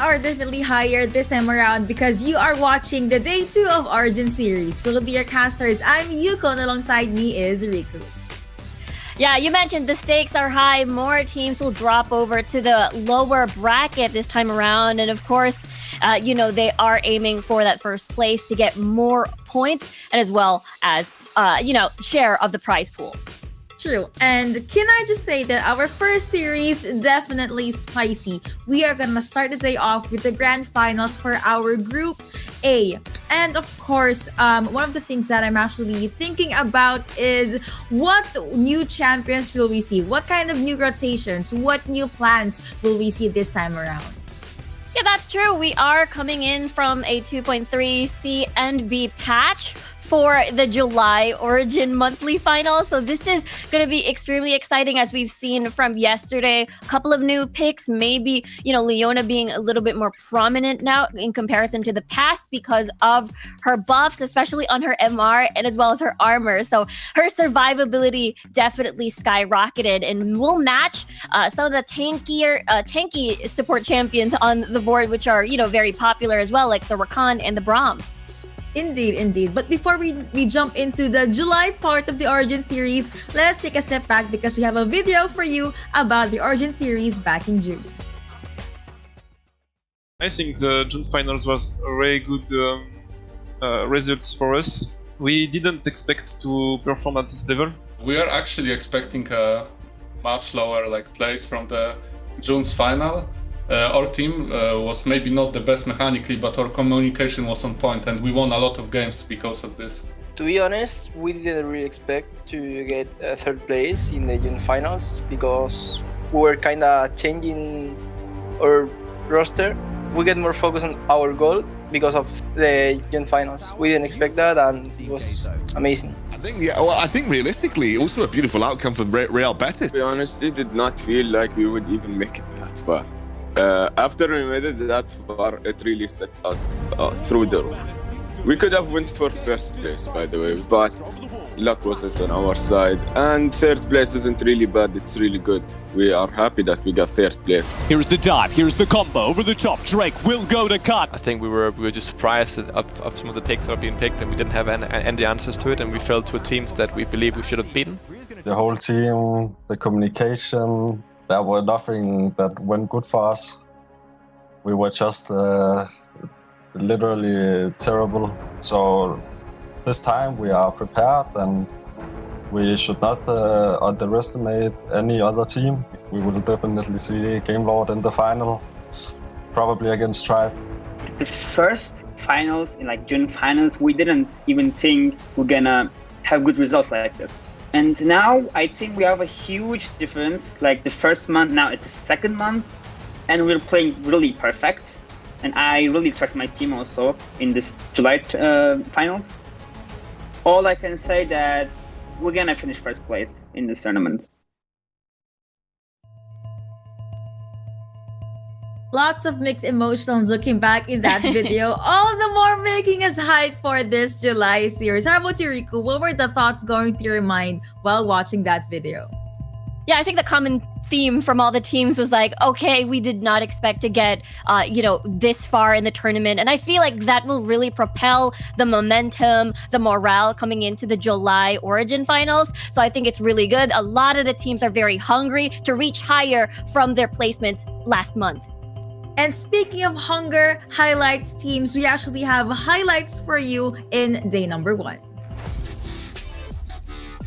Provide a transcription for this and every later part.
are definitely higher this time around because you are watching the day 2 of Origin series. We'll be your casters. I'm Yuko and alongside me is Riku. Yeah, you mentioned the stakes are high. More teams will drop over to the lower bracket this time around. And of course, they are aiming for that first place to get more points and as well as, share of the prize pool. True. And can I just say that our first series definitely spicy. We are gonna start the day off with the grand finals for our group A. And of course, one of the things that I'm actually thinking about is what new champions will we see? What kind of new rotations? What new plans will we see this time around? Yeah, that's true. We are coming in from a 2.3 C and B patch for the July Origin monthly final. So this is going to be extremely exciting as we've seen from yesterday. A couple of new picks, maybe, Leona being a little bit more prominent now in comparison to the past because of her buffs, especially on her MR and as well as her armor. So her survivability definitely skyrocketed and will match some of the tanky support champions on the board, which are, very popular as well, like the Rakan and the Braum. Indeed. But before we jump into the July part of the Origin series, let's take a step back because we have a video for you about the Origin series back in June. I think the June finals was a very good results for us. We didn't expect to perform at this level. We are actually expecting a much lower place from the June's final. Our team was maybe not the best mechanically, but our communication was on point and we won a lot of games because of this. To be honest, we didn't really expect to get third place in the June finals because we were kind of changing our roster. We get more focus on our goal because of the June finals. We didn't expect that and it was amazing. I think realistically, also a beautiful outcome for Real Betis. To be honest, it did not feel like we would even make it that far. After we made it that far, it really set us through the roof. We could have went for first place, by the way, but luck wasn't on our side. And third place isn't really bad, it's really good. We are happy that we got third place. Here's the dive, here's the combo, over the top, Drake will go to cut. I think we were just surprised of some of the picks that are being picked and we didn't have any answers to it, and we fell to teams that we believe we should have beaten. The whole team, the communication, there was nothing that went good for us. We were just literally terrible. So this time we are prepared and we should not underestimate any other team. We will definitely see Game Lord in the final, probably against Tribe. The first finals, in June finals, we didn't even think we're gonna have good results like this. And now I think we have a huge difference, the first month, now it's the second month, and we're playing really perfect. And I really trust my team also in this July finals. All I can say that we're gonna finish first place in this tournament. Lots of mixed emotions looking back in that video. All the more making us hype for this July series. How about you, Riku? What were the thoughts going through your mind while watching that video? Yeah, I think the common theme from all the teams was okay, we did not expect to get, this far in the tournament. And I feel like that will really propel the momentum, the morale coming into the July Origin finals. So I think it's really good. A lot of the teams are very hungry to reach higher from their placements last month. And speaking of hunger, highlights teams, we actually have highlights for you in day number 1.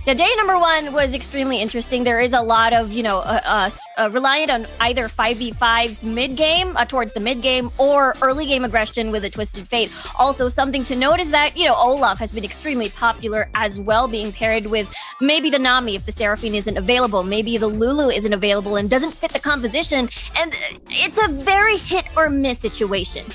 Yeah, day number 1 was extremely interesting. There is a lot of, reliant on either 5v5s mid-game, towards the mid-game, or early game aggression with a Twisted Fate. Also, something to note is that, Olaf has been extremely popular as well, being paired with maybe the Nami if the Seraphine isn't available, maybe the Lulu isn't available and doesn't fit the composition, and it's a very hit or miss situation.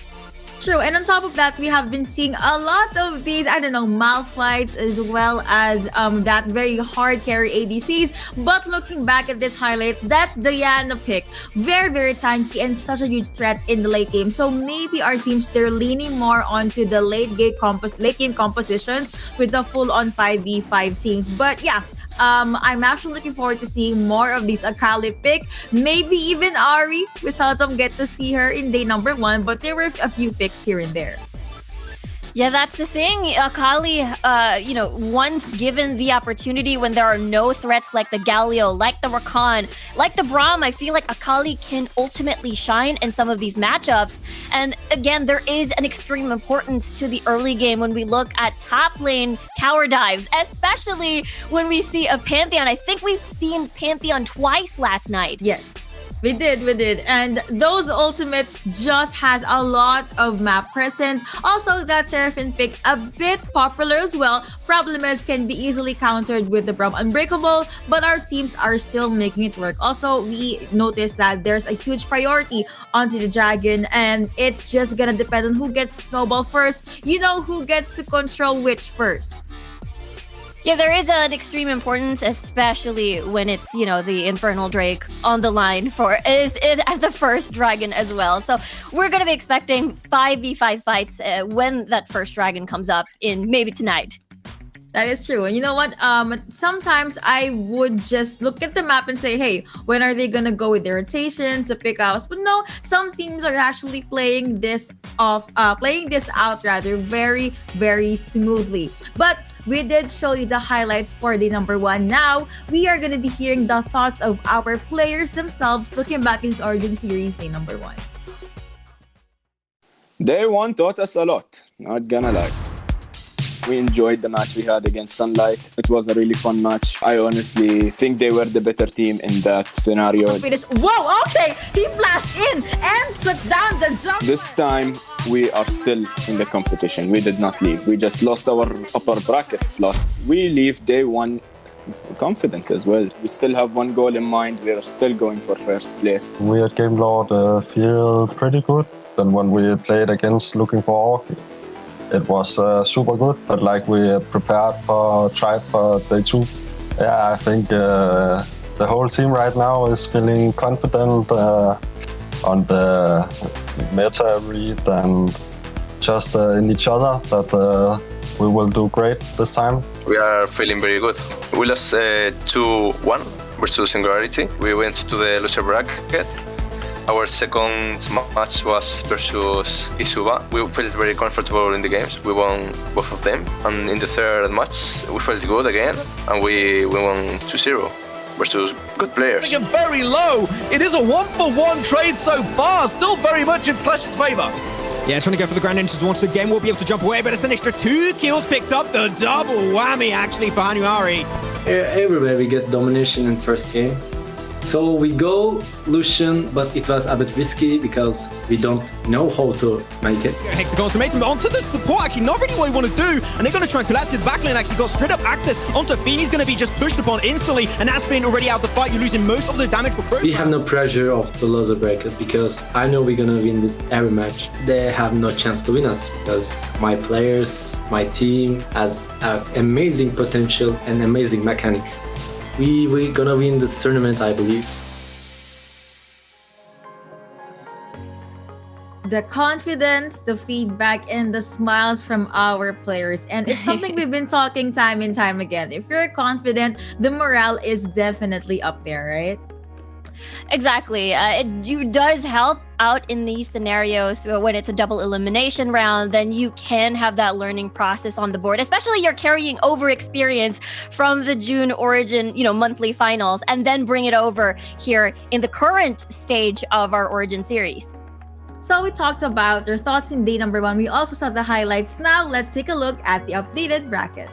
True, and on top of that, we have been seeing a lot of these, Malphites as well as that very hard carry ADCs. But looking back at this highlight, that Diana pick, very, very tanky and such a huge threat in the late game. So maybe our teams, they're leaning more onto the late game compositions with the full-on 5v5 teams. But yeah, I'm actually looking forward to seeing more of these Akali pick. Maybe even Ari. We seldom get to see her in day number 1, but there were a few picks here and there. Yeah, that's the thing. Akali, once given the opportunity when there are no threats like the Galio, like the Rakan, like the Braum, I feel like Akali can ultimately shine in some of these matchups. And again, there is an extreme importance to the early game when we look at top lane tower dives, especially when we see a Pantheon. I think we've seen Pantheon twice last night. Yes. We did. And those ultimates just has a lot of map presence. Also, that Seraphine pick a bit popular as well. Problem is, can be easily countered with the Braum Unbreakable, but our teams are still making it work. Also, we noticed that there's a huge priority onto the Dragon, and it's just gonna depend on who gets to snowball first. You know who gets to control which first. Yeah, there is an extreme importance, especially when it's, the Infernal Drake on the line as the first dragon as well. So we're going to be expecting 5v5 fights when that first dragon comes up in maybe tonight. That is true. And you know what? Sometimes I would just look at the map and say, hey, when are they going to go with their rotations, the pickups? But no, some teams are actually playing this out very, very smoothly. But we did show you the highlights for day number 1. Now, we are going to be hearing the thoughts of our players themselves looking back in the Origin Series day number 1. Day 1 taught us a lot, not gonna lie. We enjoyed the match we had against Sunlight. It was a really fun match. I honestly think they were the better team in that scenario. Whoa, okay! He flashed in and took down the jump. This time, we are still in the competition. We did not leave. We just lost our upper bracket slot. We leave day 1 confident as well. We still have one goal in mind. We are still going for first place. We at Game Lord feel pretty good. Then when we played against Looking for Orc, it was super good, but like we prepared for Tribe for day 2. Yeah, I think the whole team right now is feeling confident on the meta read and just in each other that we will do great this time. We are feeling very good. We lost 2-1 versus Singularity. We went to the loser bracket. Our second match was versus Isuba. We felt very comfortable in the games. We won both of them. And in the third match, we felt good again, and we won 2-0 versus good players. Very low. It is a 1-for-1 trade so far. Still very much in Flesh's favour. Yeah, trying to go for the grand entrance once again. Will be able to jump away, but it's an extra 2 kills picked up. The double whammy actually for Hanuari. Everywhere we get domination in first game. So we go Lucian, but it was a bit risky because we don't know how to make it. Hector goes to make him onto the support, actually not really what he want to do, and they're going to try and collapse his backline, actually got straight up access onto Fiend. He's going to be just pushed upon instantly, and that's been already out the fight. You're losing most of the damage for Pro. We have no pressure of the loser bracket because I know we're going to win this every match. They have no chance to win us because my players, my team has amazing potential and amazing mechanics. We're gonna win this tournament, I believe. The confidence, the feedback, and the smiles from our players. And it's something we've been talking time and time again. If you're confident, the morale is definitely up there, right? Exactly. It does help out in these scenarios when it's a double elimination round. Then you can have that learning process on the board, especially you're carrying over experience from the June Origin, monthly finals, and then bring it over here in the current stage of our Origin series. So we talked about their thoughts in day number 1. We also saw the highlights. Now let's take a look at the updated brackets.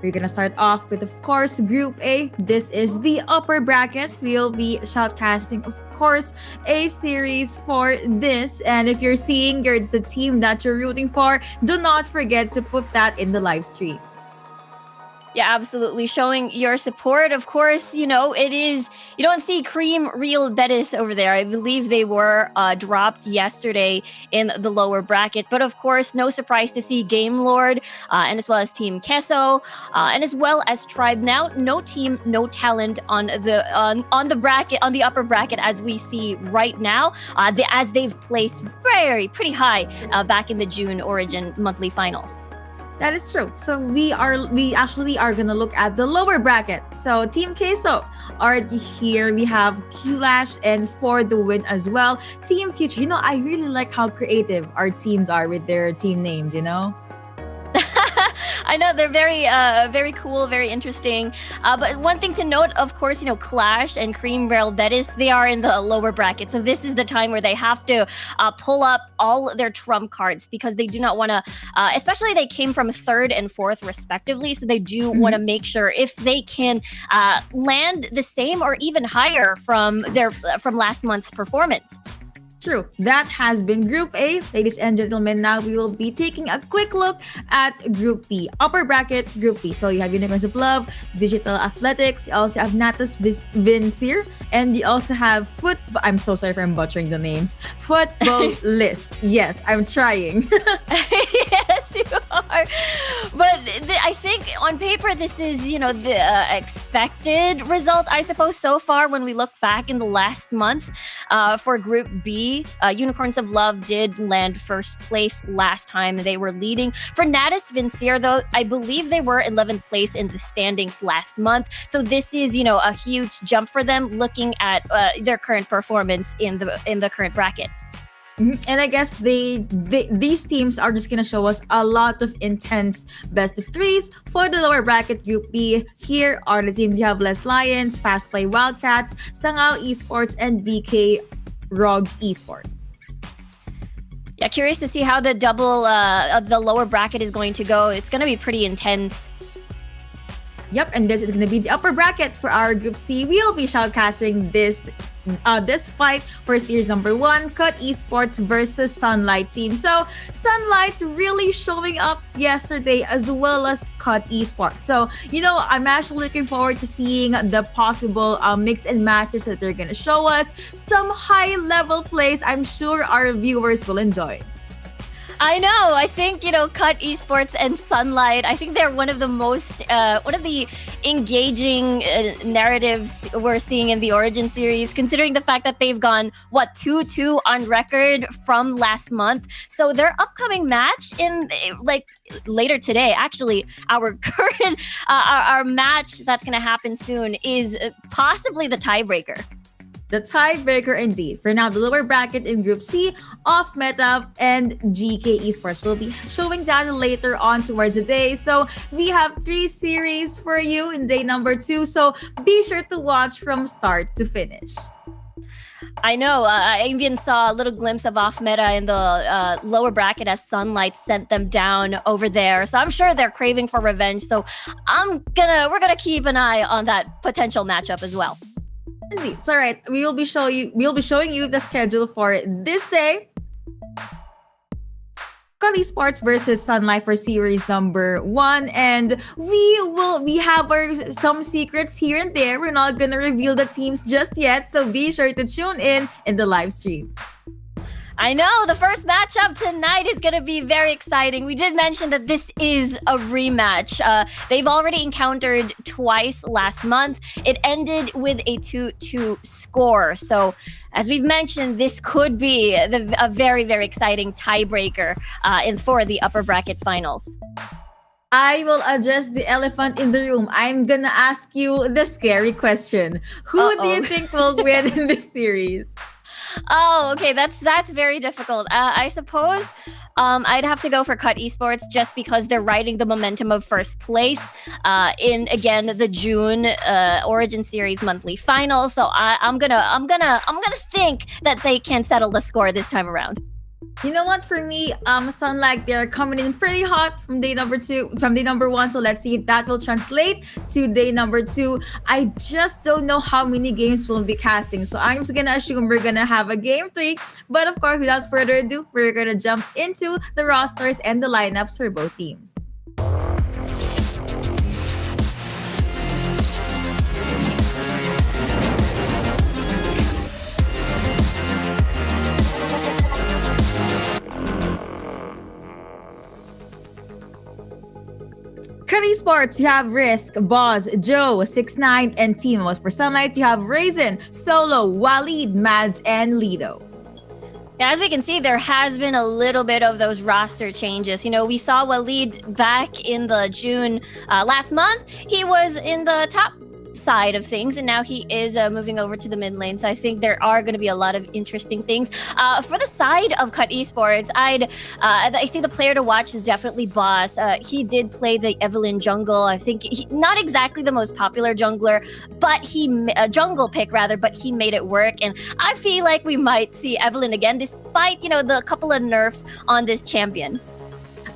We're gonna start off with, of course, Group A. This is the upper bracket. We'll be shoutcasting, of course, a series for this. And if you're seeing the team that you're rooting for, do not forget to put that in the live stream. Yeah, absolutely. Showing your support. Of course, it is, you don't see Cream Real Betis over there. I believe they were dropped yesterday in the lower bracket. But of course, no surprise to see Game Lord and as well as Team Kesso and as well as Tribe. Now, no team, no talent on the bracket, on the upper bracket as we see right now, as they've placed pretty high back in the June Origin monthly finals. That is true. So we actually are gonna look at the lower bracket. So Team Queso already here. We have Qlash and For the Win as well. Team Future. I really like how creative our teams are with their team names. I know they're very cool, very interesting. But one thing to note, of course, Clash and Cream Barrel Betis, they are in the lower bracket. So this is the time where they have to pull up all their trump cards because they do not want to, especially they came from third and fourth respectively. So they do want to make sure if they can land the same or even higher from last month's performance. True. That has been Group A. Ladies and gentlemen, now we will be taking a quick look at Group B. Upper bracket, Group B. So you have Unicorns of Love, Digital Athletics, you also have Natus Vincere, and you also have I'm so sorry if I'm butchering the names. Football List. Yes, I'm trying. Yes, you are. But I think on paper, this is, the expected result, I suppose, so far when we look back in the last month for Group B. Unicorns of Love did land first place last time. They were leading. For Natus Vincere, though, I believe they were 11th place in the standings last month. So this is, a huge jump for them looking at their current performance in the current bracket. And I guess these teams are just going to show us a lot of intense best of threes. For the lower bracket Group B, here are the teams. You have Les Lions, Fast Play Wildcats, Sangao Esports, and BK Rog Esports. Yeah, curious to see how the double of the lower bracket is going to go. It's going to be pretty intense. Yep, and this is going to be the upper bracket for our Group C. We'll be shoutcasting this fight for series number 1, Cut Esports versus Sunlight team. So Sunlight really showing up yesterday as well as Cut Esports. So, I'm actually looking forward to seeing the possible mix and matches that they're going to show us. Some high level plays I'm sure our viewers will enjoy. I know. I think, Cut Esports and Sunlight, I think they're one of the engaging narratives we're seeing in the Origin series, considering the fact that they've gone, 2-2 on record from last month. So their upcoming match later today, actually, our current, our match that's going to happen soon is possibly the tiebreaker. The tiebreaker indeed. For now, the lower bracket in Group C, Off Meta and GK Esports. We'll be showing that later on towards the day. So we have 3 series for you in day number 2. So be sure to watch from start to finish. I know. I even saw a little glimpse of Off Meta in the lower bracket as Sunlight sent them down over there. So I'm sure they're craving for revenge. So we're gonna keep an eye on that potential matchup as well. Indeed. It's all right. We'll be showing you the schedule for this day. Cut Esports versus Sunlight for series number 1, and we have some secrets here and there. We're not gonna reveal the teams just yet, so be sure to tune in the live stream. I know, the first matchup tonight is going to be very exciting. We did mention that this is a rematch. They've already encountered twice last month. It ended with a 2-2 score. So, as we've mentioned, this could be a very, very exciting tiebreaker for the upper bracket finals. I will address the elephant in the room. I'm going to ask you the scary question. Who do you think will win in this series? Oh, okay. That's very difficult. I suppose I'd have to go for Cut Esports just because they're riding the momentum of first place in again the June Origin Series monthly final. So I'm gonna think that they can settle the score this time around. You know what? For me, Sunlight, they're coming in pretty hot from day number 1. So let's see if that will translate to day number 2. I just don't know how many games we'll be casting. So I'm just gonna assume we're gonna have a game 3. But of course, without further ado, we're gonna jump into the rosters and the lineups for both teams. Cut Esports, you have Risk, Boz, Joe, 6ix9ine, and Timos. For Sunlight, you have Raisin, Solo, Walid, Mads, and Lido. As we can see, there has been a little bit of those roster changes. We saw Waleed back in the June last month. He was in the top side of things, and now he is moving over to the mid lane. So I think there are going to be a lot of interesting things. For the side of Cut Esports, I think the player to watch is definitely Boss. He did play the Evelyn jungle. I think not exactly the most popular jungler, but jungle pick rather, but he made it work. And I feel like we might see Evelyn again, despite the couple of nerfs on this champion.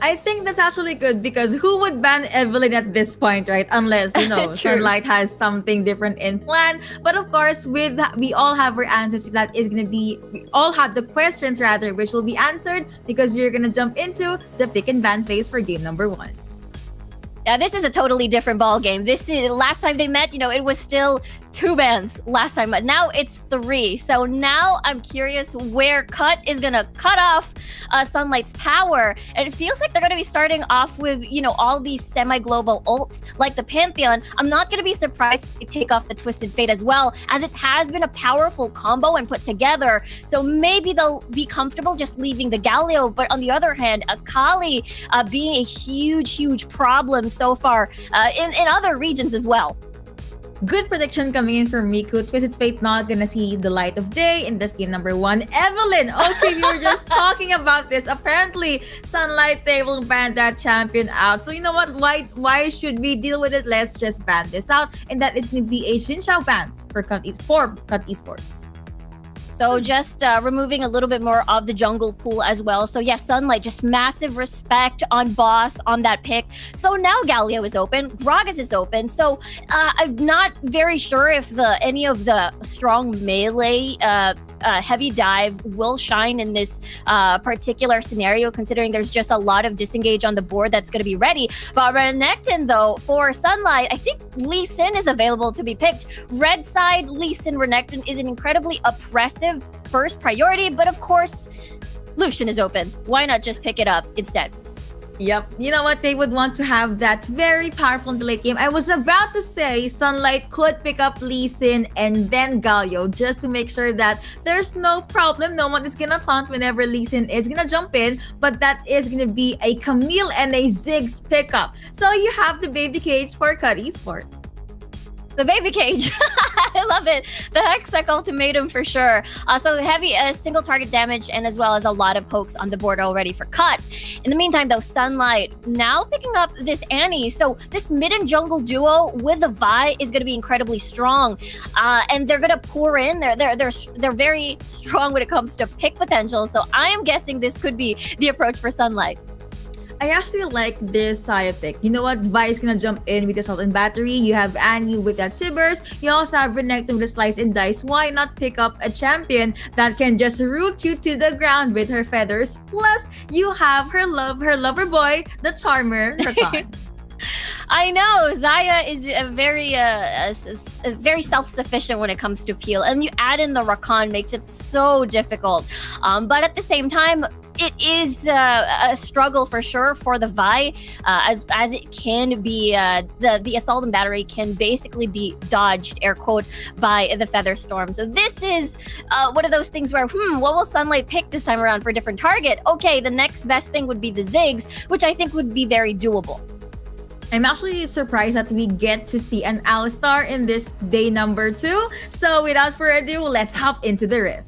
I think that's actually good because who would ban Evelyn at this point, right? Unless, Sunlight has something different in plan. But of course, we all have our answers. That is going to be, we all have the questions rather, which will be answered because we're going to jump into the pick and ban phase for game number 1. Yeah, this is a totally different ball game. Last time they met, it was still 2 bans last time, but now it's 3. So now I'm curious where Cut is gonna cut off Sunlight's power. And it feels like they're gonna be starting off with, all these semi-global ults like the Pantheon. I'm not gonna be surprised if they take off the Twisted Fate as well, as it has been a powerful combo and put together. So maybe they'll be comfortable just leaving the Galio. But on the other hand, Akali being a huge problem so far in other regions as well. Good prediction coming in from Miku. Twisted Fate not gonna see the light of day in this game number 1. Evelyn! Okay, we were just talking about this. Apparently, Sunlight, they will ban that champion out. So you know what? Why should we deal with it? Let's just ban this out. And that is gonna be a Xinqiao ban for Cut Esports. So just removing a little bit more of the jungle pool as well. So yes, Sunlight, just massive respect on Boss on that pick. So now Galio is open, Gragas is open. So I'm not very sure if any of the strong melee heavy dive will shine in this particular scenario, considering there's just a lot of disengage on the board that's going to be ready. But Renekton, though, for Sunlight, I think Lee Sin is available to be picked. Red side, Lee Sin Renekton is an incredibly oppressive first priority, but of course, Lucian is open. Why not just pick it up instead? Yep. You know what? They would want to have that very powerful in the late game. I was about to say Sunlight could pick up Lee Sin and then Galio just to make sure that there's no problem. No one is gonna taunt whenever Lee Sin is gonna jump in, but that is gonna be a Camille and a Ziggs pickup. So you have the baby cage for Cut Esports. The baby cage. I love it. The Hextech ultimatum for sure. So heavy single target damage and as well as a lot of pokes on the board already for Cut. In the meantime, though, Sunlight now picking up this Annie. So this mid and jungle duo with the Vi is going to be incredibly strong. And they're going to pour in. They're very strong when it comes to pick potential. So I am guessing this could be the approach for Sunlight. I actually like this Saya pick. You know what? Vi is gonna jump in with the Assault and Battery. You have Annie with that Tibers. You also have Renekton with the Slice and Dice. Why not pick up a champion that can just root you to the ground with her feathers? Plus, you have her lover boy, the Charmer, Rakan. I know Xayah is a very self-sufficient when it comes to peel, and you add in the Rakan makes it so difficult. But at the same time, it is a struggle for sure for the Vi, as it can be the Assault and Battery can basically be dodged, air quote, by the Feather Storm. So this is one of those things where what will Sunlight pick this time around for a different target? Okay, the next best thing would be the Ziggs, which I think would be very doable. I'm actually surprised that we get to see an Alistar in this day number 2. So without further ado, let's hop into the rift.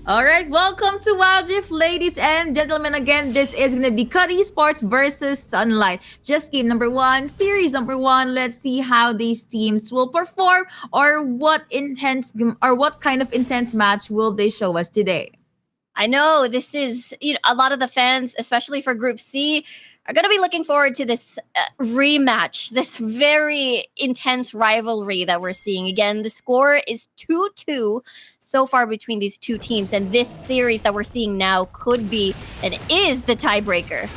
Alright, welcome to Wild Rift, ladies and gentlemen. Again, this is going to be Cut Esports versus Sunlight. Just game number 1, series number 1. Let's see how these teams will perform or what kind of intense match will they show us today. I know this is, a lot of the fans, especially for Group C, are going to be looking forward to this rematch, this very intense rivalry that we're seeing. Again, the score is 2-2 so far between these two teams, and this series that we're seeing now could be and is the tiebreaker.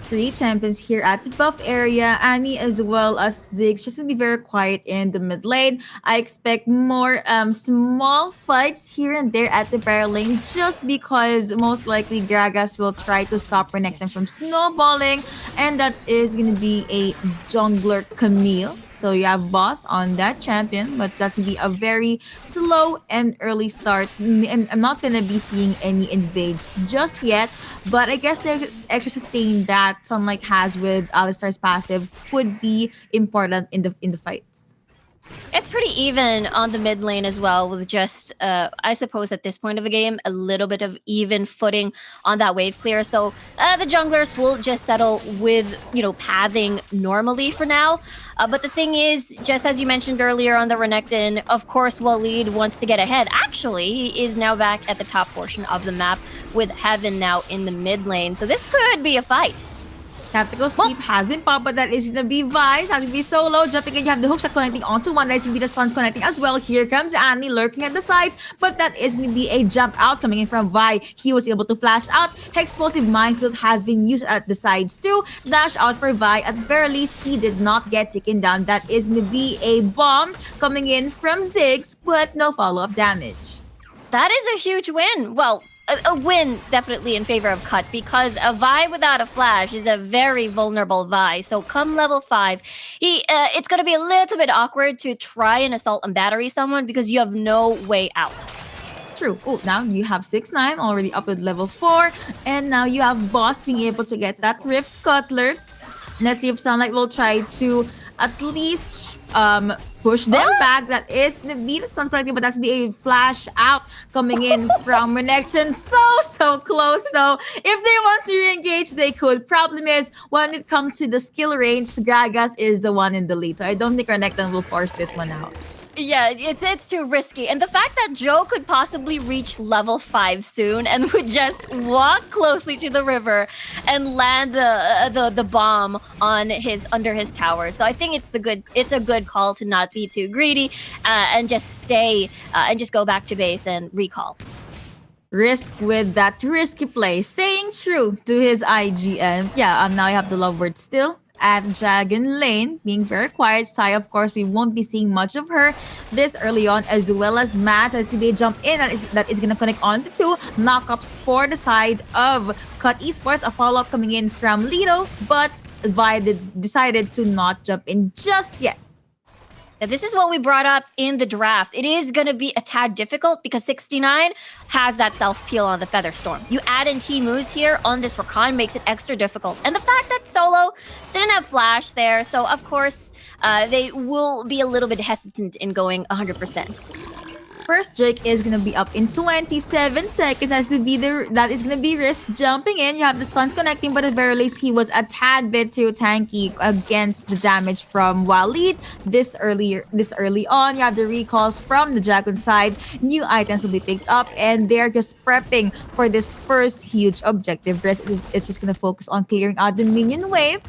3 champions here at the buff area, Annie as well as Ziggs, just to be very quiet in the mid lane. I expect more small fights here and there at the barrel lane, just because most likely Gragas will try to stop Renekton from snowballing, and that is going to be a jungler Camille. So you have Boss on that champion, but that's gonna be a very slow and early start. I'm not gonna be seeing any invades just yet, but I guess the extra sustain that Sunlight has with Alistar's passive would be important in the fights. It's pretty even on the mid lane as well, with just, I suppose at this point of the game, a little bit of even footing on that wave clear. So the junglers will just settle with, pathing normally for now. But the thing is, just as you mentioned earlier on the Renekton, of course, Waleed wants to get ahead. Actually, he is now back at the top portion of the map with Heaven now in the mid lane. So this could be a fight. Tactical sweep has been popped, but that is gonna be Vice. Has to be solo. Jumping in, you have the hookshot connecting onto one. That is gonna be the stuns connecting as well. Here comes Annie lurking at the sides, but that is gonna be a jump out coming in from Vi. He was able to flash out. Explosive minefield has been used at the sides too. Dash out for Vi. At very least, he did not get taken down. That is gonna be a bomb coming in from Ziggs, but no follow-up damage. That is a huge win. Well, a win definitely in favor of Cut, because a Vi without a flash is a very vulnerable Vi. So come level 5, it's going to be a little bit awkward to try and assault and battery someone because you have no way out. True. Oh, now you have 6-9 already up at level 4, and now you have Boss being able to get that Rift Scuttler. Let's see if Sunlight will try to at least push them back. That is gonna be the stuns connecting, but that's gonna be a flash out coming in from Renekton. So close though. If they want to re-engage, they could. Problem is, when it comes to the skill range, Gragas is the one in the lead. So I don't think Renekton will force this one out. Yeah, it's too risky. And the fact that Joe could possibly reach level 5 soon and would just walk closely to the river and land the bomb on under his tower. So I think it's a good call to not be too greedy and just stay and just go back to base and recall. Risk with that risky play, staying true to his IGN. Yeah, now I have the lovebird still at Dragon Lane, being very quiet. Sai, of course, we won't be seeing much of her this early on, as well as Matt as they jump in. That is going to connect on the 2 knockups for the side of Cut Esports. A follow-up coming in from Lido, but Vi decided to not jump in just yet. Now, this is what we brought up in the draft. It is going to be a tad difficult because 69 has that self-peel on the Featherstorm. You add in T-Moose here on this Rakan makes it extra difficult. And the fact that Solo didn't have Flash there, so of course, they will be a little bit hesitant in going 100%. First Drake is gonna be up in 27 seconds. That is gonna be Risk jumping in. You have the stuns connecting, but at very least he was a tad bit too tanky against the damage from Waleed this early on. You have the recalls from the Dragon side. New items will be picked up, and they're just prepping for this first huge objective. Risk is just gonna focus on clearing out the minion wave.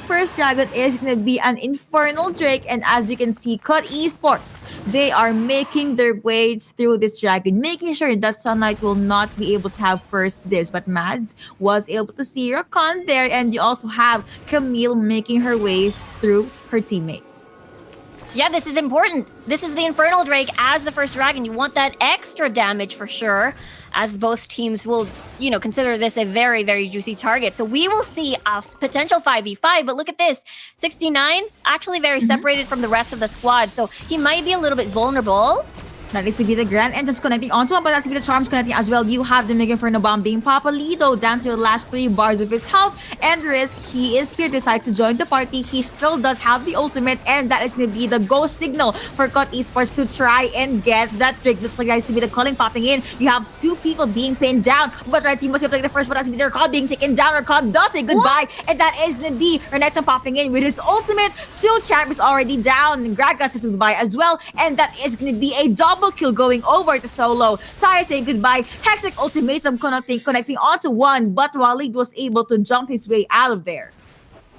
First Dragon is gonna be an Infernal Drake, and as you can see, Cut Esports, they are making their way through this dragon, making sure that Sunlight will not be able to have first dibs. But Mads was able to see Rakan there, and you also have Camille making her way through her teammates. Yeah, this is important. This is the Infernal Drake as the first dragon. You want that extra damage for sure, as both teams will, consider this a very, very juicy target. So we will see a potential 5v5, but look at this. 69, actually very separated from the rest of the squad, so he might be a little bit vulnerable. That is to be the Grand Entrance connecting onto him, but that's to be the Charms connecting as well. You have the Mega Inferno Bomb being Papa Lido down to the last 3 bars of his health. And Risk, he is here, decides to join the party. He still does have the ultimate, and that is going to be the go signal for Cut Esports to try and get that trick. That's going to be the calling popping in. You have 2 people being pinned down, but Red Team was able to take the first, but that's going to be their call being taken down. Rakan does say goodbye, and that is going to be Renekton popping in with his ultimate. 2 champions already down. Gragas says goodbye as well, and that is going to be a double kill going over to Solo. Saya saying goodbye. Hextech ultimatum connecting onto 1, but Waleed was able to jump his way out of there.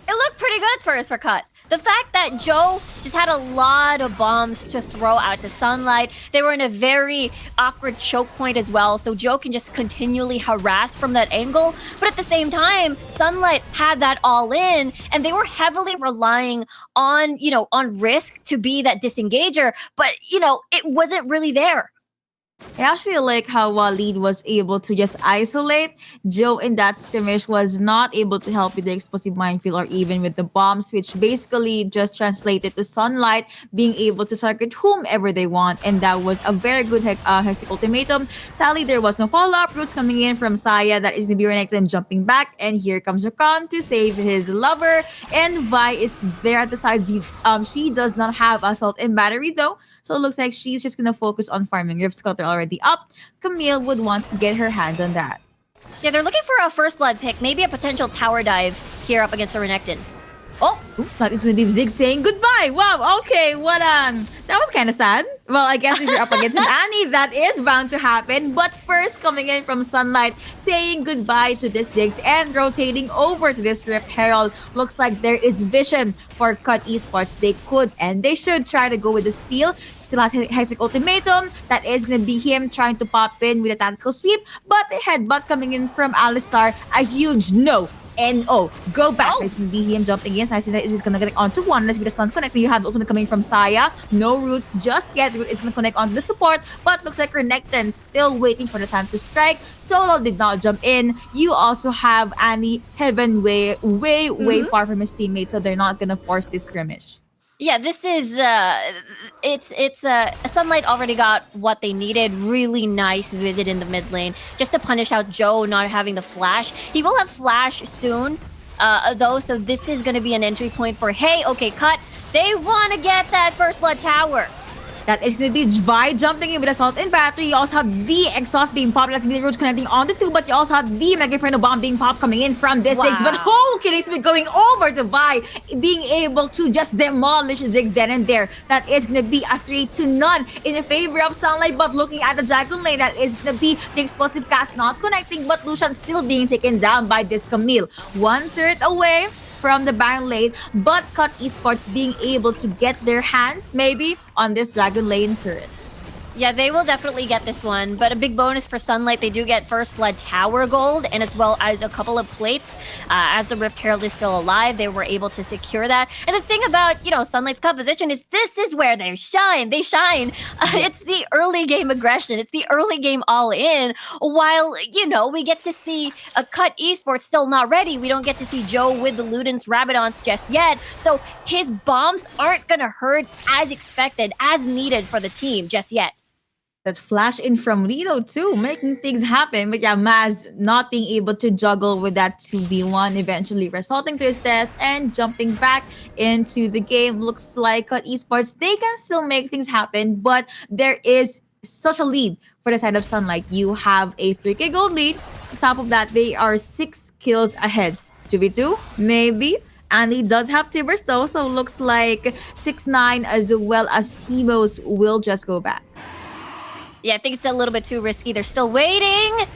It looked pretty good first for Cut. The fact that Joe just had a lot of bombs to throw out to Sunlight. They were in a very awkward choke point as well, so Joe can just continually harass from that angle. But at the same time, Sunlight had that all in, and they were heavily relying on, on Risk to be that disengager. But, it wasn't really there. I actually like how Walid was able to just isolate. Joe in that skirmish was not able to help with the explosive minefield or even with the bombs, which basically just translated to Sunlight being able to target whomever they want. And that was a very good hectic ultimatum. Sadly, there was no follow-up. Roots coming in from Saya, that is Nibiru next and jumping back. And here comes Rakan to save his lover. And Vi is there at the side. She does not have assault and battery though. So it looks like she's just gonna focus on farming. Rift Scutter already up. Camille would want to get her hands on that. Yeah, they're looking for a first blood pick, maybe a potential tower dive here up against the Renekton. Oh, that is Nadib Zig saying goodbye. Wow, okay, what that was kind of sad. Well, I guess if you're up against an Annie, that is bound to happen. But first, coming in from Sunlight, saying goodbye to this Ziggs and rotating over to this Rift Herald. Looks like there is vision for Cut Esports. They could and they should try to go with the steal. Still has Hextech Ultimatum. That is going to be him trying to pop in with a tactical sweep. But a headbutt coming in from Alistar. A huge no. NO. Go back. It's going to be him jumping in. Saya is going to connect onto one. Let's be the stuns connecting. You have the ultimate coming from Saya. No roots just yet. Root is going to connect onto the support. But looks like Renekton still waiting for the time to strike. Solo did not jump in. You also have Annie Heaven way far from his teammates. So they're not going to force this skirmish. Yeah, this is Sunlight already got what they needed. Really nice visit in the mid lane, just to punish out Joe not having the flash. He will have flash soon, though, so this is going to be an entry point for, hey, okay, Cut. They want to get that first blood tower. That is indeed Vi jumping in with Assault and Battery. You also have the Exhaust being popped. That's the Roots connecting on the two. But you also have the Mega Inferno Bomb being popped coming in from this Ziggs. But Killis going over to Vi, being able to just demolish Ziggs then and there. That is going to be a 3-0 in favor of Sunlight. But looking at the Dragon Lane, that is going to be the explosive cast not connecting. But Lucian still being taken down by this Camille. One turret away from the Baron lane, but Cut Esports being able to get their hands maybe on this Dragon Lane turret. Yeah, they will definitely get this one, but a big bonus for Sunlight, they do get First Blood Tower Gold, and as well as a couple of plates. As the Rift Herald is still alive, they were able to secure that. And the thing about, Sunlight's composition is this is where they shine. They shine. It's the early game aggression. It's the early game all-in, while, we get to see a Cut Esports still not ready. We don't get to see Joe with the Ludens Rabadons just yet, so his bombs aren't going to hurt as expected, as needed for the team just yet. That flash in from Lido too, making things happen. But yeah, Maz not being able to juggle with that 2v1, eventually resulting to his death and jumping back into the game. Looks like Cut Esports, they can still make things happen, but there is such a lead for the side of Sunlight. You have a 3k gold lead. On top of that, they are 6 kills ahead. 2v2, maybe. And he does have Tibers though, so looks like 6-9 as well as Timos will just go back. Yeah, I think it's a little bit too risky. They're still waiting.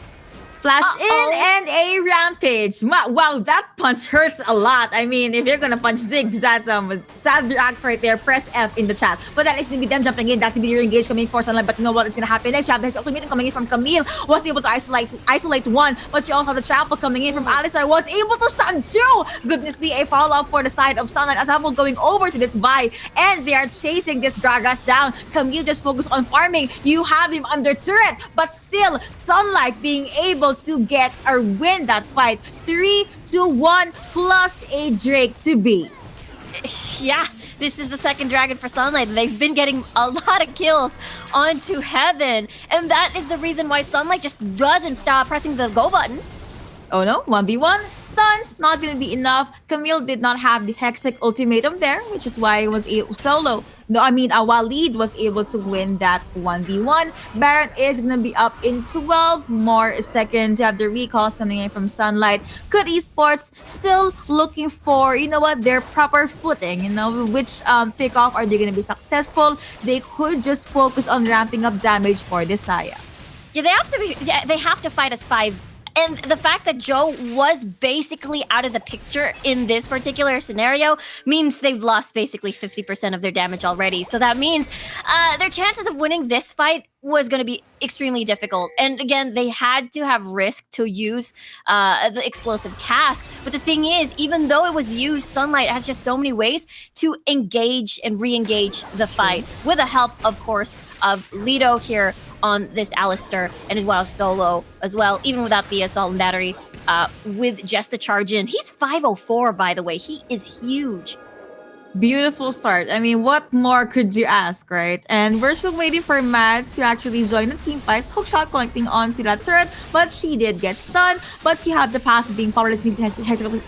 Flash in and a rampage. Wow, that punch hurts a lot. I mean, if you're gonna punch Ziggs, that's sad reacts right there. Press F in the chat. But that is gonna be them jumping in. That's gonna be the engage coming for Sunlight. But you know what? It's gonna happen next. You have this ultimate coming in from Camille. Was able to isolate one, but you also have the trample coming in from Alistar. Was able to stun two. Goodness me, a follow-up for the side of Sunlight. Assemble going over to this Vi, and they are chasing this Gragas down. Camille just focused on farming. You have him under turret, but still Sunlight being able to get or win that fight. 3-1 plus a Drake to beat. Yeah, this is the second dragon for Sunlight. They've been getting a lot of kills onto Heaven, and that is the reason why Sunlight just doesn't stop pressing the go button. Oh no, 1v1. Stuns, not gonna be enough. Camille did not have the Hextech ultimatum there, which is why it was solo. No, I mean, Walid was able to win that 1v1. Baron is gonna be up in 12 more seconds. You have the recalls coming in from Sunlight. Cut Esports still looking for, their proper footing. Which pick-off are they gonna be successful? They could just focus on ramping up damage for this Saya. Yeah, they have to fight as 5. And the fact that Joe was basically out of the picture in this particular scenario means they've lost basically 50% of their damage already. So that means their chances of winning this fight was going to be extremely difficult. And again, they had to have risk to use the explosive cast. But the thing is, even though it was used, Sunlight has just so many ways to engage and re-engage the fight with the help, of course, of Lido here on this Alistair, and as well as Solo as well, even without the assault and battery, with just the charge in. He's 504, by the way. He is huge. Beautiful start. I mean, what more could you ask, right? And we're still waiting for Mads to actually join the team fights. Hookshot connecting onto that turret, but she did get stunned. But you have the passive being powerless, has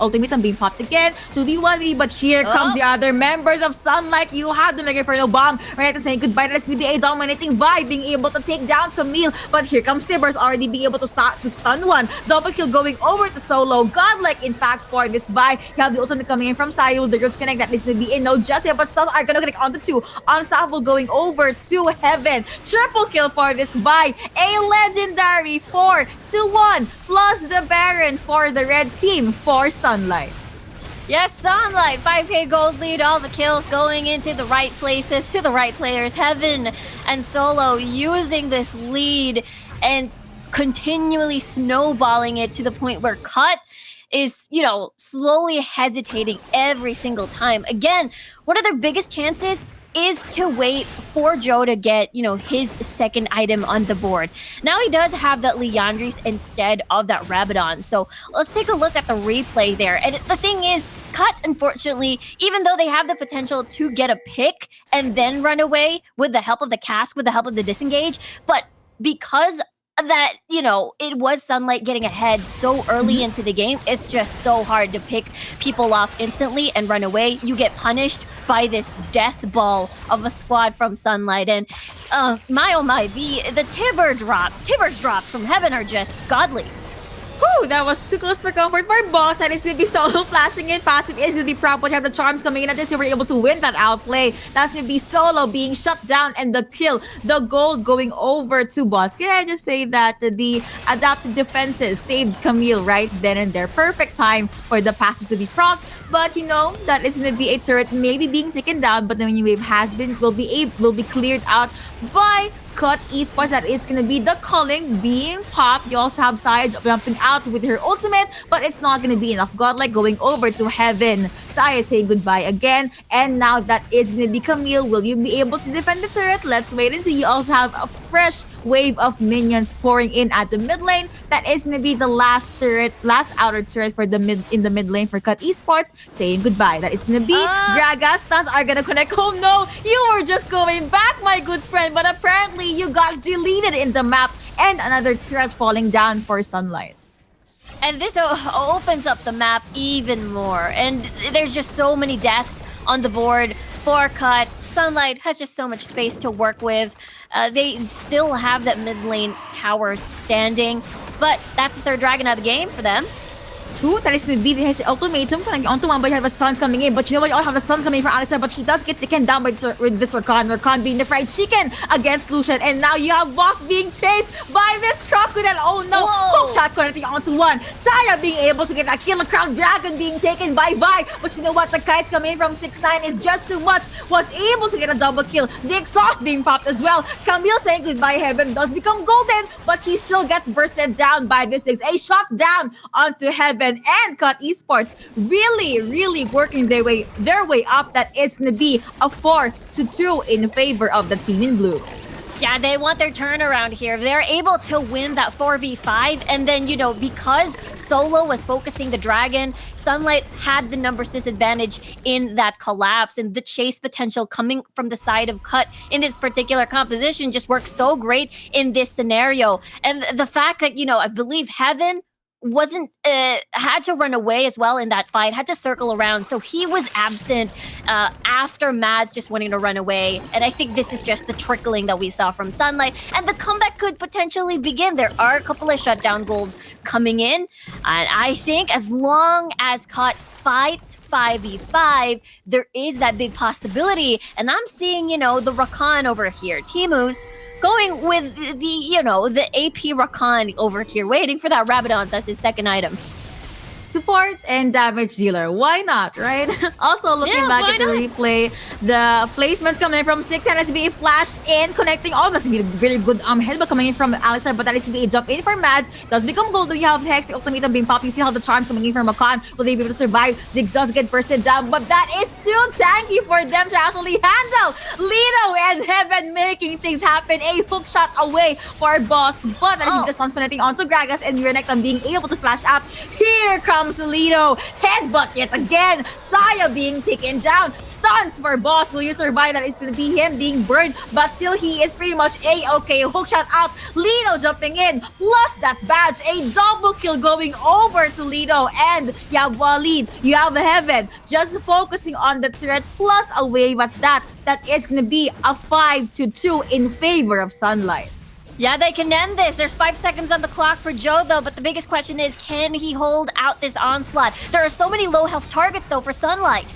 ultimate and being popped again. 2v1v, but here comes the other members of Sunlight. You have the Mega Inferno Bomb, right? And saying goodbye to SBDA dominating Vi, being able to take down Camille. But here comes Tibbers, already being able to stun one. Double kill going over to Solo. Godlike, in fact, for this Vi. You have the ultimate coming in from Sayul. The girls connect that is to be in no just yet, but stuns are gonna connect on the two. Unstoppable going over to Heaven. Triple kill for this Vi. A legendary 4-1 plus the Baron for the red team for Sunlight. Yes, Sunlight, 5k gold lead, all the kills going into the right places, to the right players. Heaven and Solo using this lead and continually snowballing it to the point where Cut is, slowly hesitating every single time. Again, one of their biggest chances is to wait for Joe to get, his second item on the board. Now he does have that Leandris instead of that Rabadon. So let's take a look at the replay there. And the thing is, Cut, unfortunately, even though they have the potential to get a pick and then run away with the help of the cask, with the help of the disengage, but because that, it was Sunlight getting ahead so early into the game, it's just so hard to pick people off instantly and run away. You get punished by this death ball of a squad from Sunlight. And my oh my, the Tibbers drops from Heaven are just godly. Whew, that was too close for comfort for Boss. That is going to be Solo flashing in. Passive is going to be proud, but you have the charms coming in. At this, they were able to win that outplay. That's going to be Solo being shut down and the kill. The gold going over to Boss. Can I just say that the adapted defenses saved Camille right then and there. Perfect time for the passive to be proc. But that is going to be a turret maybe being taken down, but the mini wave will be cleared out by Cut Esports. That is going to be the culling being popped. You also have Saya jumping out with her ultimate, but it's not going to be enough. Godlike going over to Heaven. Saya saying goodbye again, and now that is going to be Camille. Will you be able to defend the turret? Let's wait and see. You also have a fresh wave of minions pouring in at the mid lane. That is going to be the last outer turret for in the mid lane for Cut Esports, saying goodbye. That is going to be Gragas. Stuns are going to connect. Oh no, you were just going back, my good friend, but apparently you got deleted in the map, and another turret falling down for Sunlight. And this opens up the map even more. And there's just so many deaths on the board for Cut. Sunlight has just so much space to work with. They still have that mid lane tower standing, but that's the third dragon of the game for them. That is going to be his ultimatum coming onto one, but you have the stuns coming in. But you know what? You all have the stuns coming in for Alistair, but he does get taken down with this Rakan. Rakan being the fried chicken against Lucian. And now you have Boss being chased by this crocodile. Oh no! Hookshot connecting onto one. Saya being able to get that kill. The Crown Dragon being taken by Vi. But you know what? The kites coming in from 6-9 is just too much. Was able to get a double kill. The exhaust being popped as well. Camille saying goodbye. Heaven does become golden, but he still gets bursted down by this thing. A shot down onto Heaven. And Cut Esports really working their way up. That is going to be a 4-2 in favor of the team in blue. Yeah, they want their turnaround here. They're able to win that 4v5, and then, because Solo was focusing the dragon, Sunlight had the numbers disadvantage in that collapse, and the chase potential coming from the side of Cut in this particular composition just works so great in this scenario. And the fact that, I believe Heaven had to run away as well in that fight, had to circle around, so he was absent after Mads just wanting to run away. And I think this is just the trickling that we saw from Sunlight, and the comeback could potentially begin. There are a couple of shutdown gold coming in, and I think as long as Cut fights 5v5, there is that big possibility. And I'm seeing, the Rakan over here, Timu's going with the AP Rakan over here, waiting for that Rabadon as his second item. support and damage dealer. Why not, right? Also, looking back at the replay, the placements coming from 6 and SBA flash in, connecting. Oh, that's a really good headbutt coming in from Alistar, but that SBA jump in for Mads. Does become golden. You have Hex, ultimate being popped. You see how the charms coming in from Makan. Will they be able to survive? Ziggs does get bursted down, but that is too tanky for them to actually handle. Lido and Heaven making things happen. A hook shot away for Boss, but that is just connecting onto Gragas and Renekton being able to flash up. Here comes Lido. Headbutt yet again. Saya being taken down. Stuns for Boss. Will you survive? That is going to be him being burned, but still he is pretty much A-okay. Hook shot up. Lido jumping in. Plus that badge. A double kill going over to Lido. And you have Walid. You have Heaven. Just focusing on the turret plus a wave at that. That is going to be a 5-2 in favor of Sunlight. Yeah, they can end this. There's 5 seconds on the clock for Joe, though, but the biggest question is, can he hold out this onslaught? There are so many low health targets, though, for Sunlight.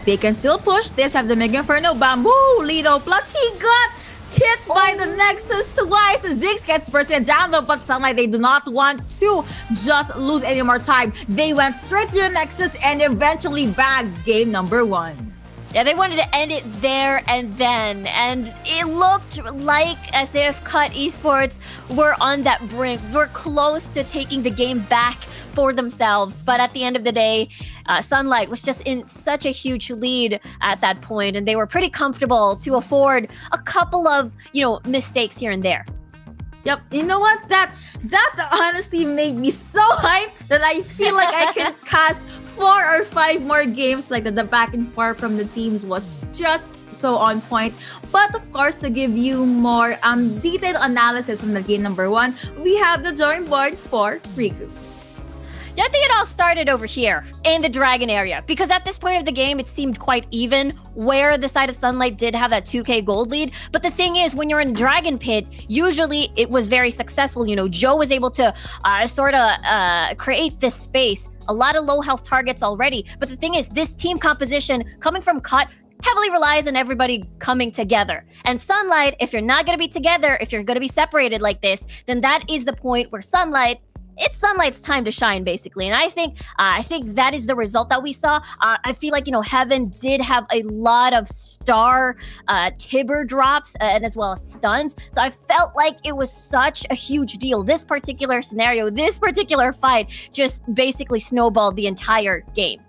They can still push. They have the Mega Inferno Bamboo. Lido, plus he got hit by the Nexus twice. Ziggs gets bursted down, though, but Sunlight, they do not want to just lose any more time. They went straight to the Nexus and eventually bagged game number 1. Yeah, they wanted to end it there and then, and it looked like as if Cut Esports were on that brink. We're close to taking the game back for themselves, but at the end of the day, Sunlight was just in such a huge lead at that point, and they were pretty comfortable to afford a couple of, mistakes here and there. Yep, you know what? That honestly made me so hyped that I feel like I can cast 4 or 5 more games. Like the back and forth from the teams was just so on point. But of course, to give you more detailed analysis from the game number 1, we have the drawing board for Riku. Yeah, I think it all started over here in the Dragon area, because at this point of the game, it seemed quite even, where the side of Sunlight did have that 2k gold lead. But the thing is, when you're in Dragon Pit, usually it was very successful. Joe was able to create this space. A lot of low health targets already. But the thing is, this team composition coming from Cut heavily relies on everybody coming together. And Sunlight, if you're not going to be together, if you're going to be separated like this, then that is the point where it's Sunlight's time to shine, basically. And I think that is the result that we saw. I feel like, Heaven did have a lot of star Tibber drops and as well as stuns. So I felt like it was such a huge deal. This particular scenario, this particular fight just basically snowballed the entire game.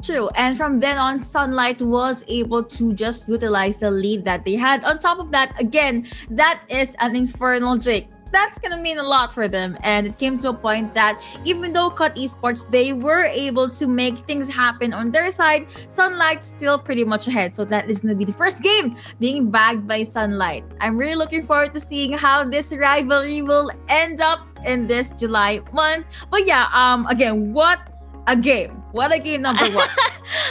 True, and from then on, Sunlight was able to just utilize the lead that they had. On top of that, again, that is an Infernal Drake. That's gonna mean a lot for them, and it came to a point that even though Cut Esports, they were able to make things happen on their side, Sunlight still pretty much ahead. So that is gonna be the first game being bagged by Sunlight. I'm really looking forward to seeing how this rivalry will end up in this July month. But yeah, again, what a game. What a game number 1.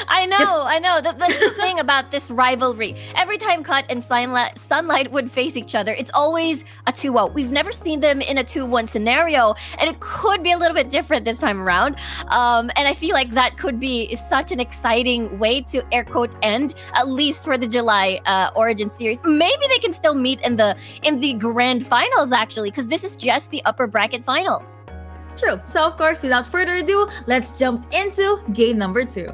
I know. That's the thing about this rivalry. Every time Cut and Sunlight would face each other, it's always a 2-0. We've never seen them in a 2-1 scenario, and it could be a little bit different this time around. And I feel like that could be such an exciting way to air quote end, at least for the July Origin series. Maybe they can still meet in the grand finals, actually, because this is just the upper bracket finals. True. So of course, without further ado, let's jump into game number 2.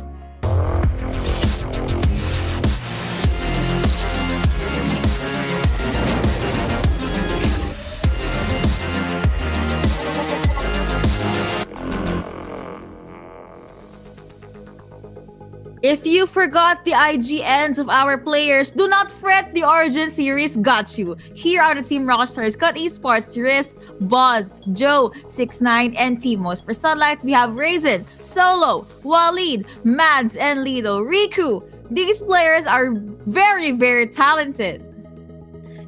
If you forgot the IGNs of our players, do not fret, the Origin series got you. Here are the Team Rockstars: Cut Esports, Risk, Boz, Joe, 6ix9ine, and Timos. For Sunlight, we have Raisin, Solo, Walid, Mads, and Lido. Riku. These players are very, very talented.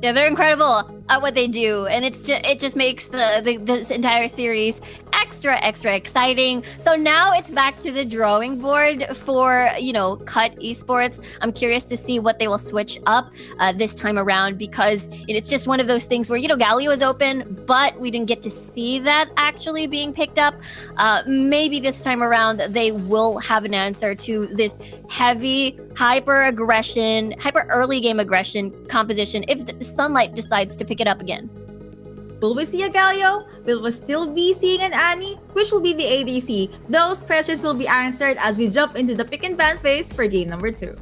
Yeah, they're incredible at what they do, and it just makes this entire series extra exciting. So now it's back to the drawing board for Cut Esports. I'm curious to see what they will switch up this time around, because it's just one of those things where Galio is open, but we didn't get to see that actually being picked up. Maybe this time around they will have an answer to this heavy hyper early game aggression composition if Sunlight decides to pick it up again. Will we see a Galio? Will we still be seeing an Annie? Which will be the ADC? Those questions will be answered as we jump into the pick and ban phase for game number 2.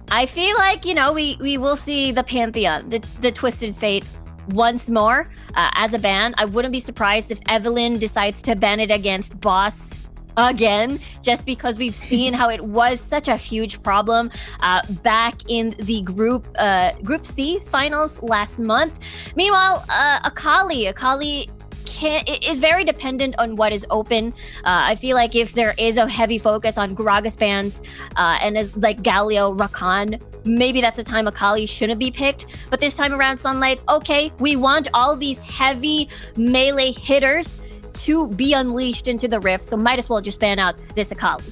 I feel like, we will see the Pantheon, the Twisted Fate once more as a ban. I wouldn't be surprised if Evelyn decides to ban it against Boss again, just because we've seen how it was such a huge problem back in the Group C finals last month. Meanwhile, Akali is very dependent on what is open. I feel like if there is a heavy focus on Gragas bans and as like Galio, Rakan, maybe that's a time Akali shouldn't be picked. But this time around, Sunlight, okay, we want all these heavy melee hitters to be unleashed into the rift, so might as well just ban out this Akali.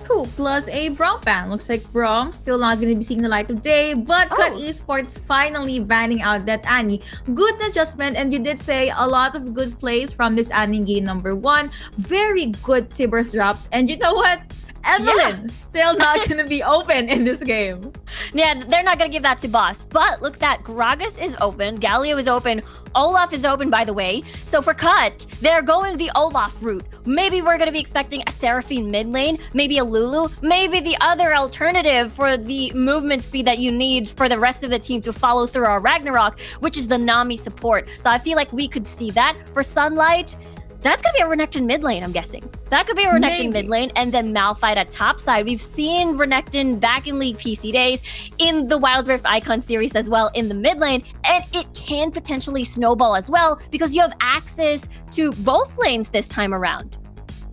Cool. Plus a Braum ban. Looks like Braum still not going to be seeing the light of day, but Cut Esports finally banning out that Annie. Good adjustment, and you did say a lot of good plays from this Annie game number 1. Very good Tibbers drops, and you know what? Evelyn still not going to be open in this game. Yeah, they're not going to give that to Boss. But look, that Gragas is open, Galio is open, Olaf is open, by the way. So for Cut, they're going the Olaf route. Maybe we're going to be expecting a Seraphine mid lane, maybe a Lulu, maybe the other alternative for the movement speed that you need for the rest of the team to follow through our Ragnarok, which is the Nami support. So I feel like we could see that. For Sunlight, that's going to be a Renekton mid lane, I'm guessing. That could be a Renekton mid lane, and then Malphite at top side. We've seen Renekton back in League PC days, in the Wild Rift Icon series as well, in the mid lane, and it can potentially snowball as well, because you have access to both lanes this time around.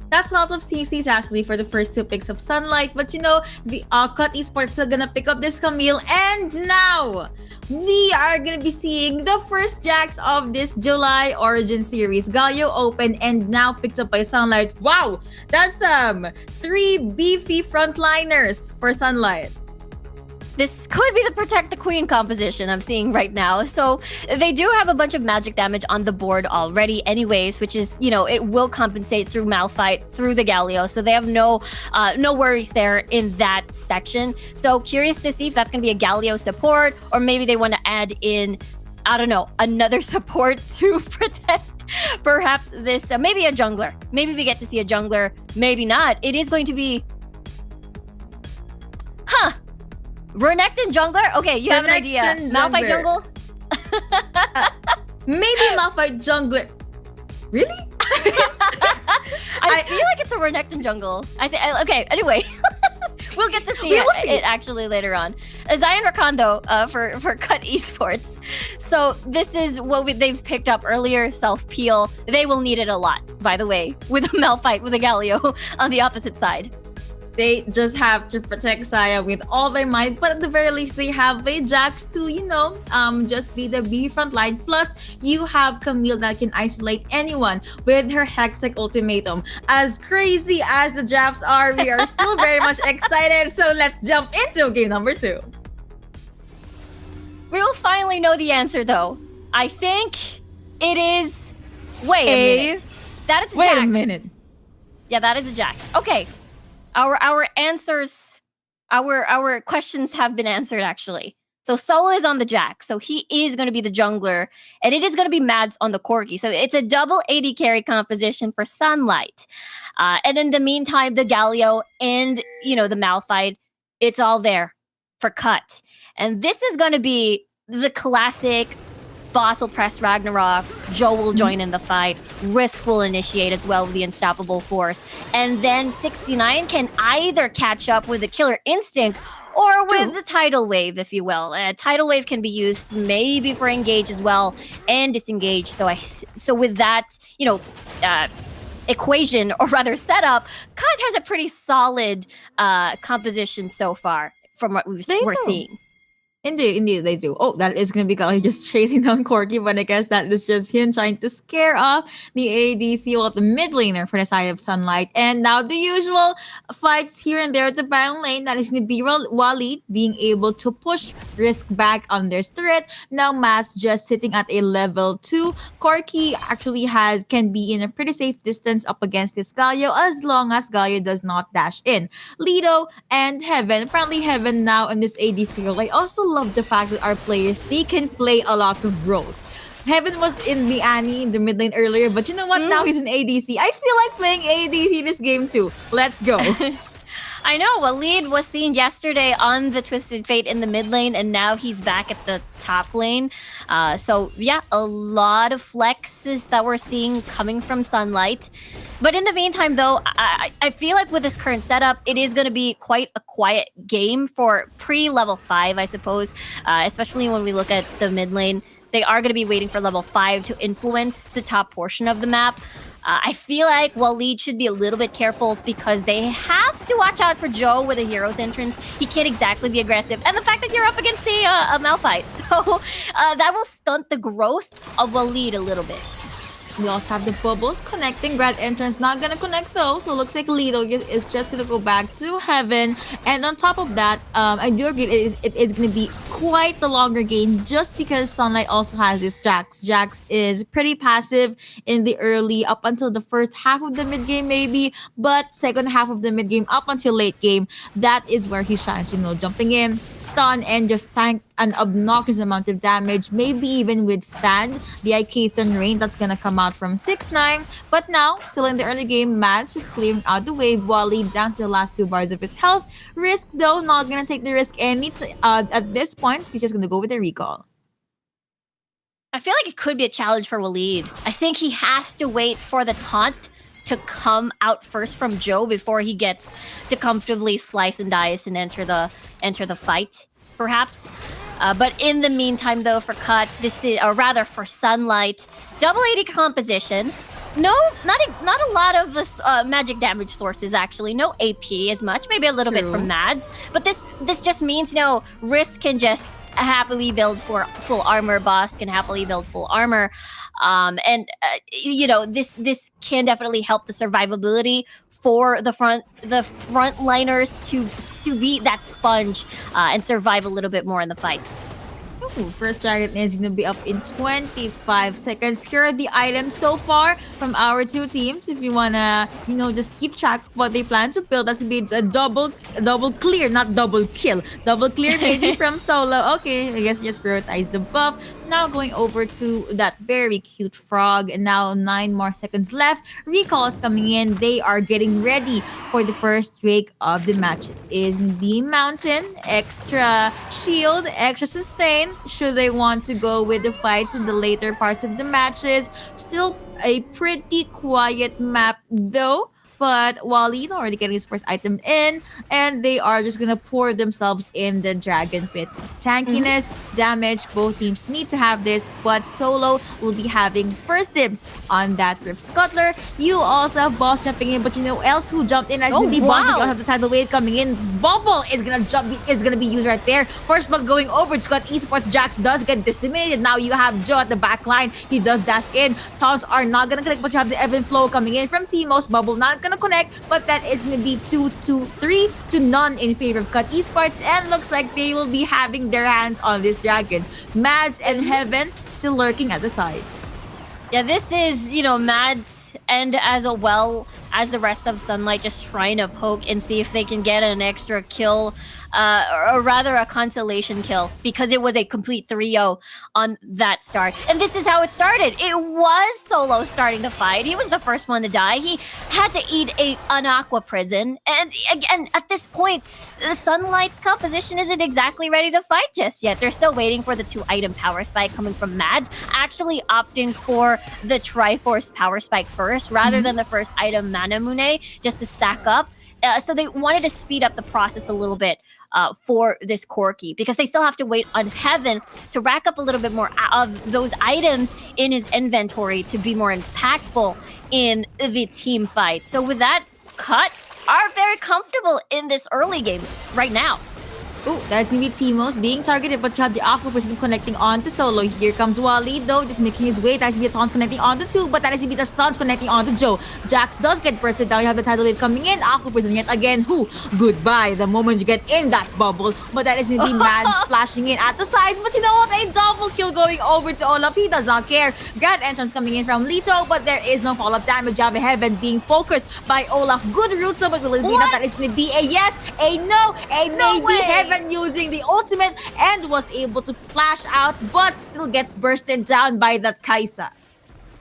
That's a lot of CCs actually for the first 2 picks of Sunlight, but the Cut Esports still gonna pick up this Camille, and now we are gonna be seeing the first Jax of this July Origin series. Galio open and now picked up by Sunlight. Wow, that's 3 beefy frontliners for Sunlight. This could be the Protect the Queen composition I'm seeing right now. So they do have a bunch of magic damage on the board already anyways, which is, it will compensate through Malphite, through the Galio. So they have no worries there in that section. So curious to see if that's going to be a Galio support, or maybe they want to add in, I don't know, another support to protect perhaps this, maybe a jungler. Maybe we get to see a jungler, maybe not. It is going to be, Renekton jungler? Okay, you have an idea. Malphite jungle? Maybe Malphite jungler. Really? I feel like it's a Renekton jungle. Okay, anyway. We'll get to see it actually later on. Zion Rakan, though, for Cut Esports. So this is what they've picked up earlier, self-peel. They will need it a lot, by the way, with a Malphite, with a Galio on the opposite side. They just have to protect Saya with all their might, but at the very least, they have a Jax to, just be the B front line. Plus, you have Camille that can isolate anyone with her Hextech ultimatum. As crazy as the drafts are, we are still very much excited. So let's jump into game number 2. We will finally know the answer, though. I think it is. Wait a minute. That is a Jax. Wait a minute. Yeah, that is a Jax. Okay. Our answers, our questions have been answered, actually. So Solo is on the Jack, so he is going to be the jungler, and it is going to be Mads on the Corki. So it's a double AD carry composition for Sunlight. And in the meantime, the Galio and, the Malphite, it's all there for Cut. And this is going to be the classic Boss will press Ragnarok, Joe will join in the fight, Risk will initiate as well with the Unstoppable Force, and then 69 can either catch up with the Killer Instinct or with the Tidal Wave, if you will. Tidal Wave can be used maybe for engage as well and disengage. So with that, equation, or rather setup, Cut has a pretty solid composition so far from what we're seeing. Indeed, they do. Oh, that is going to be Kali just chasing down Corki, but I guess that is just him trying to scare off the ADC of the mid laner for the side of Sunlight. And now the usual fights here and there at the bottom lane. That is going to be Walid being able to push Risk back on their turret. Now Mas just sitting at a level 2. Corki actually can be in a pretty safe distance up against this Galio as long as Galio does not dash in. Lido and Heaven. Apparently Heaven now in this ADC role. I also love the fact that our players, they can play a lot of roles. Heaven was in the Annie in the mid lane earlier, but you know what? Now he's in ADC. I feel like playing ADC this game too. Let's go. I know, Waleed was seen yesterday on the Twisted Fate in the mid lane, and now he's back at the top lane. So yeah, a lot of flexes that we're seeing coming from Sunlight. But in the meantime, though, I feel like with this current setup, it is going to be quite a quiet game for pre-level 5, I suppose, especially when we look at the mid lane. They are going to be waiting for level 5 to influence the top portion of the map. I feel like Waleed should be a little bit careful because they have to watch out for Joe with a hero's entrance. He can't exactly be aggressive. And the fact that you're up against a Malphite. So that will stunt the growth of Waleed a little bit. We also have the bubbles connecting. Grand Entrance not gonna connect though, so looks like Lido is just gonna go back to Heaven. And on top of that, I do agree it is gonna be quite the longer game just because Sunlight also has this Jax. Jax is pretty passive in the early up until the first half of the mid game maybe, but second half of the mid game up until late game, that is where he shines. You know, jumping in, stun, and just tank an obnoxious amount of damage, maybe even withstand the Icathan rain that's gonna come out from 6-9. But now, still in the early game, Mads just clearing out the wave, Waleed down to the last 2 bars of his health. Risk though, not gonna take the risk at this point. He's just gonna go with the recall. I feel like it could be a challenge for Waleed. I think he has to wait for the taunt to come out first from Joe before he gets to comfortably slice and dice and enter the fight, perhaps. But in the meantime, though, for Cut, this is, or rather for Sunlight, double AD composition. No, not a lot of magic damage sources actually. No AP as much, maybe a little bit from Mads. But this just means, you know, Risk can just happily build for full armor. Boss can happily build full armor, and you know, this can definitely help the survivability for the frontliners to beat that sponge and survive a little bit more in the fight. Ooh, first dragon is going to be up in 25 seconds. Here are the items so far from our 2 teams. If you want to, you know, just keep track of what they plan to build. That's going to be a double clear, not double kill. Double clear maybe from Solo. Okay, I guess just prioritize the buff. Now going over to that very cute frog. And now 9 more seconds left. Recall is coming in. They are getting ready for the first Drake of the match. It is the Mountain. Extra shield, extra sustain. Should they want to go with the fights in the later parts of the matches. Still a pretty quiet map though. But Waleed already getting his first item in, and they are just gonna pour themselves in the Dragon Pit. Tankiness, damage, both teams need to have this, but Solo will be having first dibs on that Rift Scuttler. You also have Boss jumping in, but you know else who jumped in as the Boss. You also have the tidal wave coming in. Bubble is gonna be used right there. First blood going over to cut esports. Jax does get disseminated. Now you have Joe at the back line. He does dash in. Taunts are not gonna connect, but you have the Evan Flow coming in from Timos. Bubble not gonna connect, but that is gonna be 2-3 to none in favor of Cut Esports, and looks like they will be having their hands on this dragon. Mads and Heaven still lurking at the sides. Yeah, this is, you know, Mads and as well as the rest of Sunlight just trying to poke and see if they can get an extra kill, or rather a consolation kill, because it was a complete 3-0 on that start. And this is how it started. It was Solo starting the fight. He was the first one to die. He had to eat an aqua prison. And again, at this point, the Sunlight's composition isn't exactly ready to fight just yet. They're still waiting for the 2-item power spike coming from Mads, actually opting for the Triforce power spike first rather than the first item Manamune, just to stack up. So they wanted to speed up the process a little bit for this Corki, because they still have to wait on Heaven to rack up a little bit more of those items in his inventory to be more impactful in the team fight. So with that, Cut are very comfortable in this early game right now. Ooh, that's gonna be Timos being targeted, but you have the Aqua Prison connecting on to Solo. Here comes Waleed though, just making his way. That's gonna be the taunts connecting on to 2, but that is gonna be the stuns connecting on to Joe. Jax does get bursted down. You have the tidal wave coming in. Aqua Prison yet again. Goodbye the moment you get in that bubble. But that is gonna be Mads flashing in at the sides. But you know what? A double kill going over to Olaf. He does not care. Grand entrance coming in from Lito, but there is no follow-up damage. You have Heaven being focused by Olaf. Good route though, but will it be enough? That is gonna be a yes, a no, a maybe. Heaven Heaven using the ultimate and was able to flash out, but still gets bursted down by that Kaisa.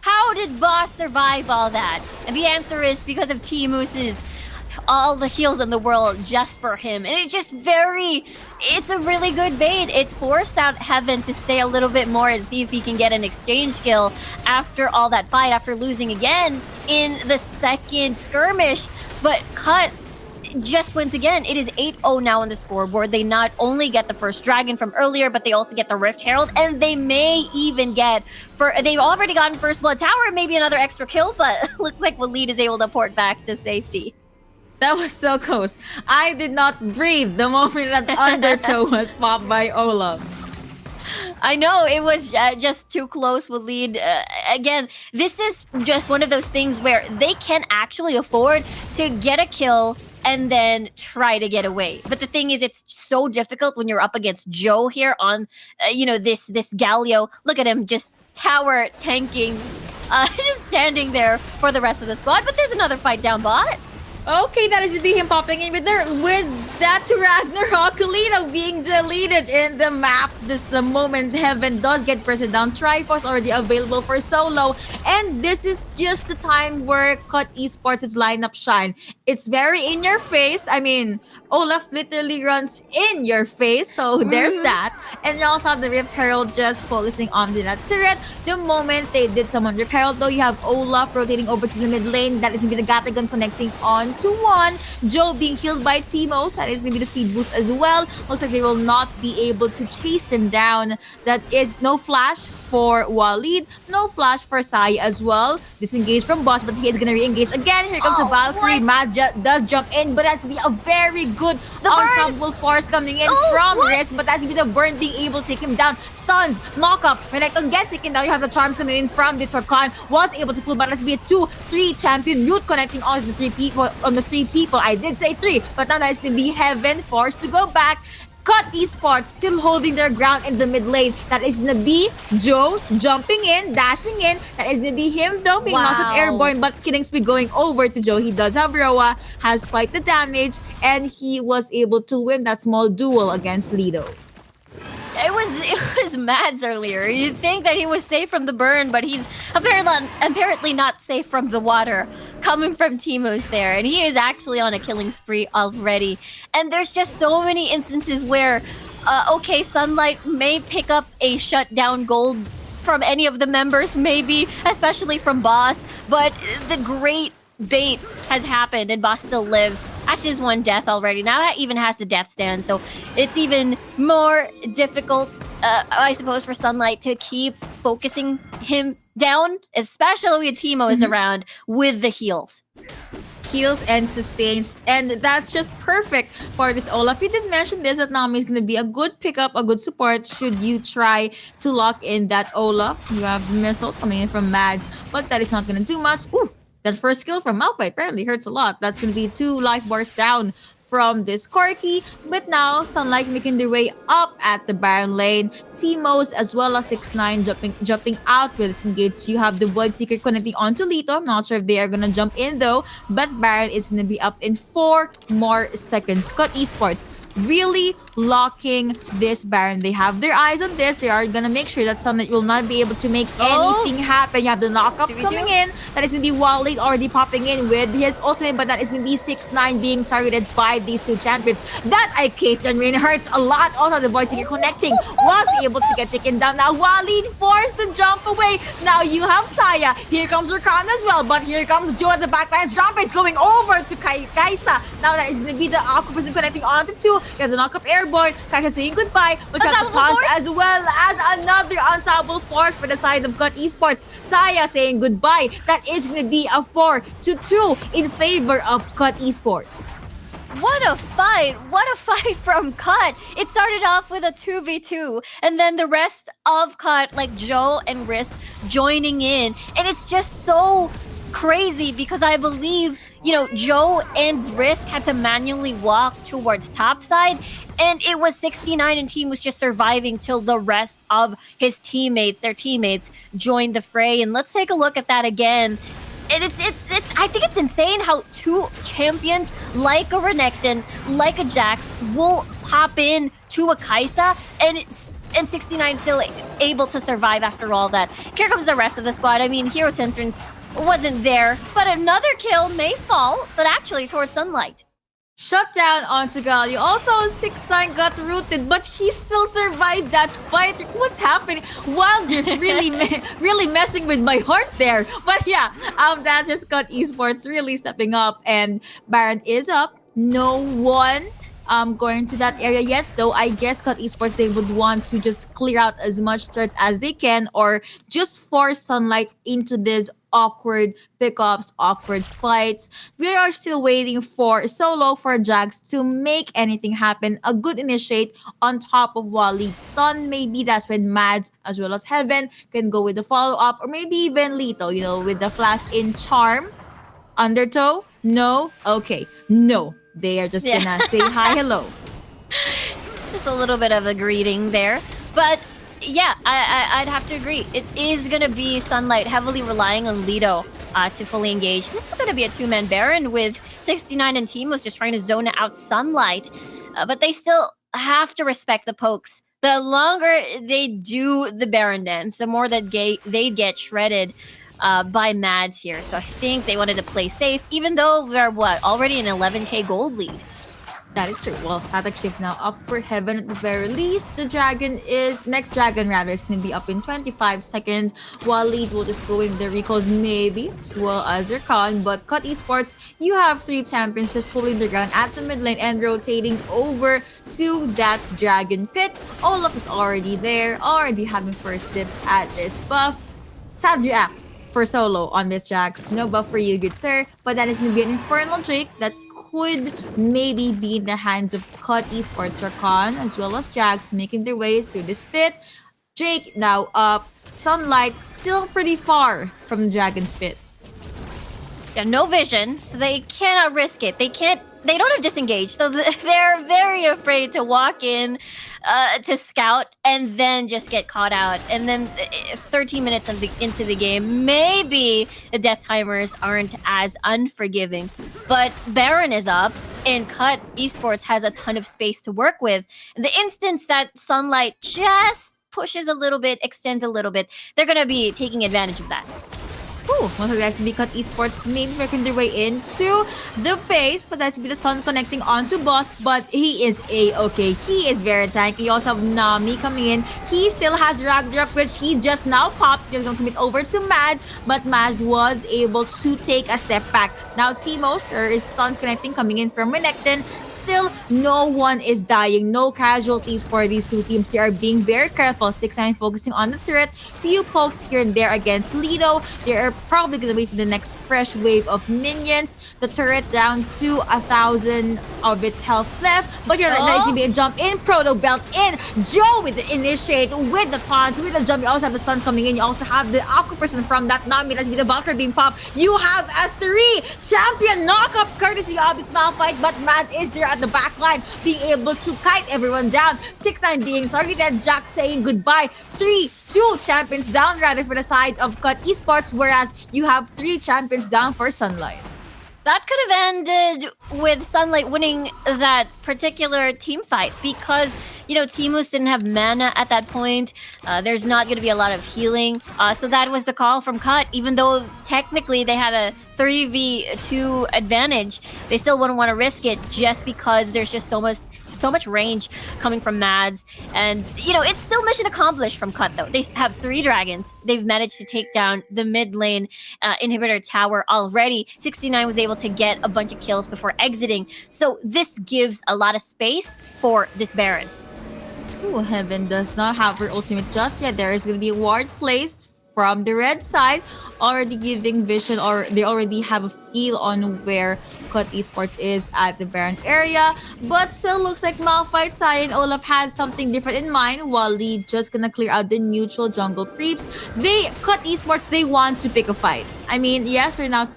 How did Boss survive all that? And the answer is because of T-Moose's all the heals in the world just for him. And it's a really good bait. It forced out Heaven to stay a little bit more and see if he can get an exchange kill after all that fight, after losing again in the second skirmish. But Cut, just once again, it is 8-0 now on the scoreboard. They not only get the first dragon from earlier, but they also get the Rift Herald, and they may even they've already gotten First Blood Tower, maybe another extra kill, but looks like Waleed is able to port back to safety. That was so close. I did not breathe the moment that Undertow was popped by Olaf. I know, it was just too close with lead. Again, this is just one of those things where they can actually afford to get a kill and then try to get away. But the thing is, it's so difficult when you're up against Joe here on, this Galio. Look at him, just tower tanking, just standing there for the rest of the squad. But there's another fight down bot. Okay, that is him popping in with that Ragnarok Kalina being deleted in the map. The moment Heaven does get pressed down. Triforce already available for solo. And this is just the time where Cut Esports' lineup shine. It's very in your face. I mean, Olaf literally runs in your face. So there's that. And you also have the Rift Herald just focusing on the turret. The moment they did summon Rift Herald, though, you have Olaf rotating over to the mid lane. That is going to be the Gatagon connecting on to one. Joe being healed by Timos. That is going to be the speed boost as well. Looks like they will not be able to chase them down. That is no flash for Waleed. No flash for Sai as well. Disengaged from Boss, but he is going to re-engage again. Here comes the Valkyrie. Mad does jump in, but that's to be a very good ensemble force coming in from Risk. But that's going to be the burn being able to take him down. Stuns, knock up. Renekton gets taken down. You have the charms coming in from this Rakan. Was able to pull back. Let's be a 2-3 champion. Mute connecting on the three people. I did say 3, but now that's going to be Heaven forced to go back. Cut Esports still holding their ground in the mid lane. That is gonna be Joe jumping in, dashing in. That is gonna be him though, being not airborne, but killing spree going over to Joe. He does have Roa, has quite the damage, and he was able to win that small duel against Lido. It was Mads earlier. You'd think that he was safe from the burn, but he's apparently not safe from the water coming from Timos there. And he is actually on a killing spree already. And there's just so many instances where, Sunlight may pick up a shutdown gold from any of the members, maybe, especially from Boss. But the great bait has happened and Boss still lives. Actually has one death already. Now that even has the death stand, so it's even more difficult, I suppose, for Sunlight to keep focusing him down, especially when Timo is around with the heals. Heals and sustains, and that's just perfect for this Olaf. You did mention this, that Nami is going to be a good pickup, a good support should you try to lock in that Olaf. You have missiles coming in from Mads, but that is not going to do much. Ooh, that first skill from Malphite apparently hurts a lot. That's going to be 2 life bars down from this Corki. But now, Sunlight making their way up at the Baron lane. Timos as well as 6ix9ine jumping out with this engage. You have the Void Seeker connecting onto Lito. I'm not sure if they are going to jump in though. But Baron is going to be up in 4 more seconds. Cut Esports really locking this Baron. They have their eyes on this. They are gonna make sure that Sunlight will not be able to make anything happen. You have the knockups coming in. That is indeed Waleed already popping in with his ultimate, but that is indeed 6ix9ine being targeted by these 2 champions. That I Caitlyn Rain hurts a lot. Also, the Void Seeker connecting was able to get taken down. Now Waleed forced to jump away. Now you have Saya. Here comes Rakan as well, but here comes Joe at the backlines. Rampage going over to Kaisa. Now that is going to be the Aqua person connecting on the 2. You have the knock-up airborne. Kaisa saying goodbye, but you have the taunts as well as another ensemble force for the side of Cut Esports. Saya saying goodbye. That is going to be a 4-2 in favor of Cut Esports. What a fight! What a fight from Cut! It started off with a 2v2, and then the rest of Cut, like Joe and Risk, joining in. And it's just so crazy because I believe, Joe and Risk had to manually walk towards topside, and it was 6ix9ine and team was just surviving till the rest of their teammates, joined the fray. And let's take a look at that again. And I think it's insane how 2 champions like a Renekton, like a Jax, will pop in to a Kaisa, and 69 still able to survive after all that. Here comes the rest of the squad. I mean, Hero Entrance wasn't there, but another kill may fall, but actually towards Sunlight. Shut down onto Galio. Also, 6'9 got rooted, but he still survived that fight. What's happening? Wildrift really messing with my heart there. But yeah, that's just got esports really stepping up, and Baron is up. No one going to that area yet, though. I guess Cut Esports, they would want to just clear out as much turrets as they can, or just force Sunlight into this awkward pickups, awkward fights. We are still waiting for Solo, for Jax to make anything happen. A good initiate on top of Walid's stun. Maybe that's when Mads as well as Heaven can go with the follow-up, or maybe even Lito, with the flash in charm. Undertow? No? Okay. No. They are just gonna say hi, hello. Just a little bit of a greeting there. But yeah, I'd have to agree. It is going to be Sunlight heavily relying on Lido to fully engage. This is going to be a two-man Baron with 69 and Teemos just trying to zone out Sunlight. But they still have to respect the pokes. The longer they do the Baron dance, the more that they get shredded by Mads here. So I think they wanted to play safe, even though they're, already an 11k gold lead. That is true. Well, Static Shift now up for Heaven at the very least. The next dragon is going to be up in 25 seconds. While Lead will just go in the recalls maybe as well as Zircon. But Cut Esports, you have 3 champions just holding the ground at the mid lane and rotating over to that dragon pit. Olaf is already there, already having first dips at this buff. Sad reacts for Solo on this Jax. No buff for you, good sir. But that is going to be an Infernal Drake that could maybe be in the hands of Cut Esports. Rakan as well as Jax making their way through this pit. Drake now up. Sunlight still pretty far from the Dragon's pit. Yeah, no vision, so they cannot risk it. They don't have disengage, so they're very afraid to walk in to scout and then just get caught out. And then 13 minutes into the game, maybe the death timers aren't as unforgiving. But Baron is up, and Cut Esports has a ton of space to work with. In the instance that Sunlight just pushes a little bit, extends a little bit, they're going to be taking advantage of that. Ooh, most of that's be Cut Esports maybe working their way into the base, but that's be the stun connecting onto Boss, but he is A-okay. He is very tanky. You also have Nami coming in. He still has Ragnarok, which he just now popped. He's going to commit over to Mads, but Mads was able to take a step back. Now Teemos, there is stuns connecting coming in from Renekton. Still, no one is dying. No casualties for these two teams. They are being very careful. 6-9 focusing on the turret. Few pokes here and there against Lido. They are probably going to wait for the next fresh wave of minions. The turret down to 1,000 of its health left. But you're not going to be a jump in. Proto Belt in. Joe with the initiate, with the taunts, with the jump. You also have the stuns coming in. You also have the Aqua person from that Nami. Let's be the Valkyrie being popped. You have a 3 champion knockup courtesy of this Malphite, but Matt is there at the back line, being able to kite everyone down. 6-9 being targeted, Jack saying goodbye. 2 champions down rather for the side of Cut Esports, whereas you have 3 champions down for Sunlight. That could have ended with Sunlight winning that particular team fight because, Teemos didn't have mana at that point. There's not going to be a lot of healing. So that was the call from Cut. Even though technically they had a 3v2 advantage, they still wouldn't want to risk it just because there's just so much range coming from Mads. And, it's still mission accomplished from Cut, though. They have 3 dragons. They've managed to take down the mid lane inhibitor tower already. 69 was able to get a bunch of kills before exiting. So this gives a lot of space for this Baron. Ooh, Heaven does not have her ultimate just yet. There is going to be a ward placed from the red side, already giving vision, or they already have a feel on where Cut Esports is at the Baron area. But still looks like Malphite, Sai, and Olaf had something different in mind, while Lee just gonna clear out the neutral jungle creeps. Cut Esports, they want to pick a fight. I mean, yes, we're not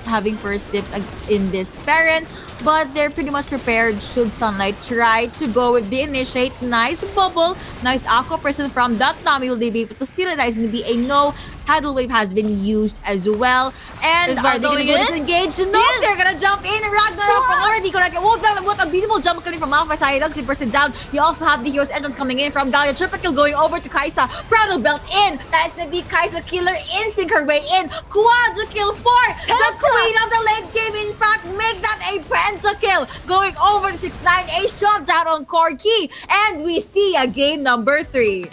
having first dips in this Baron, but they're pretty much prepared should Sunlight try to go with the initiate. Nice bubble, nice aqua person from that Nami. Will they be able to steal it? That is going to be a no. Paddle wave has been used as well. And are they going to go disengage? No, they're going to jump in. Ragnarok already going to get. What a beautiful jump coming from Malphite side. It does get bursted down. You also have the hero's entrance coming in from Galio. Triple kill going over to Kaisa. Prado belt in. That is going to be Kaisa. Killer Instinct her way in. Quadra kill for the queen of the late game. In fact, make that a pentakill. Going over to 6-9. A shot down on Corki. And we see a game number 3.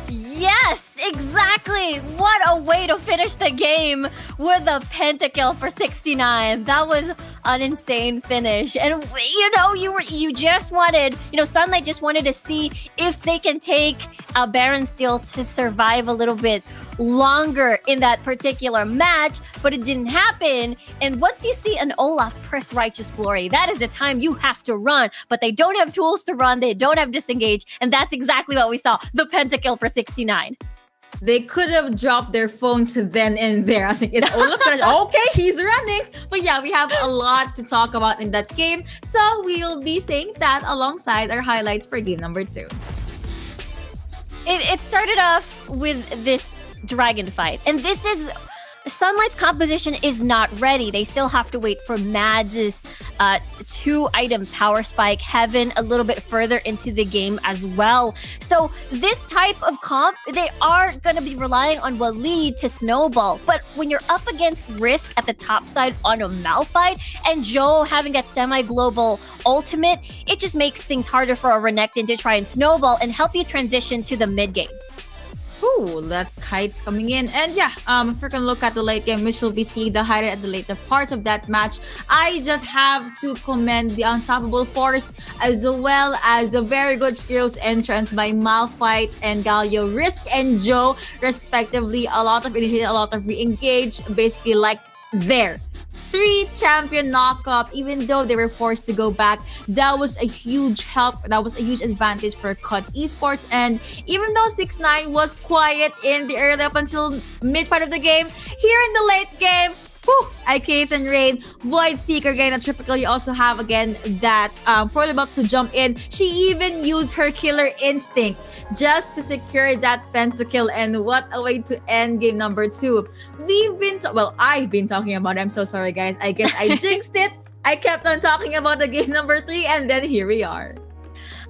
Yes, exactly. What a way to finish the game with a pentakill for 69. That was an insane finish. And you just wanted, Sunlight just wanted to see if they can take Baron Steel to survive a little bit longer in that particular match, but it didn't happen. And once you see an Olaf press Righteous Glory, that is the time you have to run, but they don't have tools to run, they don't have disengage, and that's exactly what we saw, the pentakill for 69. They could have dropped their phones then and there. I was like, is Olaf gonna... Okay, he's running. But yeah, we have a lot to talk about in that game, so we'll be saying that alongside our highlights for game number 2. It started off with this dragon fight, and this is Sunlight's composition is not ready. They still have to wait for Mads' 2-item power spike, Heaven a little bit further into the game as well. So this type of comp, they are going to be relying on Waleed to snowball. But when you're up against Risk at the top side on a Malphite, and Joe having that semi-global ultimate, it just makes things harder for a Renekton to try and snowball and help you transition to the mid game. Ooh, that kite's coming in. And yeah, if we're gonna look at the late game, which will be seeing the highlight at the later parts of that match, I just have to commend the Unstoppable Force as well as the very good Heroes entrance by Malphite and Galio, Risk and Joe, respectively. A lot of initiative, a lot of re-engage, basically like there. 3 champion knockup, even though they were forced to go back. That was a huge help. That was a huge advantage for Cut Esports. And even though 6-9 was quiet in the early up until mid part of the game, here in the late game, Ikeith and Rain, Void Seeker again, a triple kill. You also have again that Pearl about to jump in. She even used her Killer Instinct just to secure that pentakill, and what a way to end game number 2. I've been talking about it. I'm so sorry, guys. I guess I jinxed it. I kept on talking about the game number 3, and then here we are.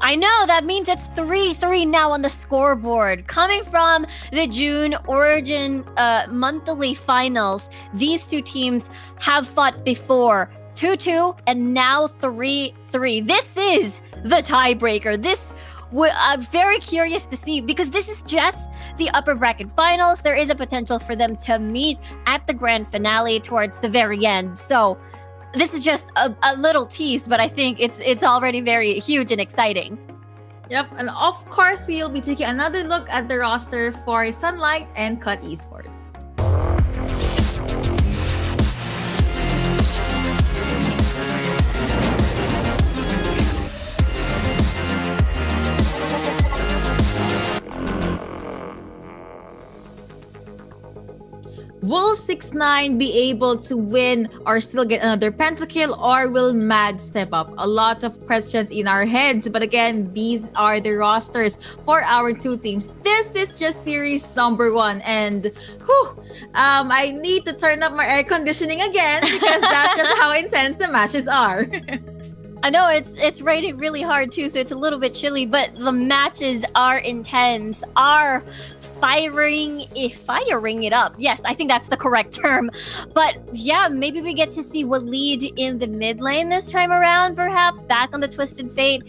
I know, that means it's 3-3 now on the scoreboard. Coming from the June Origin monthly finals, these two teams have fought before. 2-2 and now 3-3. This is the tiebreaker. I'm very curious to see, because this is just the upper bracket finals. There is a potential for them to meet at the grand finale towards the very end. So this is just a little tease, but I think it's already very huge and exciting. Yep, and of course, we'll be taking another look at the roster for Sunlight and Cut Esports. Will 6-9 be able to win or still get another pentakill, or will Mad step up? A lot of questions in our heads, but again, these are the rosters for our 2 teams. This is just series number 1, and I need to turn up my air conditioning again because that's just how intense the matches are. I know it's raining really hard too, so it's a little bit chilly, but the matches are intense, are firing it up. Yes, I think that's the correct term. But yeah, maybe we get to see Waleed in the mid lane this time around, perhaps back on the Twisted Fate,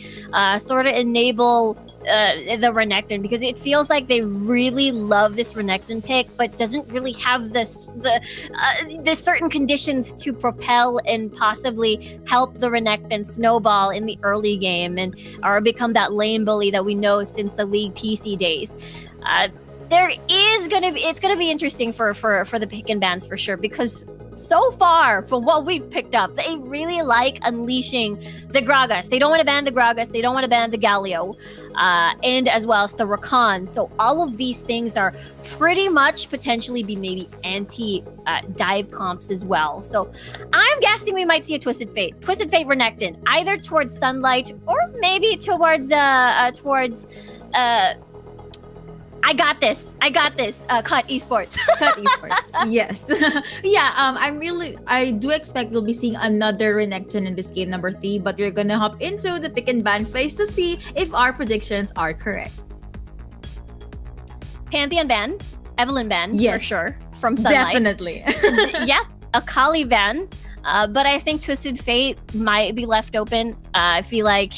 sort of enable the Renekton, because it feels like they really love this Renekton pick, but doesn't really have the certain conditions to propel and possibly help the Renekton snowball in the early game or become that lane bully that we know since the League PC days. It's gonna be interesting for the pick and bans for sure, because so far from what we've picked up, they really like unleashing the Gragas. They don't want to ban the Gragas, they don't want to ban the Galio, and as well as the Rakan. So all of these things are pretty much potentially be maybe anti-dive comps as well. So I'm guessing we might see a Twisted Fate Renekton, either towards Sunlight or maybe towards I got this. Cut esports. Cut esports. Yes. Yeah, I do expect we'll be seeing another Renekton in this game number 3, but we're gonna hop into the pick and ban phase to see if our predictions are correct. Pantheon ban, Evelyn ban, Yes. for sure, from Sunlight. Definitely. Yeah, Akali ban. But I think Twisted Fate might be left open. I feel like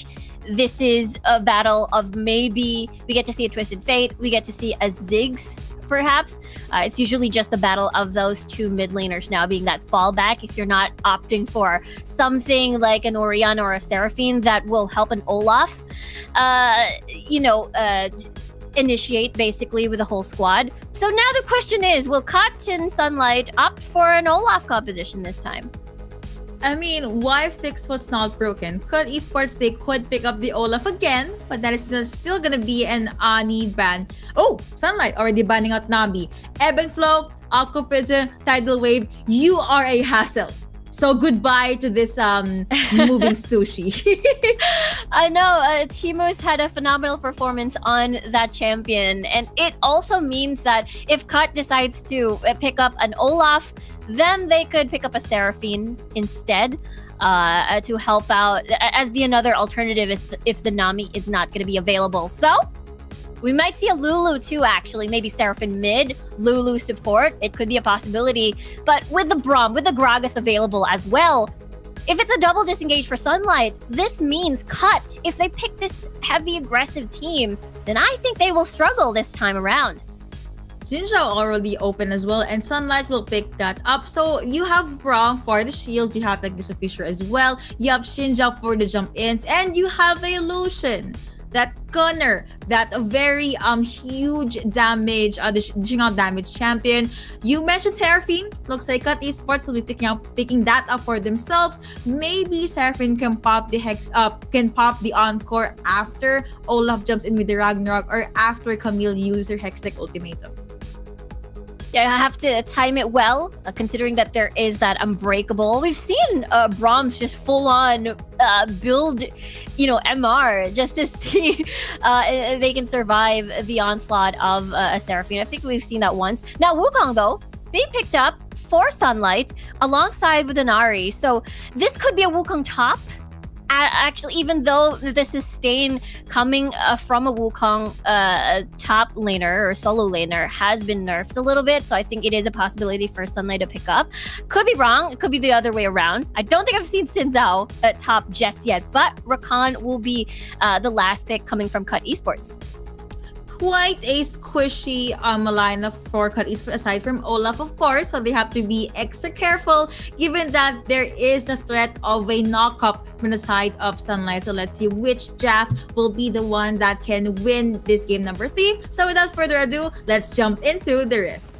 this is a battle of maybe we get to see a Twisted Fate, we get to see a Ziggs, perhaps. It's usually just the battle of those two mid laners now being that fallback if you're not opting for something like an Orianna or a Seraphine that will help an Olaf, initiate basically with the whole squad. So now the question is, will Cut and Sunlight opt for an Olaf composition this time? I mean, why fix what's not broken? Cut esports, they could pick up the Olaf again, but that is still gonna be an Ani ban. Oh, Sunlight already banning out Nabi. Ebb and Flow, Aquapism, Tidal Wave, you are a hassle. So goodbye to this moving sushi. I know, Timo's had a phenomenal performance on that champion, and it also means that if Cut decides to pick up an Olaf, then they could pick up a Seraphine instead to help out as the another alternative if the Nami is not going to be available. So we might see a Lulu too, actually. Maybe Seraphine mid, Lulu support. It could be a possibility. But with the Braum, with the Gragas available as well, if it's a double disengage for Sunlight, this means Cut. If they pick this heavy aggressive team, then I think they will struggle this time around. Jinzhao already open as well, and Sunlight will pick that up. So you have Braum for the shields, you have Technical Fisher as well, you have Xinjiao for the jump ins, and you have a Lucian. That Gunner, that very huge damage, dishing out damage champion. You mentioned Seraphine. Looks like Cut Esports will be picking that up for themselves. Maybe Seraphine can pop the Encore after Olaf jumps in with the Ragnarok or after Camille uses her Hextech ultimatum. Yeah, I have to time it well, considering that there is that Unbreakable. We've seen Brahms just full on build, MR just to see they can survive the onslaught of a Seraphine. I think we've seen that once. Now, Wukong, though, being picked up for Sunlight alongside with an Ahri. So this could be a Wukong top. Actually, even though the sustain coming from a Wukong top laner or solo laner has been nerfed a little bit, so I think it is a possibility for Sunlight to pick up. Could be wrong. It could be the other way around. I don't think I've seen Xin Zhao at top just yet, but Rakan will be the last pick coming from Cut Esports. Quite a squishy lineup for Cut Esports aside from Olaf, of course, so they have to be extra careful given that there is a threat of a knock-up from the side of Sunlight. So let's see which Jaff will be the one that can win this game number 3. So without further ado, let's jump into the Rift.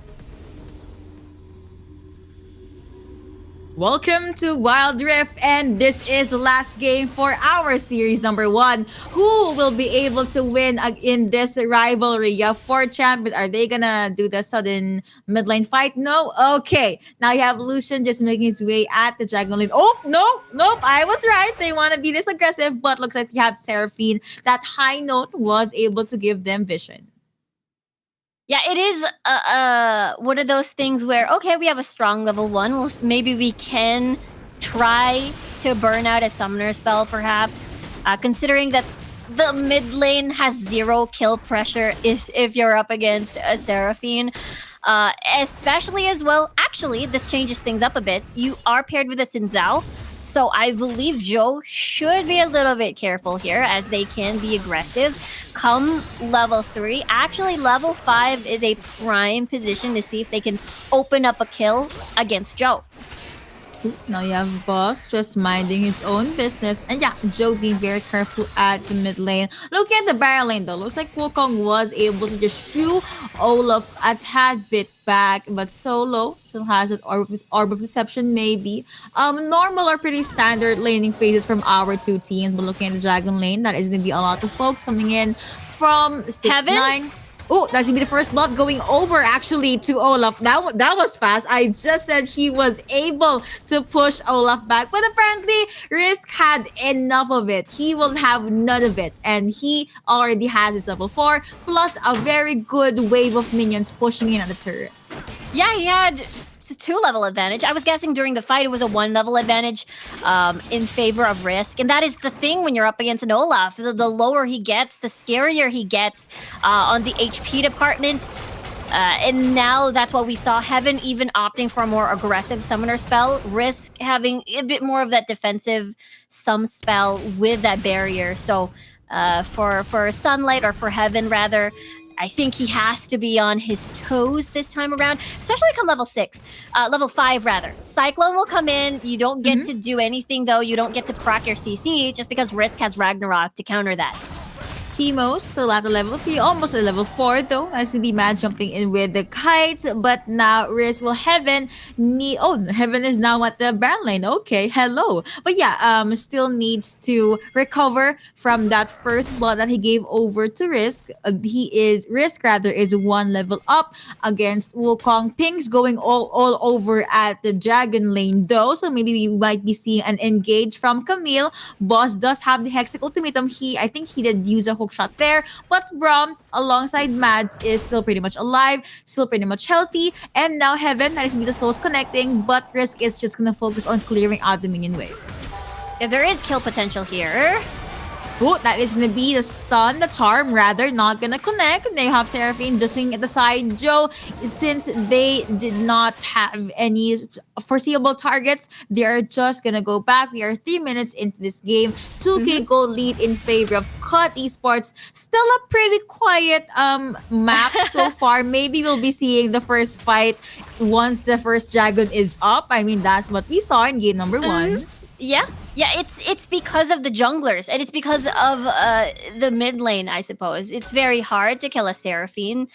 Welcome to Wild Rift, and this is the last game for our series number 1. Who will be able to win in this rivalry? You have 4 champions. Are they gonna do the sudden mid lane fight? No? Okay. Now you have Lucian just making his way at the Dragon Lane. Oh, nope. I was right. They want to be this aggressive, but looks like you have Seraphine. That high note was able to give them vision. Yeah, it is one of those things where, okay, we have a strong level 1. Well, maybe we can try to burn out a summoner spell, perhaps. Considering that the mid lane has 0 kill pressure if you're up against a Seraphine. Especially as well, actually, this changes things up a bit. You are paired with a Xin Zhao. So I believe Joe should be a little bit careful here as they can be aggressive. Come level 3. Actually, level 5 is a prime position to see if they can open up a kill against Joe. Now you have Boss just minding his own business. And yeah, Joe being very careful at the mid lane. Looking at the Baron lane though, looks like Wukong was able to just shoo Olaf a tad bit back. But Solo still has an orb of deception maybe. Normal or pretty standard laning phases from our 2 teams. But looking at the Dragon lane, that is going to be a lot of folks coming in from 6-9. Oh, that's gonna be the first blood going over actually to Olaf. That was fast. I just said he was able to push Olaf back, but apparently Risk had enough of it. He will have none of it, and he already has his level 4 plus a very good wave of minions pushing in at the turret. Yeah, he had a 2-level advantage. I was guessing during the fight it was a 1-level advantage in favor of Risk. And that is the thing when you're up against an Olaf. The lower he gets, the scarier he gets on the HP department. And now that's what we saw. Heaven even opting for a more aggressive summoner spell. Risk having a bit more of that defensive sum spell with that barrier. So for Sunlight, or for Heaven rather, I think he has to be on his toes this time around, especially come level 5 rather. Cyclone will come in. You don't get to do anything though. You don't get to proc your CC just because Risk has Ragnarok to counter that. Teemo still at the level 3, almost at level 4 though. I see the Mad jumping in with the kites, but now Risk will Heaven need. Oh, Heaven is now at the Baron lane. Okay, hello. But yeah, still needs to recover from that first blood that he gave over to Risk. Risk rather is 1 level up against Wukong. Pings going all over at the Dragon lane though, so maybe we might be seeing an engage from Camille. Boss does have the Hexic Ultimatum. I think he did use a hook shot there, but Braum alongside Mads is still pretty much alive, still pretty much healthy, and now Heaven, that is the slowest connecting, but Risk is just gonna focus on clearing out the minion wave. Yeah, there is kill potential here. Oh, that is gonna be the stun, the charm rather, not gonna connect. They have Seraphine just sitting at the side. Joe, since they did not have any foreseeable targets, they are just gonna go back. We are 3 minutes into this game. 2K gold lead in favor of Cut Esports. Still a pretty quiet map so far. Maybe we'll be seeing the first fight once the first dragon is up. I mean, that's what we saw in game number 1. Yeah, it's because of the junglers, and it's because of the mid lane, I suppose. It's very hard to kill a Seraphine,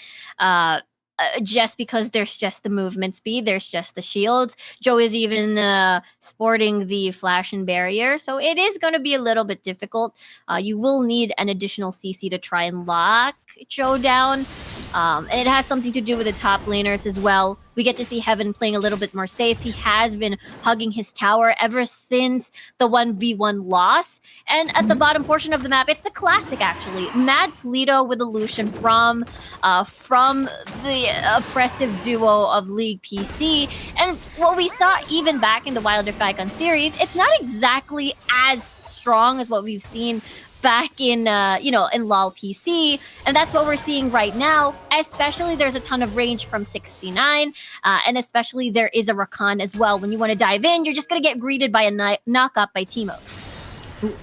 just because there's just the movement speed, there's just the shields. Joe is even sporting the flash and barrier, so it is going to be a little bit difficult. You will need an additional CC to try and lock Joe down, and it has something to do with the top laners as well. We get to see Heaven playing a little bit more safe. He has been hugging his tower ever since the 1v1 loss. And at the bottom portion of the map, it's the classic, actually. Mads Lido with the Lucian from the oppressive duo of League PC. And what we saw even back in the Wilder Falcon series, it's not exactly as strong as what we've seen back in in LoL PC, and that's what we're seeing right now. Especially there's a ton of range from 69, and especially there is a Rakan as well. When you want to dive in, you're just gonna get greeted by a knock-up by Teemos.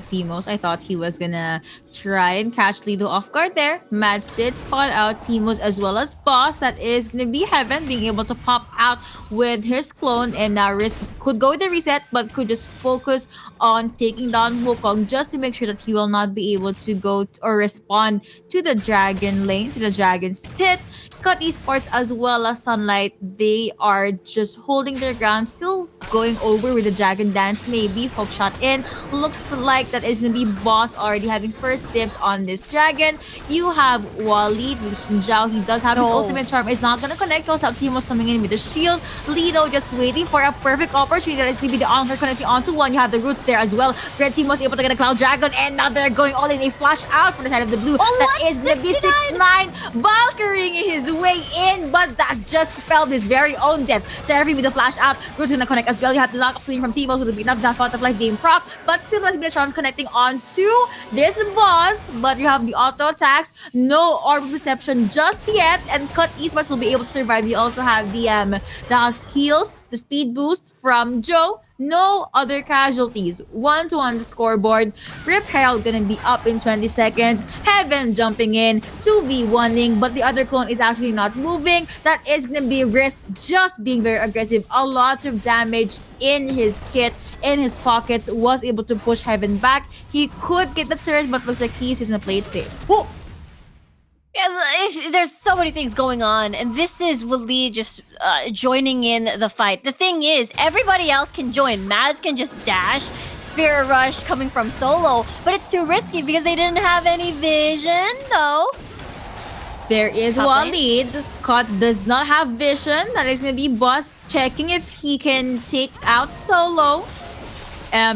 Teemos, I thought he was gonna try and catch Lido off guard there. Mads did spot out Teemos as well as Boss. That is gonna be Heaven being able to pop out with his clone, and now Risk could go with the reset but could just focus on taking down Wukong just to make sure that he will not be able to go or respond to the dragon lane, to the dragon's pit. Cut Esports as well as Sunlight, they are just holding their ground, still going over with the dragon dance, maybe hook shot in. Looks like that is gonna be Boss already having first dibs on this dragon. You have Walid with Shinjao. He does have his ultimate charm. It's not gonna connect. Goes out. Teemos coming in with the shield. Lido just waiting for a perfect opportunity. That is gonna be the Anchor connecting onto one. You have the roots there as well. Red Teemos able to get a Cloud Dragon, and now they're going all in. A flash out from the side of the blue. That is gonna be 6-9. Valkyrie his way in, but that just spelled his very own death. Seraphine with the flash out. Roots gonna connect as well. You have the knock-up swing from Teemos with enough down of life game proc, but still has been a charm connecting onto this Boss. But you have the auto attacks, no orb perception just yet, and Cut Esports will be able to survive. You also have the heals, the speed boost from Joe. No other casualties. 1-1 the scoreboard. Rip Herald gonna be up in 20 seconds. Heaven jumping in, 2v1ing, but the other clone is actually not moving. That is gonna be Risk just being very aggressive. A lot of damage in his kit, in his pockets, was able to push Heaven back. He could get the turret, but looks like he's just gonna play it safe. Whoa. Yeah, there's so many things going on, and this is Waleed just joining in the fight. The thing is, everybody else can join. Mads can just dash, Spirit Rush coming from solo, but it's too risky because they didn't have any vision, though. There is Top lane. Walid. Kot does not have vision. That is gonna be Boss checking if he can take out Solo.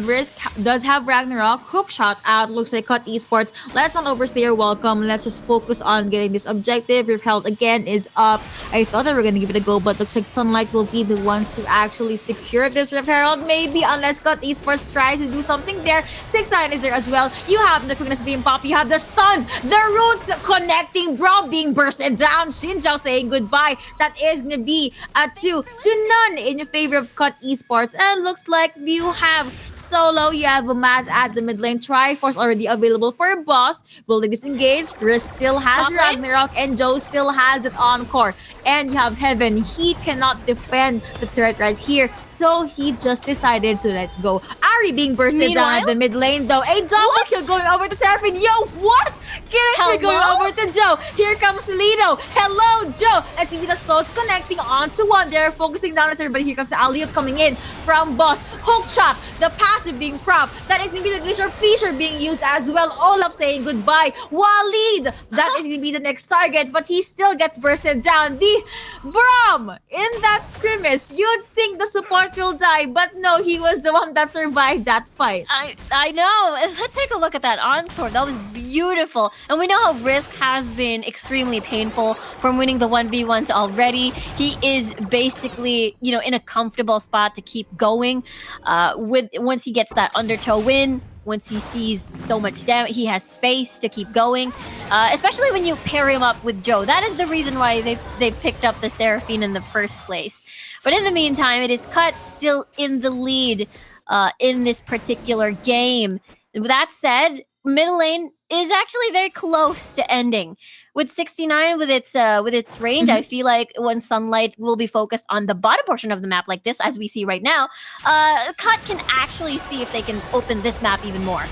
Risk does have Ragnarok. Hook shot out. Looks like Cut Esports. Let's not overstay your welcome. Let's just focus on getting this objective. Your health again is up. I thought they were gonna give it a go, but looks like Sunlight will be the ones to actually secure this Rift Herald. Maybe unless Cut Esports tries to do something there. 6-9 is there as well. You have the quickness being popped. You have the stuns. The roots connecting. Bro being bursted down. Shinjao saying goodbye. That is gonna be a 2-0 in favor of Cut Esports. And looks like you have Solo, you have a Maz at the mid lane. Triforce already available for a boss. Will they disengage? Risk still has Top lane? Ragnarok, and Joe still has that Encore. And you have Heaven. He cannot defend the turret right here, so he just decided to let go. Ari being bursted down at Meanwhile? the mid lane though. A double kill going over to Seraphine. Yo, what? Killing going Hello? over to Joe. Here comes Lido. Hello, Joe. As see the slows connecting onto one. They're focusing down on everybody. Here comes Aliot coming in from Boss. Hook shot. The passive being prop. That is gonna be the Glacier Fisher being used as well. Olaf saying goodbye. Walid. That is gonna be the next target, but he still gets bursted down. The Brom in that skirmish. You'd think the support will die, but no, he was the one that survived that fight. I know. And let's take a look at that encore. That was beautiful. And we know how Risk has been extremely painful from winning the 1v1s already. He is basically, in a comfortable spot to keep going. Once he gets that undertow win, once he sees so much damage, he has space to keep going. Especially when you pair him up with Joe. That is the reason why they picked up the Seraphine in the first place. But in the meantime, it is Cut still in the lead in this particular game. That said, middle lane is actually very close to ending. With 69, with its range, I feel like when Sunlight will be focused on the bottom portion of the map like this, as we see right now, Cut can actually see if they can open this map even more.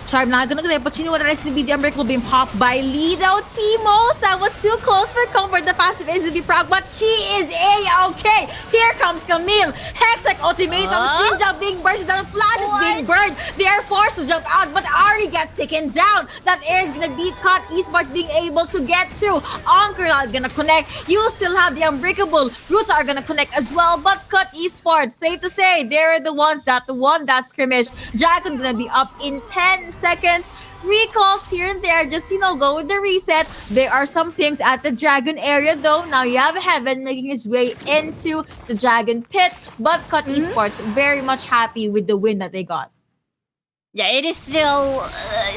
Charm not gonna get, but you know what? That is gonna be the Unbreakable being popped by Lido. Timos, that was too close for comfort. The passive is to be proud, but he is A-okay. Here comes Camille. Hextech ultimatum. Shinja being bursted down. Flash is being burned. They are forced to jump out, but Ari gets taken down. That is gonna be Cut Esports being able to get through. Anchor not gonna connect. You still have the Unbreakable. Roots are gonna connect as well, but Cut Esports, safe to say, they're the ones that won that scrimmage. Dragon gonna be up in 10 seconds. Recalls here and there, just go with the reset. There are some pings at the Dragon area though. Now you have Heaven making his way into the Dragon pit, but Cut Esports very much happy with the win that they got. Yeah, it is still...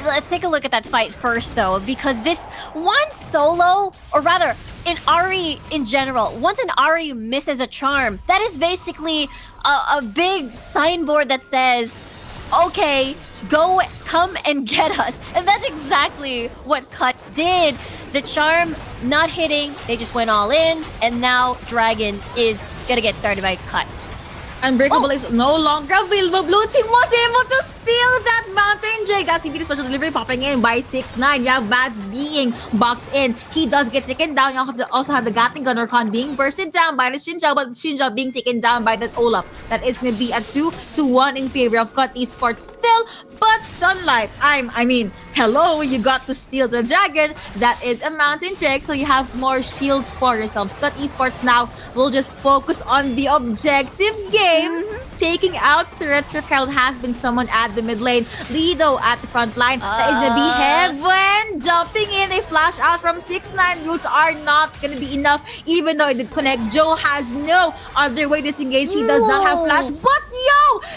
let's take a look at that fight first, though, because this one Solo, or rather, in Ari in general, once an Ari misses a charm, that is basically a big signboard that says, okay, come and get us. And that's exactly what Cut did. The charm not hitting, they just went all in, and now Dragon is gonna get started by Cut. Unbreakable is no longer available. Blue team was able to steal that Mountain Drake. That's the special delivery popping in by 6-9. You have Mads being boxed in. He does get taken down. You also have the Gatling Gunner Khan being bursted down by the Shinja, but Shinja being taken down by that Olaf. That is going to be a 2-1 in favor of Cut Esports still. But Sunlight, hello, you got to steal the Dragon. That is a Mountain Drake, so you have more shields for yourselves. Cut Esports now will just focus on the objective game. Taking out turrets. Rift Herald has been summoned at the mid lane. Lido at the front line. That is gonna be Heaven jumping in. A flash out from 6-9. Roots are not gonna be enough, even though it did connect. Joe has no other way to disengage. He does not have flash, but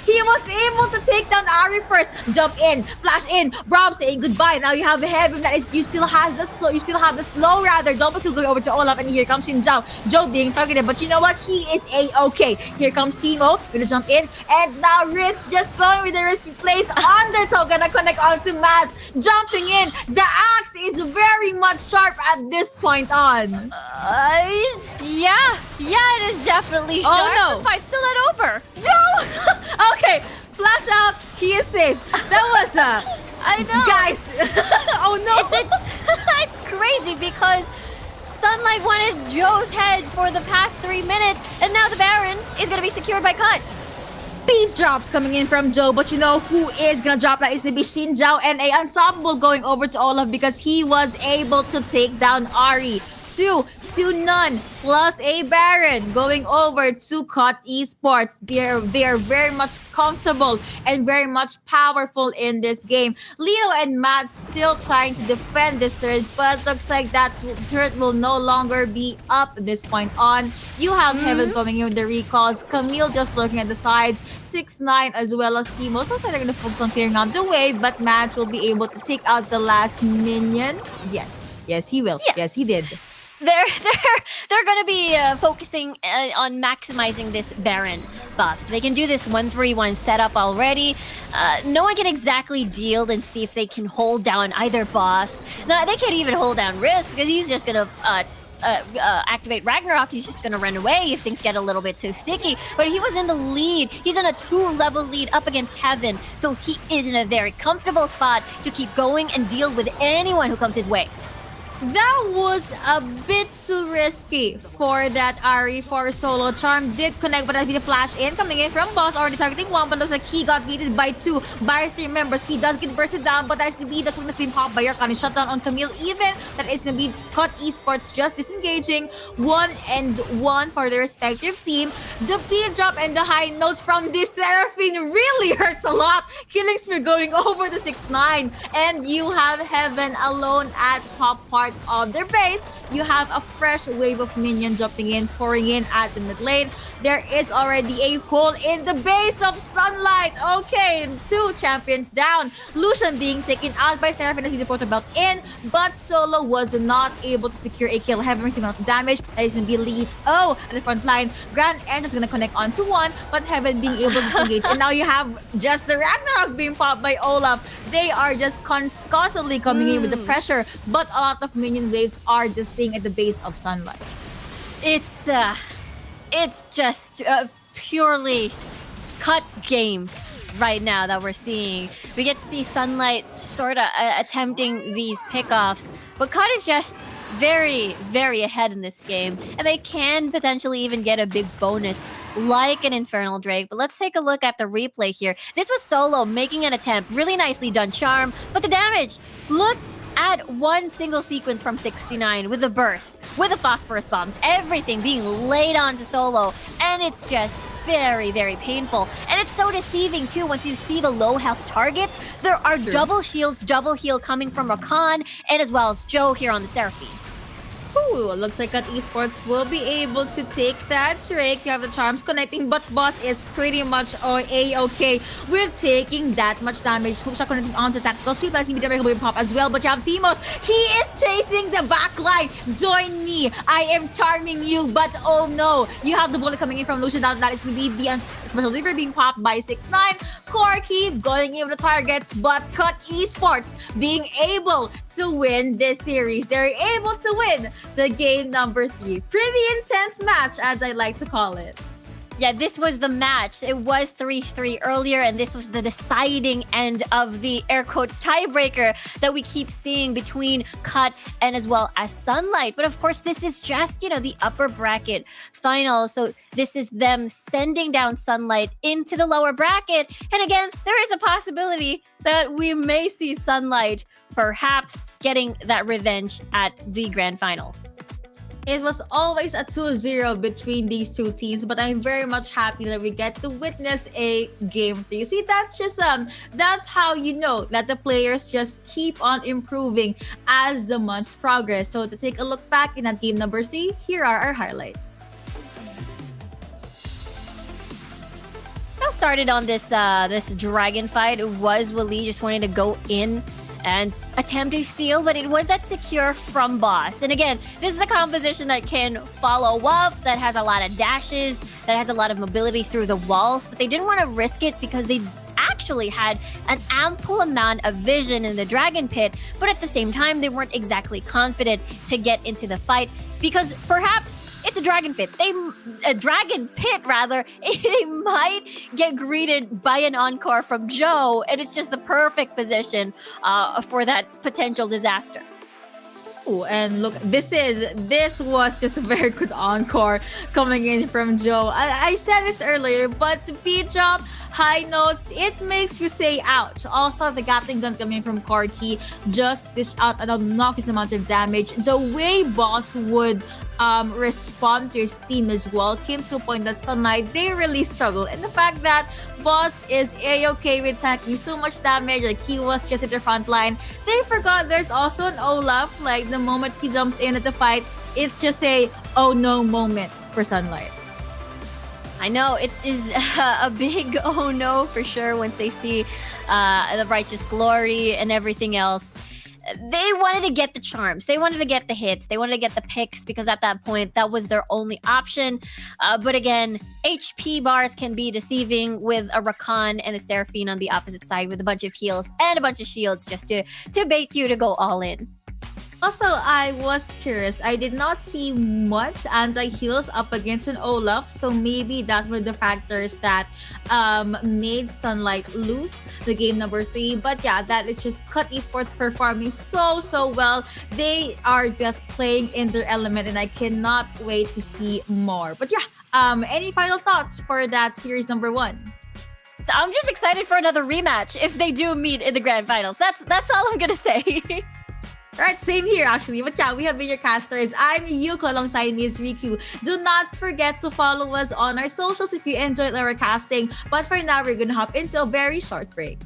he was able to take down Ari first. Jump in, flash in. Brom saying goodbye. Now you have Heaven. That is, you still have the slow rather. Double kill going over to Olaf, and here comes Shinjao. Joe being targeted, but you know what? He is A-okay. Here comes Timo, gonna jump in, and now Risk just going with the risky place. Undertow gonna connect onto Maz, jumping in. The axe is very much sharp at this point on. Yeah, it is definitely sharp. Oh no, the fight's still not over. Joe! Okay, flash out. He is safe. That was I know, guys. Oh no, it's crazy because Sunlight wanted Joe's head for the past 3 minutes, and now the Baron is gonna be secured by Cut. Deep drops coming in from Joe, but you know who is gonna drop that is gonna be Shinjao, and a unstoppable going over to Olaf because he was able to take down Ari. 2-0 plus a Baron going over to Cut Esports. They are very much comfortable and very much powerful in this game. Leo and Matt still trying to defend this turret, but looks like that turret will no longer be up at this point on. You have Heaven coming in with the recalls. Camille just looking at the sides. 6-9 as well as Timo. Looks like they're going to focus on clearing out the wave, but Matt will be able to take out the last minion. Yes, he will. Yeah. Yes, he did. They're gonna be focusing on maximizing this Baron buff. They can do this 1-3-1 setup already. No one can exactly deal and see if they can hold down either boss. No, they can't even hold down Risk because he's just gonna activate Ragnarok. He's just gonna run away if things get a little bit too sticky. But he was in the lead. He's in a 2-level lead up against Heaven, so he is in a very comfortable spot to keep going and deal with anyone who comes his way. That was a bit too risky for that Ari for solo. Charm did connect, but that'd be the flash in. Coming in from Boss, already targeting one, but looks like he got beaten by 2 by 3 members. He does get bursted down, but that's the beat. The quickness being popped by Yarkani. Shutdown on Camille. Even that is the beat. Cut Esports just disengaging. 1-1 for the respective team. The beat drop and the high notes from this Seraphine really hurts a lot. Killing spree going over the 6-9. And you have Heaven alone at top part of their base. You have a fresh wave of minions jumping in, pouring in at the mid lane. There is already a hole in the base of Sunlight. Okay, 2 champions down. Lucian being taken out by Seraphine as he supported belt in, but Solo was not able to secure a kill. Heavy receiving enough damage. That is going to be Elite O at the front line. Grand End is going to connect onto 1, but Heaven being able to disengage. And now you have just the Ragnarok being popped by Olaf. They are just constantly coming in with the pressure, but a lot of minion waves are just staying at the base of Sunlight. It's just a purely cut game right now that we're seeing. We get to see Sunlight sort of attempting these pickoffs, but Cut is just very, very ahead in this game, and they can potentially even get a big bonus like an Infernal Drake. But let's take a look at the replay here. This was Solo making an attempt. Really nicely done, Charm, but the damage, look at one single sequence from 69 with the burst, with the phosphorus bombs, everything being laid onto Solo, and it's just very, very painful. And it's so deceiving too once you see the low health targets. There are double shields, double heal coming from Rakan, and as well as Joe here on the Seraphine. Ooh, looks like Cut Esports will be able to take that Drake. You have the Charms connecting, but Boss is pretty much A-okay with taking that much damage. Hookshot connecting onto Tactical Speed. Let's see the Breakaway pop as well, but you have Timos. He is chasing the backline. Join me. I am charming you, but oh no. You have the bullet coming in from Lucian. That is going to be the special delivery being popped by 6-9. Core keep going in with the targets, but Cut Esports being able to win this series. They're able to win the game number 3. Pretty intense match, as I like to call it. Yeah, this was the match. It was 3-3 earlier, and this was the deciding end of the air quote tiebreaker that we keep seeing between Cut and as well as Sunlight. But of course, this is just, the upper bracket final. So this is them sending down Sunlight into the lower bracket. And again, there is a possibility that we may see Sunlight perhaps getting that revenge at the grand finals. It was always a 2-0 between these two teams, but I'm very much happy that we get to witness a game 3. See, that's just that's how you know that the players just keep on improving as the months progress. So to take a look back in at game number 3, here are our highlights. I started on this dragon fight. It was Wally just wanting to go in and attempt to steal, but it was that secure from Boss. And again, this is a composition that can follow up, that has a lot of dashes, that has a lot of mobility through the walls, but they didn't want to risk it because they actually had an ample amount of vision in the dragon pit, but at the same time, they weren't exactly confident to get into the fight because perhaps it's a dragon pit. They might get greeted by an encore from Joe, and it's just the perfect position for that potential disaster. Ooh, and look, this was just a very good encore coming in from Joe. I said this earlier, but the beat drop, high notes, it makes you say ouch. Also, the Gatling gun coming from Corky just dish out an obnoxious amount of damage. The way Boss would respond to his team as well came to a point that Sunlight, they really struggled. And the fact that Boss is a-okay with taking so much damage, like he was just at the front line, they forgot there's also an Olaf. Like the moment he jumps in at the fight, it's just a oh no moment for Sunlight. I know it is a big oh no for sure once they see the Righteous Glory and everything else. They wanted to get the charms. They wanted to get the hits. They wanted to get the picks because at that point, that was their only option. But again, HP bars can be deceiving with a Rakan and a Seraphine on the opposite side with a bunch of heals and a bunch of shields just to bait you to go all in. Also, I was curious. I did not see much anti-heals up against an Olaf, so maybe that were the factors that made Sunlight lose the game number 3. But yeah, that is just Cut Esports performing so well. They are just playing in their element, and I cannot wait to see more. But yeah, any final thoughts for that series number 1? I'm just excited for another rematch if they do meet in the grand finals. That's all I'm gonna say. Right, same here actually. But yeah, we have been your casters. I'm Yuko alongside me is Riku. Do not forget to follow us on our socials if you enjoyed our casting. But for now, we're gonna hop into a very short break.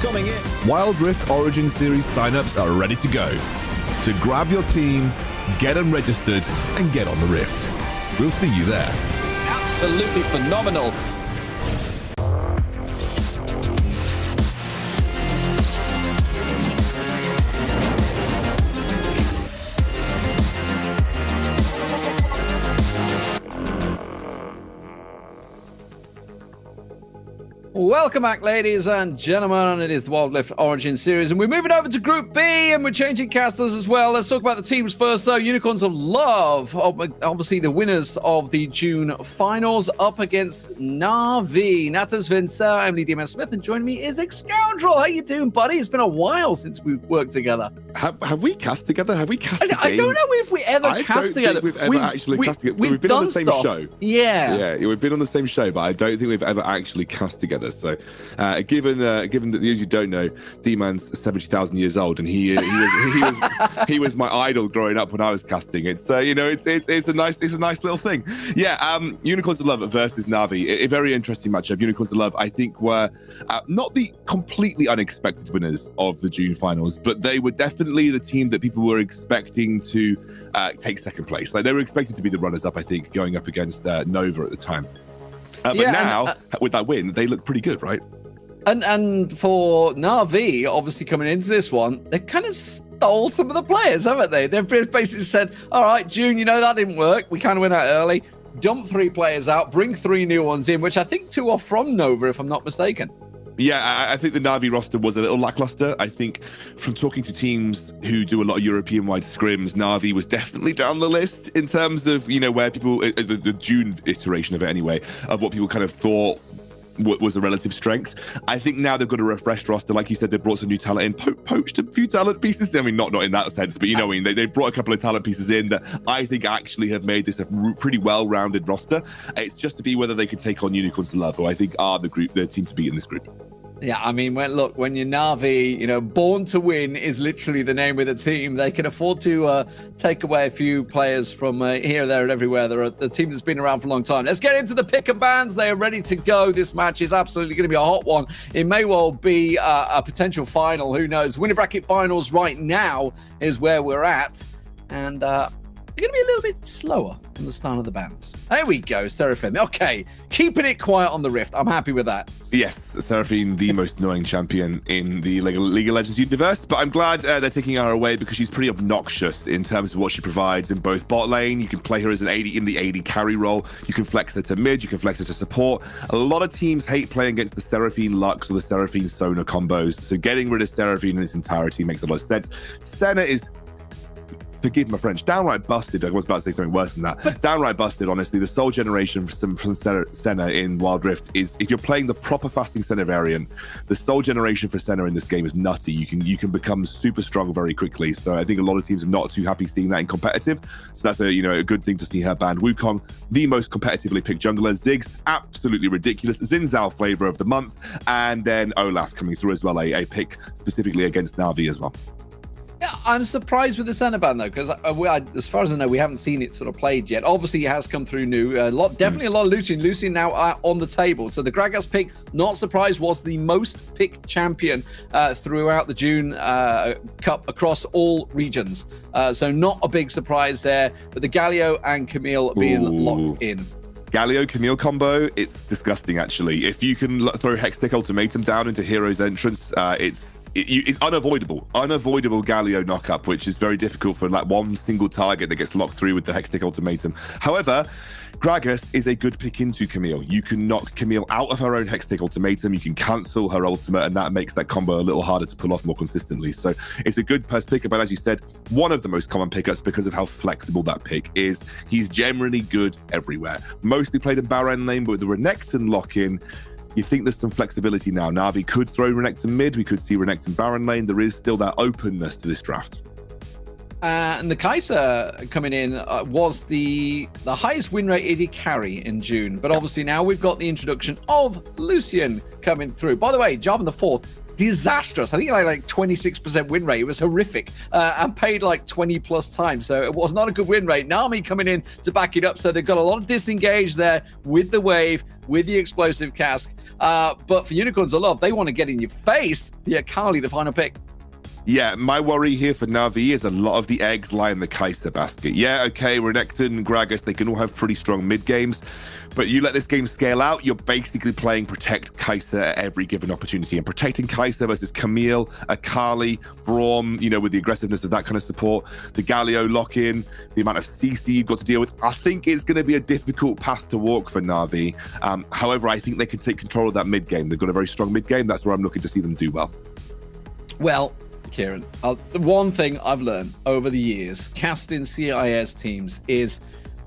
Coming in. Wild Rift Origin Series signups are ready to go. So grab your team, get them registered, and get on the Rift. We'll see you there. Absolutely phenomenal. Welcome back, ladies and gentlemen. It is the Wild Rift Origin Series, and we're moving over to Group B, and we're changing casters as well. Let's talk about the teams first, though. Unicorns of Love, obviously the winners of the June finals, up against Na'Vi. Natas Vincent, Emily D.M.S. Smith, and joining me is Scoundrel. How you doing, buddy? It's been a while since we've worked together. Have we cast together? Have we cast together? I don't know if we ever cast together. We've ever actually cast together. We've been on the same show. Yeah, we've been on the same show, but I don't think we've ever actually cast together. So, given that the news you don't know, D-Man's 70,000 years old, and he was my idol growing up when I was casting. It's it's a nice little thing. Yeah, Unicorns of Love versus Na'Vi, a very interesting matchup. Unicorns of Love, I think, were not the completely unexpected winners of the June finals, but they were definitely the team that people were expecting to take second place. Like, they were expected to be the runners-up, I think, going up against Nova at the time. But now, with that win, they look pretty good, right? And for Na'Vi, obviously coming into this one, they kind of stole some of the players, haven't they? They've basically said, all right, June, that didn't work. We kind of went out early. Dump 3 players out, bring 3 new ones in, which I think 2 are from Nova, if I'm not mistaken. Yeah, I think the Na'Vi roster was a little lackluster. I think from talking to teams who do a lot of European-wide scrims, Na'Vi was definitely down the list in terms of, where people, the June iteration of it anyway, of what people kind of thought was a relative strength. I think now they've got a refreshed roster. Like you said, they brought some new talent in, poached a few talent pieces. I mean, not in that sense, but they brought a couple of talent pieces in that I think actually have made this a pretty well-rounded roster. It's just to be whether they could take on Unicorns of Love, who I think are the team to beat in this group. Yeah, I mean, when you're Na'Vi, born to win is literally the name of the team. They can afford to take away a few players from here, there, and everywhere. They're the team that's been around for a long time. Let's get into the pick and bans. They are ready to go. This match is absolutely going to be a hot one. It may well be a potential final. Who knows? Winner bracket finals right now is where we're at. And going to be a little bit slower from the start of the bands. There we go, Seraphim. Okay, keeping it quiet on the Rift. I'm happy with that. Yes, Seraphine, the most annoying champion in the League of Legends universe, but I'm glad they're taking her away because she's pretty obnoxious in terms of what she provides in both bot lane. You can play her as an AD in the AD carry role. You can flex her to mid. You can flex her to support. A lot of teams hate playing against the Seraphine Lux or the Seraphine Sona combos, so getting rid of Seraphine in its entirety makes a lot of sense. Senna is, forgive my French, downright busted. I was about to say something worse than that. Downright busted, honestly. The Soul Generation from Senna in Wild Rift is, if you're playing the proper fasting Senna variant, the Soul Generation for Senna in this game is nutty. You can become super strong very quickly. So I think a lot of teams are not too happy seeing that in competitive. So that's a good thing to see her banned. Wukong, the most competitively picked jungler. Ziggs, absolutely ridiculous. Xin Zhao flavor of the month. And then Olaf coming through as well, a pick specifically against Na'Vi as well. Yeah, I'm surprised with the Senna ban though, because as far as I know, we haven't seen it sort of played yet. Obviously, it has come through new. Definitely a lot of Lucian. Lucian now on the table. So the Gragas pick, not surprised, was the most picked champion throughout the June Cup across all regions. So not a big surprise there. But the Galio and Camille being locked in. Galio Camille combo, it's disgusting actually. If you can throw Hextech Ultimatum down into Hero's Entrance, it's unavoidable Galio knockup, which is very difficult for like one single target that gets locked through with the Hextech Ultimatum. However, Gragas is a good pick into Camille. You can knock Camille out of her own Hextech Ultimatum, you can cancel her ultimate, and that makes that combo a little harder to pull off more consistently. So it's a good first pick, but as you said, one of the most common pickups because of how flexible that pick is. He's generally good everywhere. Mostly played in Baron lane, but with the Renekton lock-in, you think there's some flexibility now. Na'Vi could throw Renekton mid. We could see Renekton Baron lane. There is still that openness to this draft. And the Kaiser coming in was the highest win rate AD carry in June. But obviously now we've got the introduction of Lucian coming through. By the way, Jarvan the Fourth, disastrous. I think like 26% win rate. It was horrific and paid like 20 plus times. So it was not a good win rate. Nami coming in to back it up. So they've got a lot of disengage there with the wave, with the explosive cask. But for Unicorns of Love, they want to get in your face. The Akali, the final pick. Yeah, my worry here for Na'Vi is a lot of the eggs lie in the Kai'Sa basket. Yeah, okay, Renekton, Gragas, they can all have pretty strong mid games, but you let this game scale out, you're basically playing protect Kai'Sa at every given opportunity. And protecting Kai'Sa versus Camille, Akali, Braum, with the aggressiveness of that kind of support, the Galio lock-in, the amount of CC you've got to deal with, I think it's going to be a difficult path to walk for Na'Vi. However, I think they can take control of that mid game. They've got a very strong mid game. That's where I'm looking to see them do well. Well, Kieran, the one thing I've learned over the years casting CIS teams is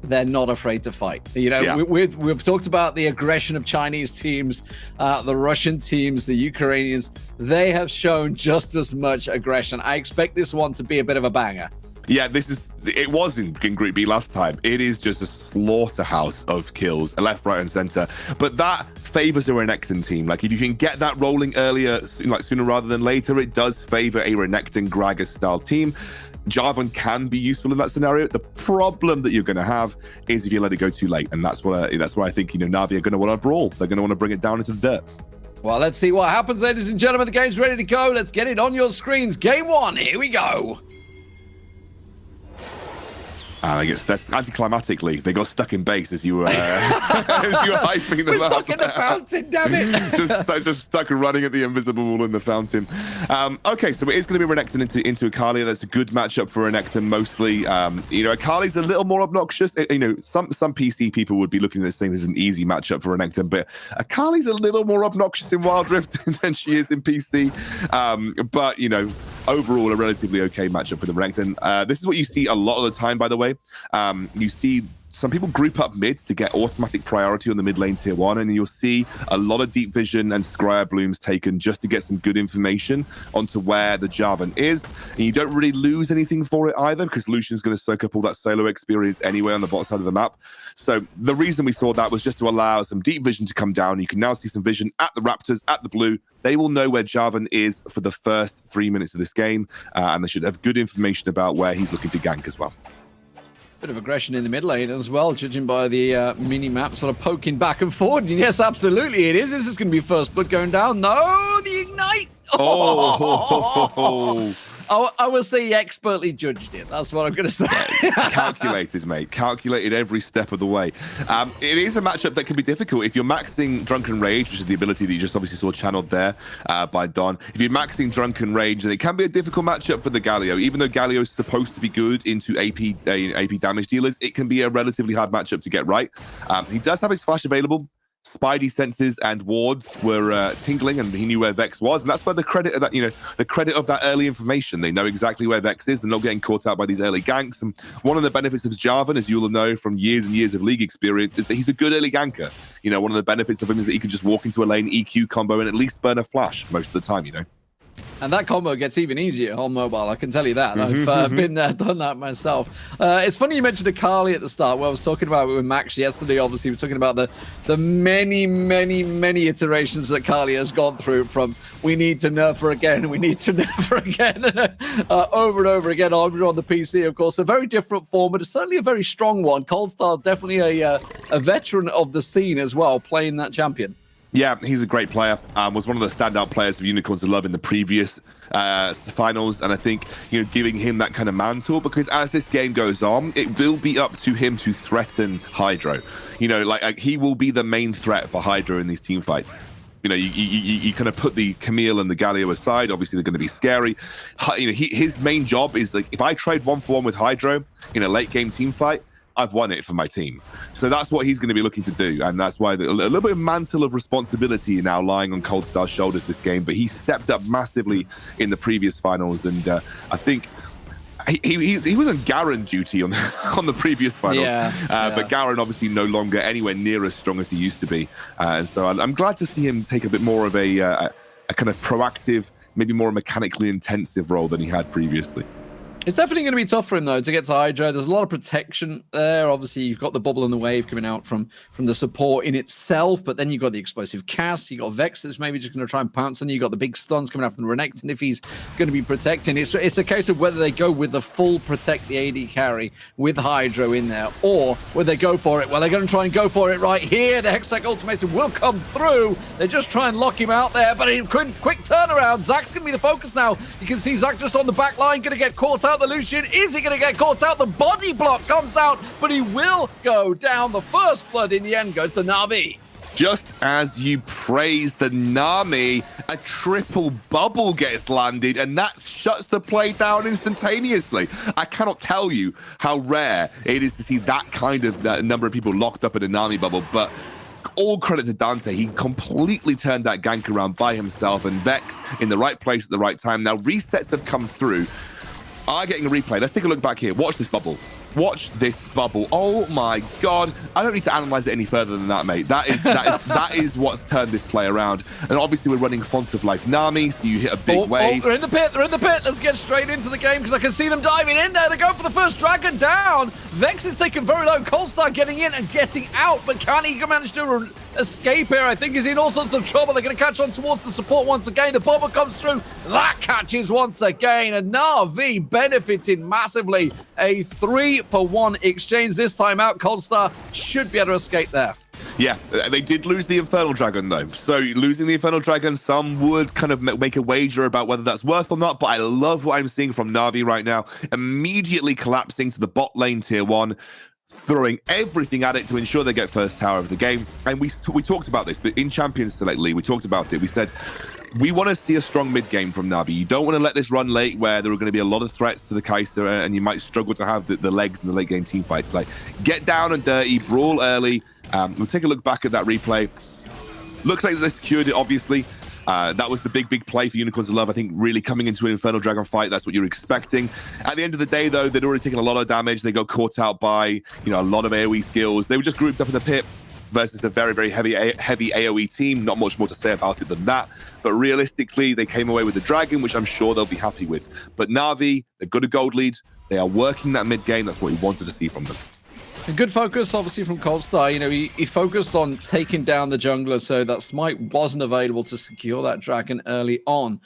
they're not afraid to fight. We've talked about the aggression of Chinese teams, the Russian teams, the Ukrainians. They have shown just as much aggression. I expect this one to be a bit of a banger. Yeah, it was in Group B last time. It is just a slaughterhouse of kills, left, right, and center. But that favors a Renekton team. Like, if you can get that rolling earlier, like sooner rather than later, it does favor a Renekton Gragas style team. Jarvan can be useful in that scenario. The problem that you're going to have is if you let it go too late, and that's where I think Na'Vi are going to want to brawl. They're going to want to bring it down into the dirt. Well, let's see what happens, ladies and gentlemen. The game's ready to go. Let's get it on your screens. Game 1. Here we go. I guess that's anticlimactically. They got stuck in base as you were hyping them We're up. stuck in the fountain, damn it! just stuck running at the invisible wall in the fountain. Okay, so it is going to be Renekton into Akali. That's a good matchup for Renekton mostly. Akali's a little more obnoxious. Some PC people would be looking at this thing as an easy matchup for Renekton, but Akali's a little more obnoxious in Wild Rift than she is in PC. But overall, a relatively okay matchup for the Renekton. This is what you see a lot of the time, by the way. You see some people group up mid to get automatic priority on the mid lane tier 1, and you'll see a lot of deep vision and Scryer blooms taken just to get some good information onto where the Jarvan is. And you don't really lose anything for it either, because Lucian's going to soak up all that solo experience anyway on the bot side of the map. So the reason we saw that was just to allow some deep vision to come down. You can now see some vision at the Raptors, at the blue. They will know where Jarvan is for the first 3 minutes of this game, and they should have good information about where he's looking to gank as well. Bit of aggression in the mid lane as well, judging by the mini-map sort of poking back and forward. And yes, absolutely it is. This is going to be first blood going down. No, the ignite! Oh! I will say he expertly judged it. That's what I'm going to say. Calculated, mate. Calculated every step of the way. It is a matchup that can be difficult. If you're maxing Drunken Rage, which is the ability that you just obviously saw channeled there by Don, if you're maxing Drunken Rage, then it can be a difficult matchup for the Galio. Even though Galio is supposed to be good into AP damage dealers, it can be a relatively hard matchup to get right. He does have his flash available. Spidey senses and wards were tingling, and he knew where Vex was, and that's where the credit of that, the credit of that early information. They know exactly where Vex is. They're not getting caught out by these early ganks. And one of the benefits of Jarvan, as you'll know from years and years of league experience, is that he's a good early ganker. One of the benefits of him is that he can just walk into a lane, EQ combo, and at least burn a flash most of the time. And that combo gets even easier on mobile, I can tell you that. I've been there, done that myself. It's funny you mentioned Akali at the start. Well, I was talking about it with Max yesterday, obviously. We're talking about the many, many, many iterations that Akali has gone through, from we need to nerf her again, we need to nerf her again, over and over again, over on the PC, of course. A very different form, but it's certainly a very strong one. Coldstar, definitely a veteran of the scene as well, playing that champion. Yeah, he's a great player. Was one of the standout players of Unicorns of Love in the previous finals, and I think giving him that kind of mantle, because as this game goes on, it will be up to him to threaten Hydro. He will be the main threat for Hydro in these team fights. You kind of put the Camille and the Galio aside. Obviously, they're going to be scary. His main job is, like, if I trade 1-for-1 with Hydro in a late game team fight, I've won it for my team. So that's what he's going to be looking to do. And that's why a little bit of mantle of responsibility now lying on Coldstar's shoulders this game. But he stepped up massively in the previous finals. And I think he was on Garen duty on the previous finals. But Garen obviously no longer anywhere near as strong as he used to be. And so I'm glad to see him take a bit more of a kind of proactive, maybe more mechanically intensive role than he had previously. It's definitely going to be tough for him, though, to get to Hydro. There's a lot of protection there. Obviously, you've got the bubble and the wave coming out from the support in itself, but then you've got the explosive cast. You've got Vex that's maybe just going to try and pounce on you. You've got the big stuns coming out from the Renekton if he's going to be protecting. It's a case of whether they go with the full protect the AD carry with Hydro in there, or whether they go for it. Well, they're going to try and go for it right here. The Hextech ultimatum will come through. They just try and lock him out there, but in quick turnaround. Zack's going to be the focus now. You can see Zack just on the back line, going to get caught out. The Lucian, is he going to get caught out? The body block comes out, but he will go down. The first blood in the end goes to Na'Vi. Just as you praise the Nami, a triple bubble gets landed, and that shuts the play down instantaneously. I cannot tell you how rare it is to see that kind of number of people locked up in a Nami bubble, but all credit to Dante. He completely turned that gank around by himself, and Vex in the right place at the right time. Now, resets have come through. Are getting a replay. Let's take a look back here. Watch this bubble. Watch this bubble. Oh my God. I don't need to analyze it any further than that, mate. That is what's turned this play around. And obviously we're running Font of Life Nami, so you hit a big wave. They're in the pit. They're in the pit. Let's get straight into the game because I can see them diving in there to go for the first dragon down. Vex is taken very low. Coalstar getting in and getting out, but can he manage to escape here? I think he's in all sorts of trouble. They're going to catch on towards the support once again. The bubble comes through. That catches once again. And Na'Vi benefiting massively. A 3-for-1 exchange this time out. Coalstar should be able to escape there. Yeah, they did lose the Infernal Dragon, though. So losing the Infernal Dragon, some would kind of make a wager about whether that's worth or not. But I love what I'm seeing from Na'Vi right now. Immediately collapsing to the bot lane tier 1. Throwing everything at it to ensure they get first tower of the game. And we talked about this, but in Champions Select League, we talked about it. We said, we want to see a strong mid game from Na'Vi. You don't want to let this run late where there are going to be a lot of threats to the Kai'Sa and you might struggle to have the legs in the late game team fights. Like, get down and dirty, brawl early. We'll take a look back at that replay. Looks like they secured it, obviously. That was the big play for Unicorns of Love. I think really coming into an Infernal Dragon fight, that's what you're expecting. At the end of the day, though, they'd already taken a lot of damage. They got caught out by, a lot of AoE skills. They were just grouped up in the pit versus a very heavy AoE team. Not much more to say about it than that. But realistically, they came away with the Dragon, which I'm sure they'll be happy with. But Na'Vi, they've got a gold lead. They are working that mid game. That's what we wanted to see from them. A good focus, obviously, from Coalstar. He focused on taking down the jungler, so that Smite wasn't available to secure that dragon early on.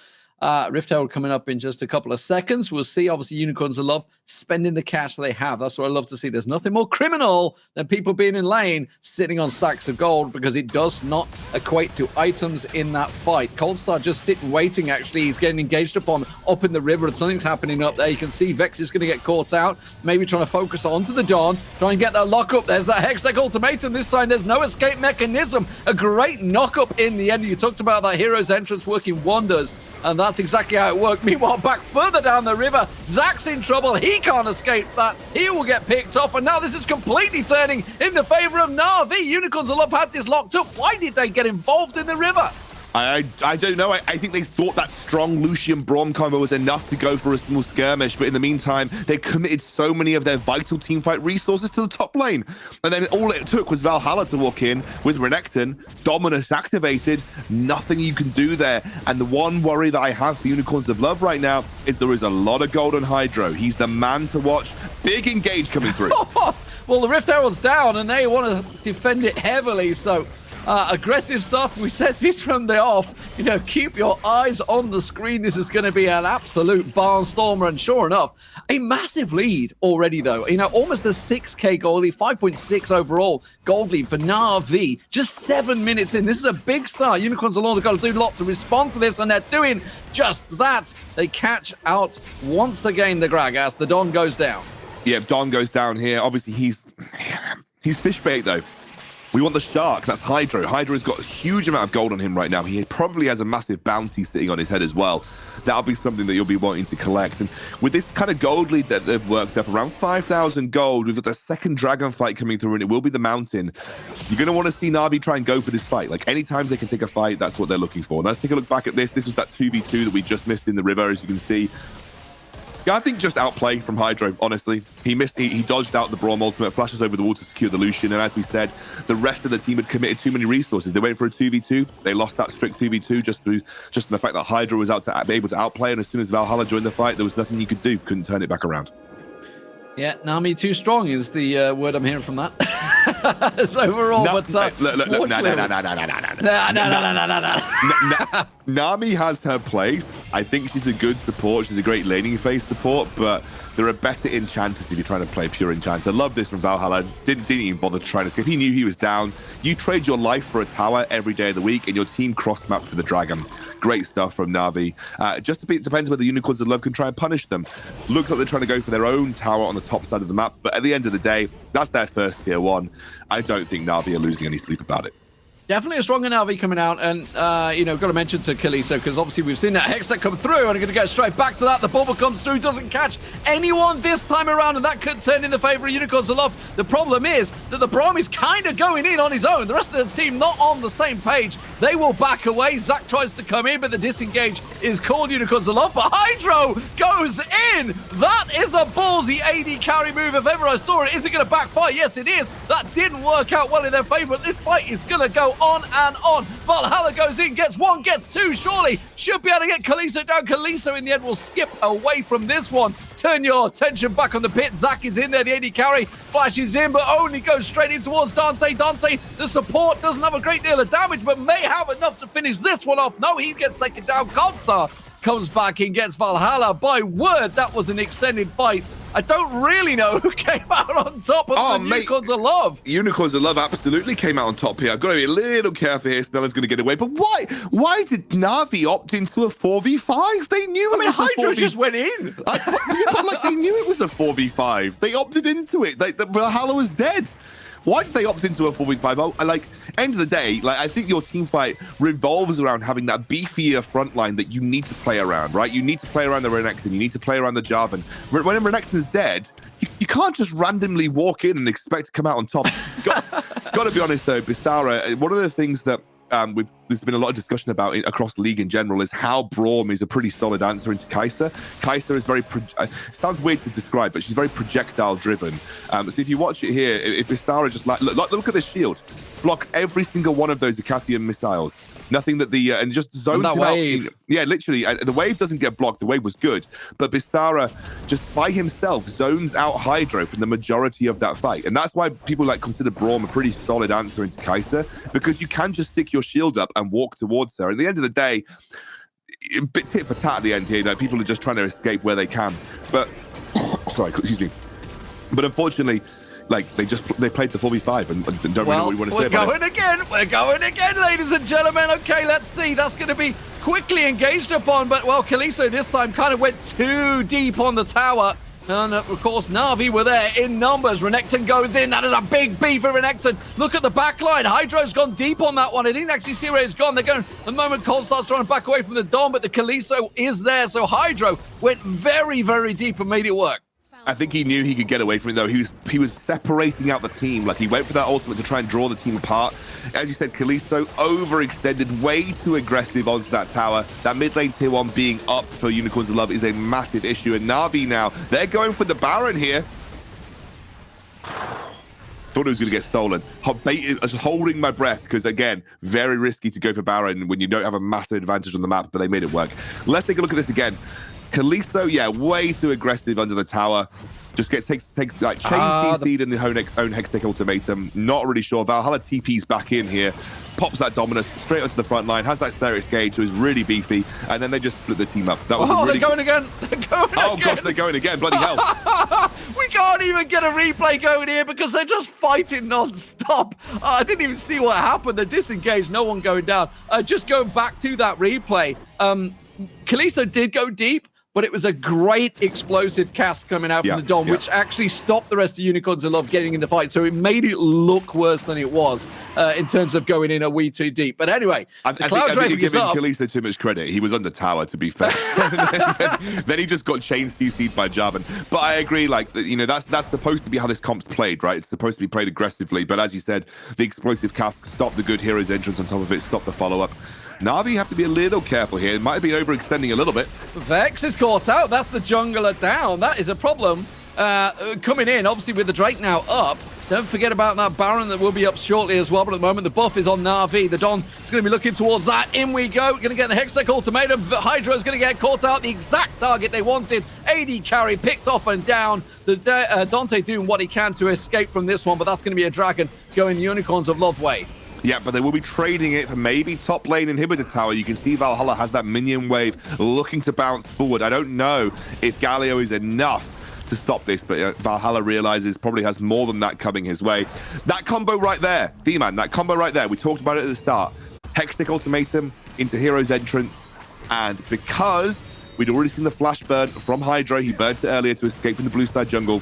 Rift Herald coming up in just a couple of seconds. We'll see, obviously, Unicorns of Love spending the cash they have. That's what I love to see. There's nothing more criminal than people being in lane, sitting on stacks of gold, because it does not equate to items in that fight. Coalstar just sitting, waiting, actually. He's getting engaged upon up in the river, and something's happening up there. You can see Vex is going to get caught out, maybe trying to focus onto the Dawn, try and get that lock up. There's that Hextech ultimatum. This time, there's no escape mechanism. A great knock up in the end. You talked about that hero's entrance working wonders, and that's exactly how it worked. Meanwhile, back further down the river, Zack's in trouble. He can't escape that. He will get picked off, and now this is completely turning in the favor of Na'Vi. Unicorns of Love had this locked up. Why did they get involved in the river? I don't know. I think they thought that strong Lucian Braum combo was enough to go for a small skirmish, but in the meantime, they committed so many of their vital teamfight resources to the top lane. And then all it took was Valhalla to walk in with Renekton, Dominus activated, nothing you can do there. And the one worry that I have for Unicorns of Love right now is there is a lot of gold on Hydro. He's the man to watch. Big engage coming through. Well, the Rift Herald's down, and they want to defend it heavily, so... aggressive stuff. We said this from the off. Keep your eyes on the screen. This is going to be an absolute barnstormer. And sure enough, a massive lead already, though. Almost a 6k gold lead, 5.6 overall gold lead for Na'Vi. Just 7 minutes in. This is a big start. Unicorns of Lord have got to do a lot to respond to this, and they're doing just that. They catch out once again the Gragas. The Don goes down. Yeah, Don goes down here. Obviously, he's fish bait, though. We want the shark. That's Hydro. Hydro's got a huge amount of gold on him right now. He probably has a massive bounty sitting on his head as well. That'll be something that you'll be wanting to collect. And with this kind of gold lead that they've worked up, around 5,000 gold, we've got the second dragon fight coming through, and it will be the mountain. You're going to want to see Na'Vi try and go for this fight. Like, anytime they can take a fight, that's what they're looking for. Now, let's take a look back at this. This was that 2v2 that we just missed in the river, as you can see. Yeah, I think just outplay from Hydro, honestly. He dodged out the Braum ultimate, flashes over the wall to secure the Lucian, and as we said, the rest of the team had committed too many resources. They went for a 2v2, they lost that strict 2v2 just in the fact that Hydro was able to outplay, and as soon as Valhalla joined the fight, there was nothing you could do, couldn't turn it back around. Yeah, Nami too strong is the word I'm hearing from that. So overall, Nami has her place. I think she's a good support. She's a great laning phase support, but there are better enchanters if you're trying to play pure enchanter. Love this from Valhalla. Didn't even bother to try and escape. He knew he was down. You trade your life for a tower every day of the week, and your team cross-mapped for the dragon. Great stuff from Na'Vi. Just a bit depends whether the Unicorns of Love can try and punish them. Looks like they're trying to go for their own tower on the top side of the map, but at the end of the day, that's their first tier 1. I don't think Na'Vi are losing any sleep about it. Definitely a stronger Na'Vi coming out, and got to mention to Kalisto, because obviously we've seen that Hextech come through, and I'm going to go straight back to that. The bubble comes through, doesn't catch anyone this time around, and that could turn in the favor of Unicorns of Love. The problem is that the Braum is kind of going in on his own. The rest of the team not on the same page. They will back away. Zac tries to come in, but the disengage is called Unicorns of Love, but Hydro goes in. That is a ballsy AD carry move if ever I saw it. Is it going to backfire? Yes, it is. That didn't work out well in their favor, but this fight is going to go on and on. Valhalla goes in, gets 1, gets 2, surely. Should be able to get Kalisto down. Kalisto in the end will skip away from this one. Turn your attention back on the pit. Zac is in there, the AD carry. Flashes in, but only goes straight in towards Dante. Dante, the support, doesn't have a great deal of damage, but may have enough to finish this one off. No, he gets taken down. Comstar comes back and gets Valhalla. By word, that was an extended fight. I don't really know who came out on top of the Unicorns of Love. Unicorns of Love absolutely came out on top here. I've got to be a little careful here. Snella's going to get away. But why? Why did Na'Vi opt into a 4v5? They knew it was Hydro a 4v5. just went in. They knew it was a 4v5. They opted into it. The Valhalla was dead. Why did they opt into a 4v5? End of the day, I think your team fight revolves around having that beefier front line that you need to play around, right? You need to play around the Renekton. You need to play around the Jarvan. When Renekton's dead, you can't just randomly walk in and expect to come out on top. Got to be honest, though, Bistara, one of the things that there's been a lot of discussion about across the league in general is how Braum is a pretty solid answer into Kai'Sa. Kai'Sa is very, sounds weird to describe, but she's very projectile driven. So if you watch it here, if Bistara just look at this shield, blocks every single one of those Acathian missiles. Nothing that and just zones him out. Yeah, literally. The wave doesn't get blocked. The wave was good. But Bistara, just by himself, zones out Hydro from the majority of that fight. And that's why people consider Braum a pretty solid answer into Kai'Sa, because you can just stick your shield up and walk towards her. And at the end of the day, a bit tit for tat at the end here. People are just trying to escape where they can. But, sorry, excuse me. But unfortunately, they played the 4v5 and don't really know what you want to say about it. We're going again, ladies and gentlemen. Okay, let's see. That's going to be quickly engaged upon, but Kalisto this time kind of went too deep on the tower. And of course, Na'Vi were there in numbers. Renekton goes in. That is a big beef for Renekton. Look at the back line. Hydro's gone deep on that one. I didn't actually see where it's gone. They're going, the moment Cole starts trying to back away from the Dom, but the Kalisto is there. So Hydro went very, very deep and made it work. I think he knew he could get away from it, though. He was separating out the team. He went for that ultimate to try and draw the team apart. As you said, Kalisto overextended, way too aggressive onto that tower. That mid lane tier 1 being up for Unicorns of Love is a massive issue. And Na'Vi now, they're going for the Baron here. Thought it was going to get stolen. I was just holding my breath because, again, very risky to go for Baron when you don't have a massive advantage on the map, but they made it work. Let's take a look at this again. Kalisto, yeah, way too aggressive under the tower. Just takes chains CC'd in the own Hextech ultimatum. Not really sure. Valhalla TP's back in here. Pops that Dominus straight onto the front line. Has that Sterex gauge, who is really beefy. And then they just split the team up. That was they're going again. They're going again. Gosh, they're going again. Bloody hell. We can't even get a replay going here because they're just fighting non-stop. I didn't even see what happened. They're disengaged. No one going down. Just going back to that replay. Kalisto did go deep, but it was a great explosive cast coming out from the Dom, which actually stopped the rest of Unicorns of Love getting in the fight. So it made it look worse than it was in terms of going in a wee too deep. But anyway, I think you're giving Kalisto too much credit. He was on the tower, to be fair. then he just got chain CC'd by Jarvan. But I agree, that's supposed to be how this comp's played, right? It's supposed to be played aggressively. But as you said, the explosive cast stopped the good hero's entrance on top of it, stopped the follow-up. Na'Vi have to be a little careful here. It might be overextending a little bit. Vex is caught out. That's the jungler down. That is a problem. Coming in, obviously, with the Drake now up. Don't forget about that Baron that will be up shortly as well. But at the moment, the buff is on Na'Vi. The Don is going to be looking towards that. In we go. Going to get the Hextech Ultimatum. Hydra is going to get caught out. The exact target they wanted. AD carry picked off and down. The Dante doing what he can to escape from this one. But that's going to be a dragon going Unicorns of Love way. Yeah, but they will be trading it for maybe top lane inhibitor tower. You can see Valhalla has that minion wave looking to bounce forward. I don't know if Galio is enough to stop this, but Valhalla realizes probably has more than that coming his way. That combo right there, D-Man, that combo right there, we talked about it at the start. Hextech Ultimatum into Hero's Entrance, and because we'd already seen the flash burn from Hydra, he burnt it earlier to escape from the blue side jungle,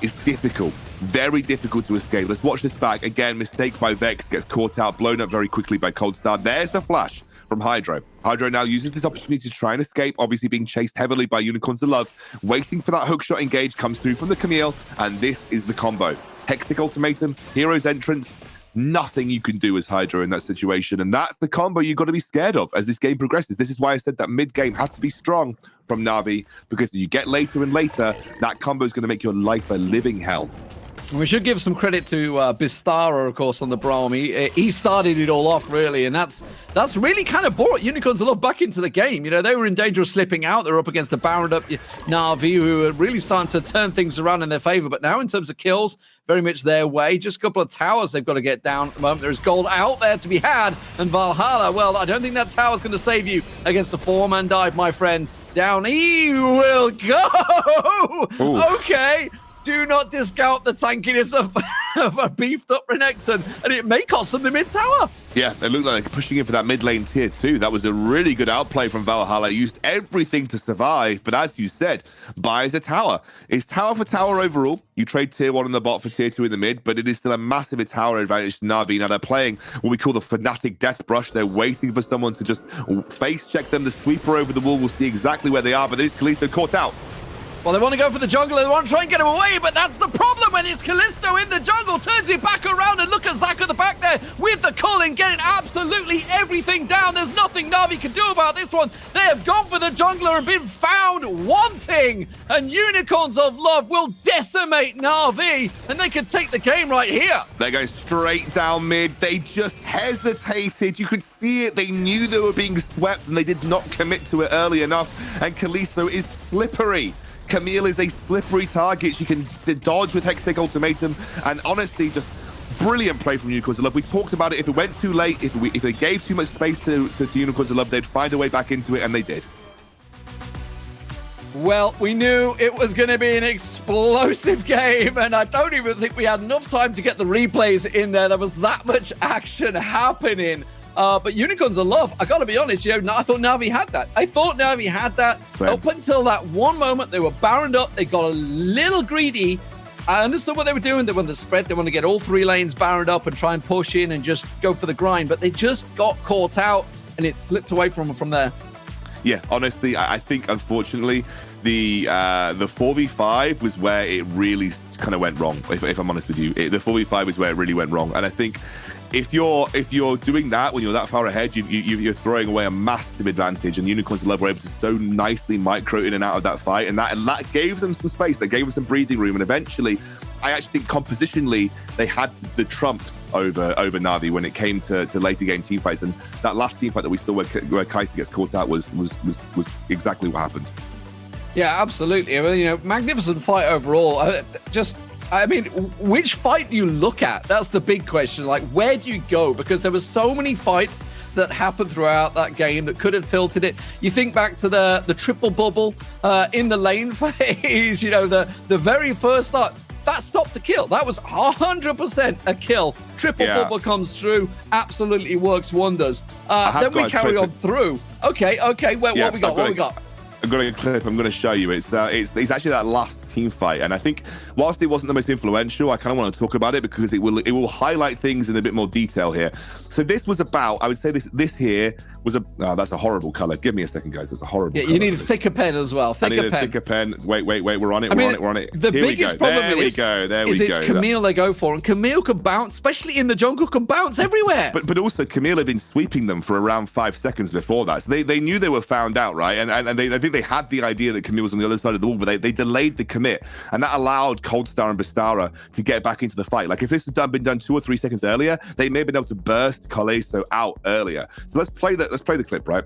it's difficult, very difficult to escape. Let's watch this back. Again, mistake by Vex, gets caught out, blown up very quickly by Cold Star. There's the flash from Hydro. Hydro now uses this opportunity to try and escape, obviously being chased heavily by Unicorns of Love. Waiting for that hookshot engage, comes through from the Camille, and this is the combo. Hextech Ultimatum, Hero's Entrance, nothing you can do as Hydro in that situation, and that's the combo you've got to be scared of as this game progresses. This is why I said that mid-game has to be strong from Na'Vi, because you get later and later, that combo is going to make your life a living hell. We should give some credit to Bistara, of course, on the Braum. He started it all off, really, and that's really kind of brought Unicorns of Love back into the game. You know, they were in danger of slipping out. They're up against a Baron up Na'Vi, who are really starting to turn things around in their favor. But now, in terms of kills, very much their way. Just a couple of towers they've got to get down at the moment. There's gold out there to be had, and Valhalla, well, I don't think that tower's going to save you against a four-man dive, my friend. Down he will go! Ooh. Okay. Do not discount the tankiness of a beefed up Renekton, and it may cost them the mid tower. Yeah, they look like they're pushing in for that mid lane tier 2. That was a really good outplay from Valhalla. Used everything to survive, but as you said, buys a tower. It's tower for tower overall. You trade tier 1 in the bot for tier 2 in the mid, but it is still a massive tower advantage to Na'Vi. Now they're playing what we call the Fnatic Death Brush. They're waiting for someone to just face check them. The sweeper over the wall will see exactly where they are, but there's Kalisto caught out. Well, they want to go for the jungler. They want to try and get him away, but that's the problem when it's Callisto in the jungle. Turns it back around, and look at Zac at the back there with the Cullen, getting absolutely everything down. There's nothing Na'Vi can do about this one. They have gone for the jungler and been found wanting, and Unicorns of Love will decimate Na'Vi, and they can take the game right here. They're going straight down mid. They just hesitated. You could see it. They knew they were being swept, and they did not commit to it early enough, and Kalisto is slippery. Camille is a slippery target. She can dodge with Hextech Ultimatum, and honestly, just brilliant play from Unicorns of Love. We talked about it. If it went too late, if they gave too much space to Unicorns of Love, they'd find a way back into it, and they did. Well, we knew it was going to be an explosive game, and I don't even think we had enough time to get the replays in there. There was that much action happening. But Unicorns of Love, I gotta be honest, I thought Na'Vi had that. Same. Up until that one moment. They were baroned up. They got a little greedy. I understood what they were doing. They wanted to spread. They want to get all 3 lanes baroned up and try and push in and just go for the grind. But they just got caught out, and it slipped away from them from there. Yeah, honestly, I think, unfortunately, the 4v5 was where it really kind of went wrong, if I'm honest with you. The 4v5 is where it really went wrong. And I think if you're doing that when you're that far ahead, you're throwing away a massive advantage, and Unicorns of Love were able to so nicely micro in and out of that fight, and that gave them some space, that gave them some breathing room, and eventually, I actually think compositionally they had the trumps over Na'Vi when it came to later game team fights, and that last team fight that we saw where Kai'Sa gets caught out was exactly what happened. Yeah, absolutely. I mean, magnificent fight overall. I mean, which fight do you look at? That's the big question. Like, where do you go? Because there were so many fights that happened throughout that game that could have tilted it. You think back to the triple bubble in the lane phase, the very first start. That stopped a kill. That was 100% a kill. Triple bubble comes through, absolutely works wonders. Then we carry on through. Okay. What we got? I've got a clip I'm going to show you. It's actually that last team fight. And I think whilst it wasn't the most influential, I kind of want to talk about it because it will highlight things in a bit more detail here. So this was about, I would say this here was that's a horrible color. Give me a second, guys. That's a horrible color. You need a thicker pen as well. Thicker pen. Wait. We're on it. We're on it. The biggest problem There we go. It's Camille they go for, and Camille can bounce, especially in the jungle, can bounce everywhere. But also Camille had been sweeping them for around 5 seconds before that. So they knew they were found out, right? And I think they had the idea that Camille was on the other side of the wall, but they delayed the commit, and that allowed Coldstar and Bastara to get back into the fight. Like if this had been done 2 or 3 seconds earlier, they may have been able to burst Kalisto out earlier. So let's play the clip, right?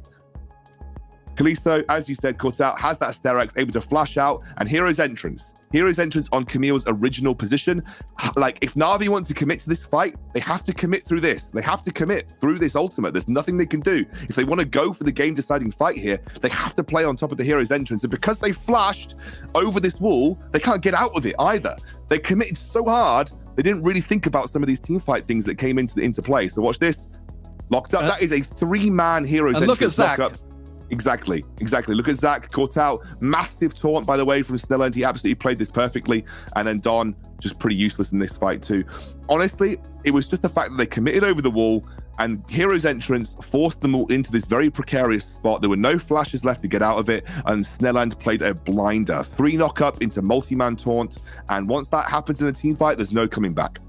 Kalisto, as you said, cuts out, has that Sterex, able to flash out, and Hero's entrance on Camille's original position. Like, if Na'Vi want to commit to this fight, they have to commit through this. They have to commit through this ultimate. There's nothing they can do. If they want to go for the game-deciding fight here, they have to play on top of the Hero's entrance. And because they flashed over this wall, they can't get out of it either. They committed so hard, they didn't really think about some of these team fight things that came into play. So watch this. Locked up. That is a 3-man Hero's entrance. Look at Zach. Lock up. Exactly. Look at Zach caught out. Massive taunt, by the way, from Snelland. He absolutely played this perfectly. And then Don, just pretty useless in this fight too. Honestly, it was just the fact that they committed over the wall and Hero's entrance forced them all into this very precarious spot. There were no flashes left to get out of it. And Snelland played a blinder. 3 knock-up into multi-man taunt. And once that happens in a team fight, there's no coming back.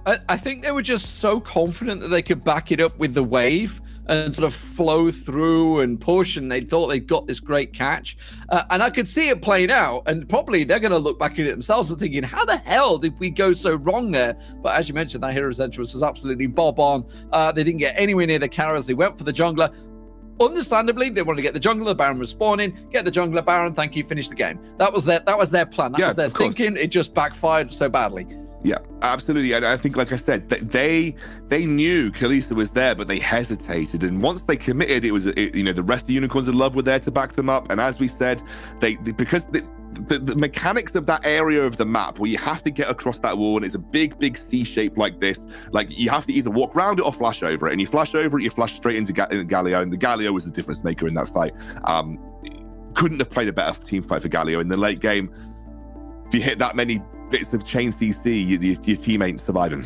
I think they were just so confident that they could back it up with the wave and sort of flow through and push, and they thought they got this great catch. And I could see it playing out, and probably they're going to look back at it themselves and thinking, how the hell did we go so wrong there? But as you mentioned, that Hero's entrance was absolutely bob on. They didn't get anywhere near the carries. They went for the jungler. Understandably, they wanted to get the jungler. The Baron was spawning. Get the jungler, Baron. Thank you. Finish the game. That was their plan. That was their thinking. It just backfired so badly. Yeah, absolutely. And I think, like I said, they knew Kalisto was there, but they hesitated. And once they committed, the rest of Unicorns of Love were there to back them up. And as we said, because the mechanics of that area of the map where you have to get across that wall and it's a big C shape like this, like you have to either walk around it or flash over it. And you flash over it, you flash straight into Galio. And the Galio was the difference maker in that fight. Couldn't have played a better team fight for Galio in the late game. If you hit that many bits of chain CC, your team ain't surviving.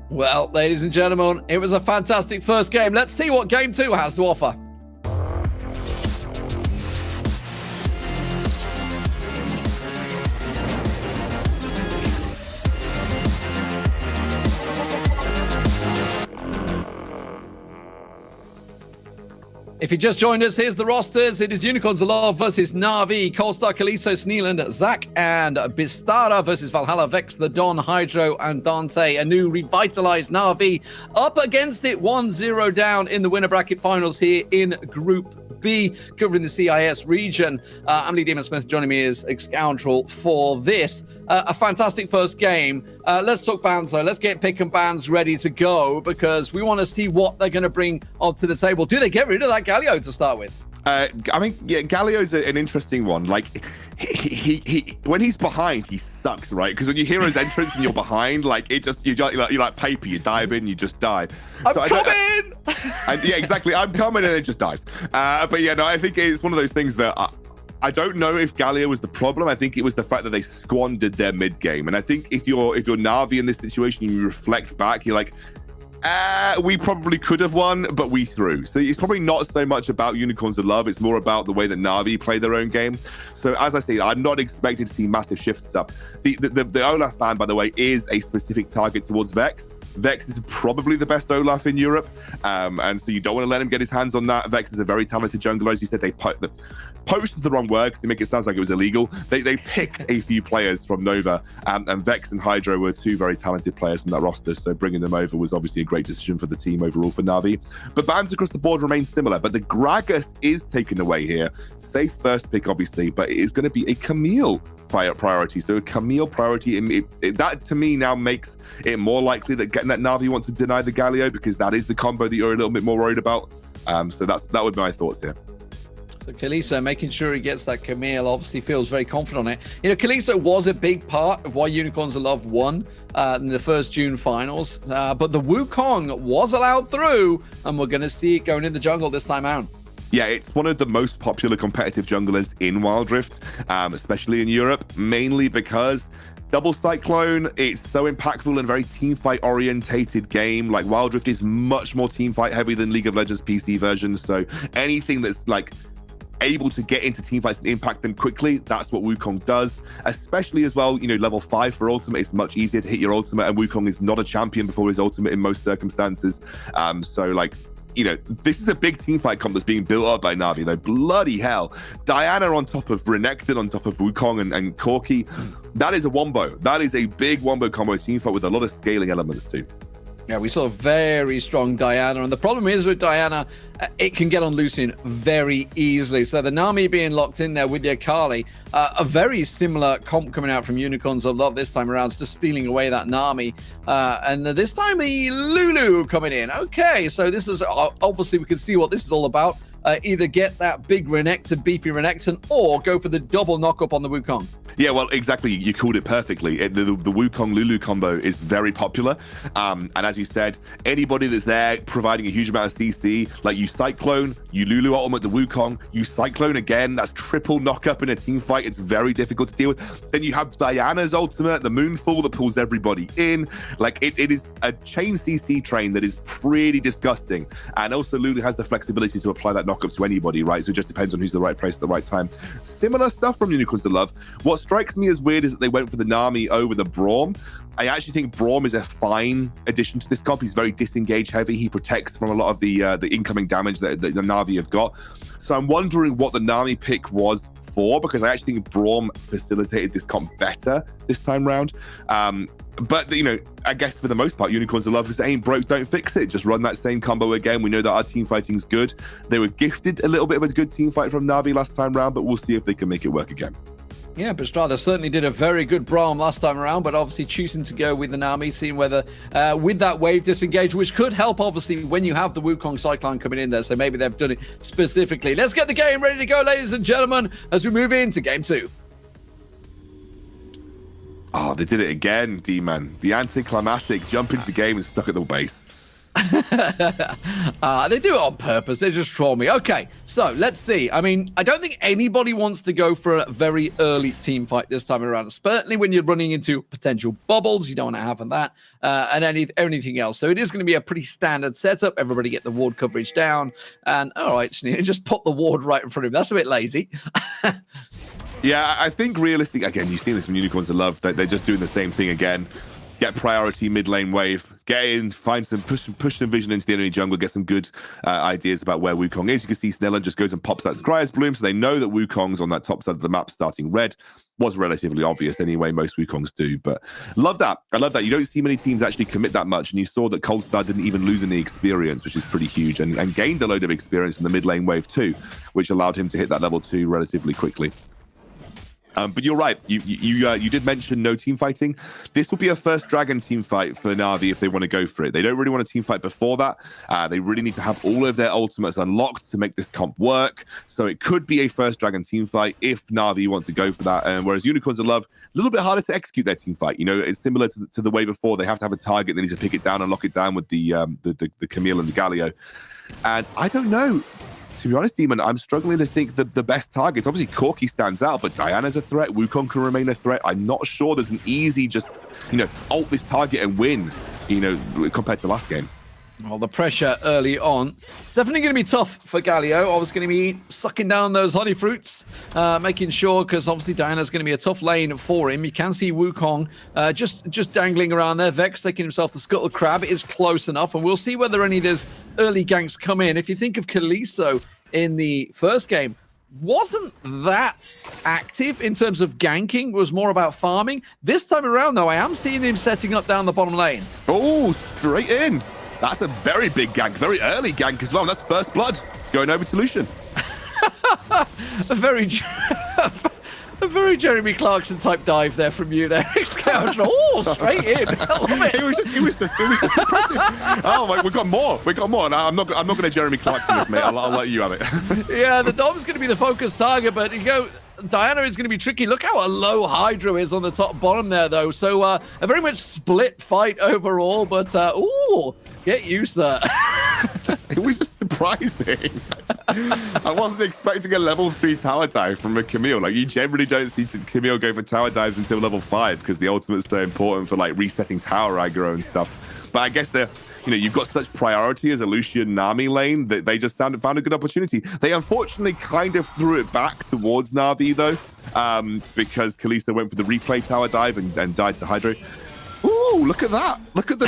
Well, ladies and gentlemen, it was a fantastic first game. Let's see what game 2 has to offer. If you just joined us, here's the rosters. It is Unicorns of Love versus Na'Vi, Coldstar, Kalisto, Sneeland, Zach, and Bistara versus Valhalla, Vex, the Don, Hydro, and Dante. A new revitalized Na'Vi up against it, 1-0 down in the winner bracket finals here in Group B, covering the CIS region. I'm Lee Demon Smith, joining me as Scoundrel for this. A fantastic first game. Let's talk bans though. Let's get pick and bans ready to go because we want to see what they're going to bring onto the table. Do they get rid of that Galio to start with? Galio's an interesting one. Like he when he's behind, he sucks, right? Because when you hear his entrance and you're behind, like you're like paper. You dive in, you just die. I'm coming. Yeah, exactly. I'm coming, and it just dies. But yeah, no, I think it's one of those things that. I don't know if Galio was the problem. I think it was the fact that they squandered their mid game. And I think if you're Na'Vi in this situation, you reflect back, you're like, we probably could have won, but we threw. So it's probably not so much about Unicorns of Love. It's more about the way that Na'Vi play their own game. So as I say, I'm not expecting to see massive shifts up. The Olaf ban, by the way, is a specific target towards Vex. Vex is probably the best Olaf in Europe, and so you don't want to let him get his hands on that. Vex is a very talented jungler. As you said, post is the wrong word because they make it sound like it was illegal. They picked a few players from Nova, and Vex and Hydro were 2 very talented players from that roster, so bringing them over was obviously a great decision for the team overall for Na'Vi. But bans across the board remain similar, but the Gragas is taken away here. Safe first pick, obviously, but it is going to be a Camille priority. So a Camille priority, that to me now makes it more likely that Na'Vi want to deny the Galio because that is the combo that you're a little bit more worried about. So that would be my thoughts here. So Kalisto making sure he gets that Camille, obviously feels very confident on it. You know, Kalisto was a big part of why Unicorns of Love won in the first June finals, but the Wukong was allowed through, and we're going to see it going in the jungle this time out. Yeah, it's one of the most popular competitive junglers in Wild Rift, especially in Europe, mainly because Double Cyclone, it's so impactful and very teamfight orientated game. Like Wild Rift is much more teamfight heavy than League of Legends PC version. So anything that's like able to get into teamfights and impact them quickly, that's what Wukong does. Especially as well, you know, level 5 for ultimate, it's much easier to hit your ultimate, and Wukong is not a champion before his ultimate in most circumstances. So like, you know, this is a big teamfight comp that's being built up by Na'Vi, though. Bloody hell. Diana on top of Renekton, on top of Wukong and Corki. That is a wombo. That is a big wombo combo teamfight with a lot of scaling elements too. Yeah, we saw very strong Diana, and the problem is with Diana, it can get on Lucian very easily. So the Nami being locked in there with the Akali, a very similar comp coming out from Unicorns of Love this time around, just stealing away that Nami. And this time the Lulu coming in. Okay, so this is, obviously we can see what this is all about. Either get that big Renekton, beefy Renekton, or go for the double knock-up on the Wukong. Yeah, well, exactly. You called it perfectly. The Wukong Lulu combo is very popular. And as you said, anybody that's there providing a huge amount of CC, like you Cyclone, you Lulu ultimate the Wukong, you Cyclone again, that's triple knock-up in a team fight. It's very difficult to deal with. Then you have Diana's ultimate, the Moonfall that pulls everybody in. Like, it is a chain CC train that is pretty disgusting. And also Lulu has the flexibility to apply that knock-up to anybody, right? So it just depends on who's the right place at the right time. Similar stuff from Unicorns of Love. What strikes me as weird is that they went for the Nami over the Braum. I actually think Braum is a fine addition to this comp. He's very disengage heavy. He protects from a lot of the incoming damage that the Na'Vi have got. So I'm wondering what the Nami pick was for, because I actually think Braum facilitated this comp better this time round. But, you know, I guess for the most part, Unicorns of Love is ain't broke, don't fix it. Just run that same combo again. We know that our team fighting's good. They were gifted a little bit of a good team fight from Na'Vi last time round, but we'll see if they can make it work again. Yeah, Bistrada certainly did a very good Braum last time around, but obviously choosing to go with the Nami, seeing whether with that wave disengage, which could help obviously when you have the Wukong Cyclone coming in there. So maybe they've done it specifically. Let's get the game ready to go, ladies and gentlemen, as we move into game 2. Oh, they did it again, D-Man. The anticlimactic jump into game and stuck at the base. They do it on purpose. They just troll me. Okay, so let's see. I mean, I don't think anybody wants to go for a very early team fight this time around. Certainly when you're running into potential bubbles, you don't want to have that and anything else. So it is going to be a pretty standard setup. Everybody get the ward coverage down. And all right, Sneer, just put the ward right in front of him. That's a bit lazy. Yeah, I think realistic, again, you've seen this from Unicorns of Love, that they're just doing the same thing again. Get priority mid lane wave, get in, find some, push some vision into the enemy jungle, get some good ideas about where Wukong is. You can see Snellen just goes and pops that Scryer's Bloom, so they know that Wukong's on that top side of the map starting red. Was relatively obvious anyway, most Wukongs do, but love that. I love that. You don't see many teams actually commit that much, and you saw that Coldstar didn't even lose any experience, which is pretty huge, and gained a load of experience in the mid lane wave too, which allowed him to hit that level 2 relatively quickly. But you're right. You did mention no team fighting. This will be a first Dragon team fight for Na'Vi if they want to go for it. They don't really want a team fight before that. They really need to have all of their ultimates unlocked to make this comp work. So it could be a first Dragon team fight if Na'Vi want to go for that. Whereas Unicorns of Love, a little bit harder to execute their team fight. You know, it's similar to the way before. They have to have a target. They need to pick it down and lock it down with the Camille and the Galio. And I don't know. To be honest, Demon, I'm struggling to think the best targets. Obviously, Corki stands out, but Diana's a threat. Wukong can remain a threat. I'm not sure there's an easy just, you know, ult this target and win, you know, compared to last game. Well, the pressure early on, it's definitely going to be tough for Galio. I was going to be sucking down those honey fruits, making sure, because obviously Diana's going to be a tough lane for him. You can see Wukong just dangling around there. Vex taking himself the Scuttle Crab is close enough, and we'll see whether any of those early ganks come in. If you think of Kalisto in the first game, wasn't that active in terms of ganking, was more about farming. This time around, though, I am seeing him setting up down the bottom lane. Oh, straight in. That's a very big gank, very early gank as well. And that's first blood going over to Lucian. A very Jeremy Clarkson type dive there from you there. Oh, straight in. I love it. It was just impressive. Oh my, we got more. Now, I'm not going to Jeremy Clarkson this, mate. I'll let you have it. Yeah, the Dom's going to be the focus target, but you go, Diana is going to be tricky. Look how low Hydro is on the top bottom there, though. So a very much split fight overall, but ooh, get used to that. It was just surprising. I wasn't expecting a level 3 tower dive from a Camille. Like, you generally don't see Camille go for tower dives until level 5 because the ultimate's so important for like resetting tower aggro and stuff. But I guess you've got such priority as a Lucian Nami lane that they just found a good opportunity. They unfortunately kind of threw it back towards Na'Vi though, because Kalista went for the replay tower dive and died to Hydro. Ooh, look at that! Look at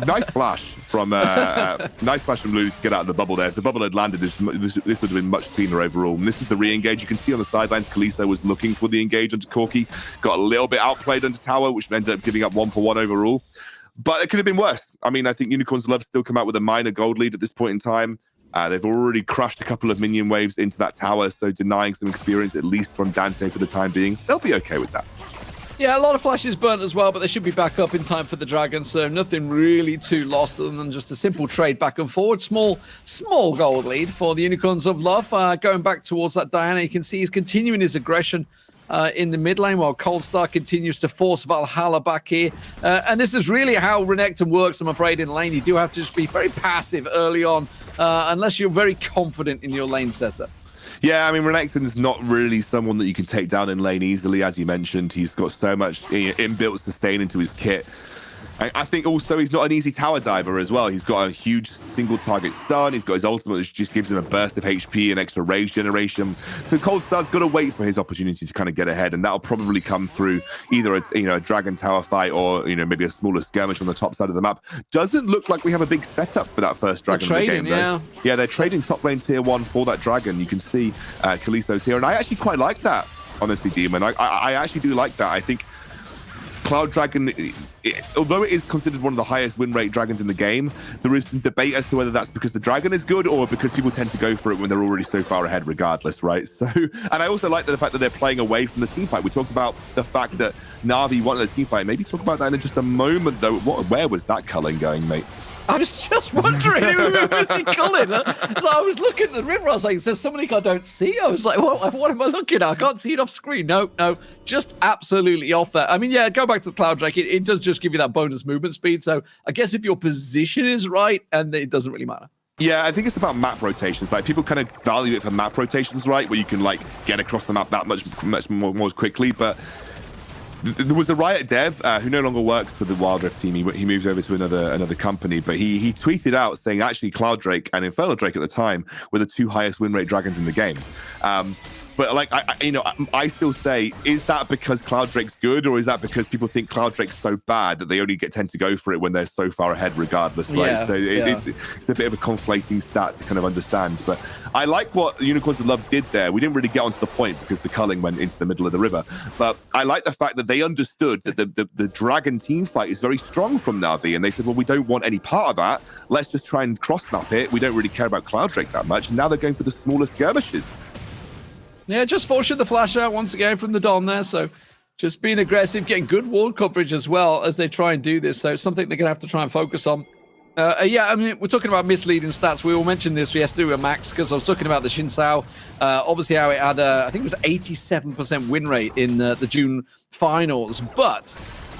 nice flash from Lulu to get out of the bubble there. If the bubble had landed, this would have been much cleaner overall. And this is the re-engage. You can see on the sidelines, Kalista was looking for the engage onto Corki, got a little bit outplayed onto tower, which ended up giving up 1-for-1 overall. But it could have been worse. I mean, I think Unicorns Love still come out with a minor gold lead at this point in time. They've already crushed a couple of minion waves into that tower, so denying some experience, at least from Dante for the time being. They'll be okay with that. Yeah, a lot of flashes burnt as well, but they should be back up in time for the Dragon, so nothing really too lost other than just a simple trade back and forward. Small gold lead for the Unicorns of Love. Going back towards that Diana, you can see he's continuing his aggression in the mid lane while Coldstar continues to force Valhalla back here. And this is really how Renekton works, I'm afraid, in lane. You do have to just be very passive early on, unless you're very confident in your lane setup. Yeah, I mean, Renekton's not really someone that you can take down in lane easily, as you mentioned. He's got so much inbuilt sustain into his kit. I think also he's not an easy tower diver as well. He's got a huge single target stun. He's got his ultimate, which just gives him a burst of HP and extra rage generation. So Coldstar's got to wait for his opportunity to kind of get ahead, and that'll probably come through either a dragon tower fight or maybe a smaller skirmish on the top side of the map. Doesn't look like we have a big setup for that first dragon in the game, though. Yeah, they're trading top lane tier 1 for that dragon. You can see Kalisto's here, and I actually quite like that, honestly, Demon. I actually do like that. I think Cloud Dragon, although it is considered one of the highest win rate dragons in the game, there is some debate as to whether that's because the dragon is good or because people tend to go for it when they're already so far ahead regardless, right? So, and I also like the fact that they're playing away from the team fight. We talked about the fact that Na'Vi won the team fight. Maybe talk about that in just a moment, though. Where was that culling going, mate? I was just wondering who was he culling. So I was looking at the river. I was like, there's somebody I don't see. I was like, what am I looking at? I can't see it off screen. No, just absolutely off there. I mean, yeah, go back to the Cloud Drake. It does just give you that bonus movement speed. So I guess if your position is right, and it doesn't really matter. Yeah, I think it's about map rotations. Like, people kind of value it for map rotations, right? Where you can like get across the map that much more quickly. But there was a Riot dev who no longer works for the Wild Rift team. He moves over to another company, but he tweeted out saying actually Cloud Drake and Infernal Drake at the time were the 2 highest win rate dragons in the game. But like I still say, is that because Cloud Drake's good, or is that because people think Cloud Drake's so bad that they only tend to go for it when they're so far ahead, regardless, right? Yeah, so it's a bit of a conflating stat to kind of understand. But I like what Unicorns of Love did there. We didn't really get onto the point because the culling went into the middle of the river. But I like the fact that they understood that the dragon team fight is very strong from Na'Vi, and they said, well, we don't want any part of that. Let's just try and cross map it. We don't really care about Cloud Drake that much. And now they're going for the smaller skirmishes. Yeah, just forcing the flash out once again from the Dom there. So just being aggressive, getting good wall coverage as well as they try and do this. So it's something they're going to have to try and focus on. Yeah, I mean, we're talking about misleading stats. We all mentioned this yesterday with Max because I was talking about the Xin Sao. Obviously, how it had, I think it was 87% win rate in the June finals. But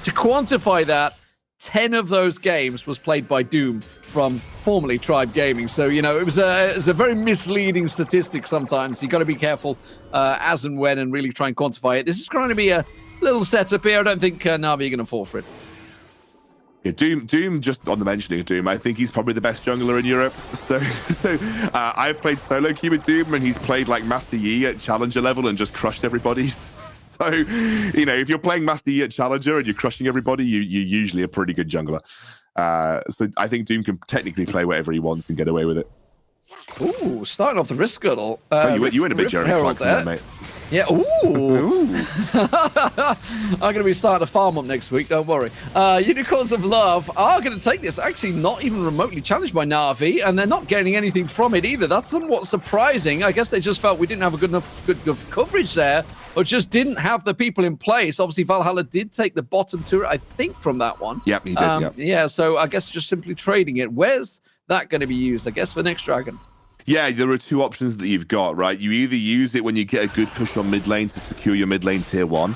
to quantify that, 10 of those games was played by Doom from formerly Tribe Gaming. So, it was a very misleading statistic sometimes. You got to be careful as and when and really try and quantify it. This is going to be a little setup here. I don't think Na'Vi are going to fall for it. Yeah, Doom, just on the mentioning of Doom, I think he's probably the best jungler in Europe. So I've played solo queue with Doom, and he's played like Master Yi at Challenger level and just crushed everybody. So, if you're playing Master Yi at Challenger and you're crushing everybody, you're usually a pretty good jungler. So I think Doom can technically play whatever he wants and get away with it. Ooh, starting off the Rift Girdle. You went a bit Jeremy Clarkson there, mate. Yeah, ooh. I'm going to be starting to farm up next week, don't worry. Unicorns of Love are going to take this. Actually, not even remotely challenged by Na'Vi, and they're not gaining anything from it either. That's somewhat surprising. I guess they just felt we didn't have a good enough coverage there, or just didn't have the people in place. Obviously, Valhalla did take the bottom turret, I think, from that one. Yep, he did, Yeah, so I guess just simply trading it. Where's that going to be used? I guess for next dragon. Yeah, there are 2 options that you've got, right? You either use it when you get a good push on mid lane to secure your mid lane tier 1,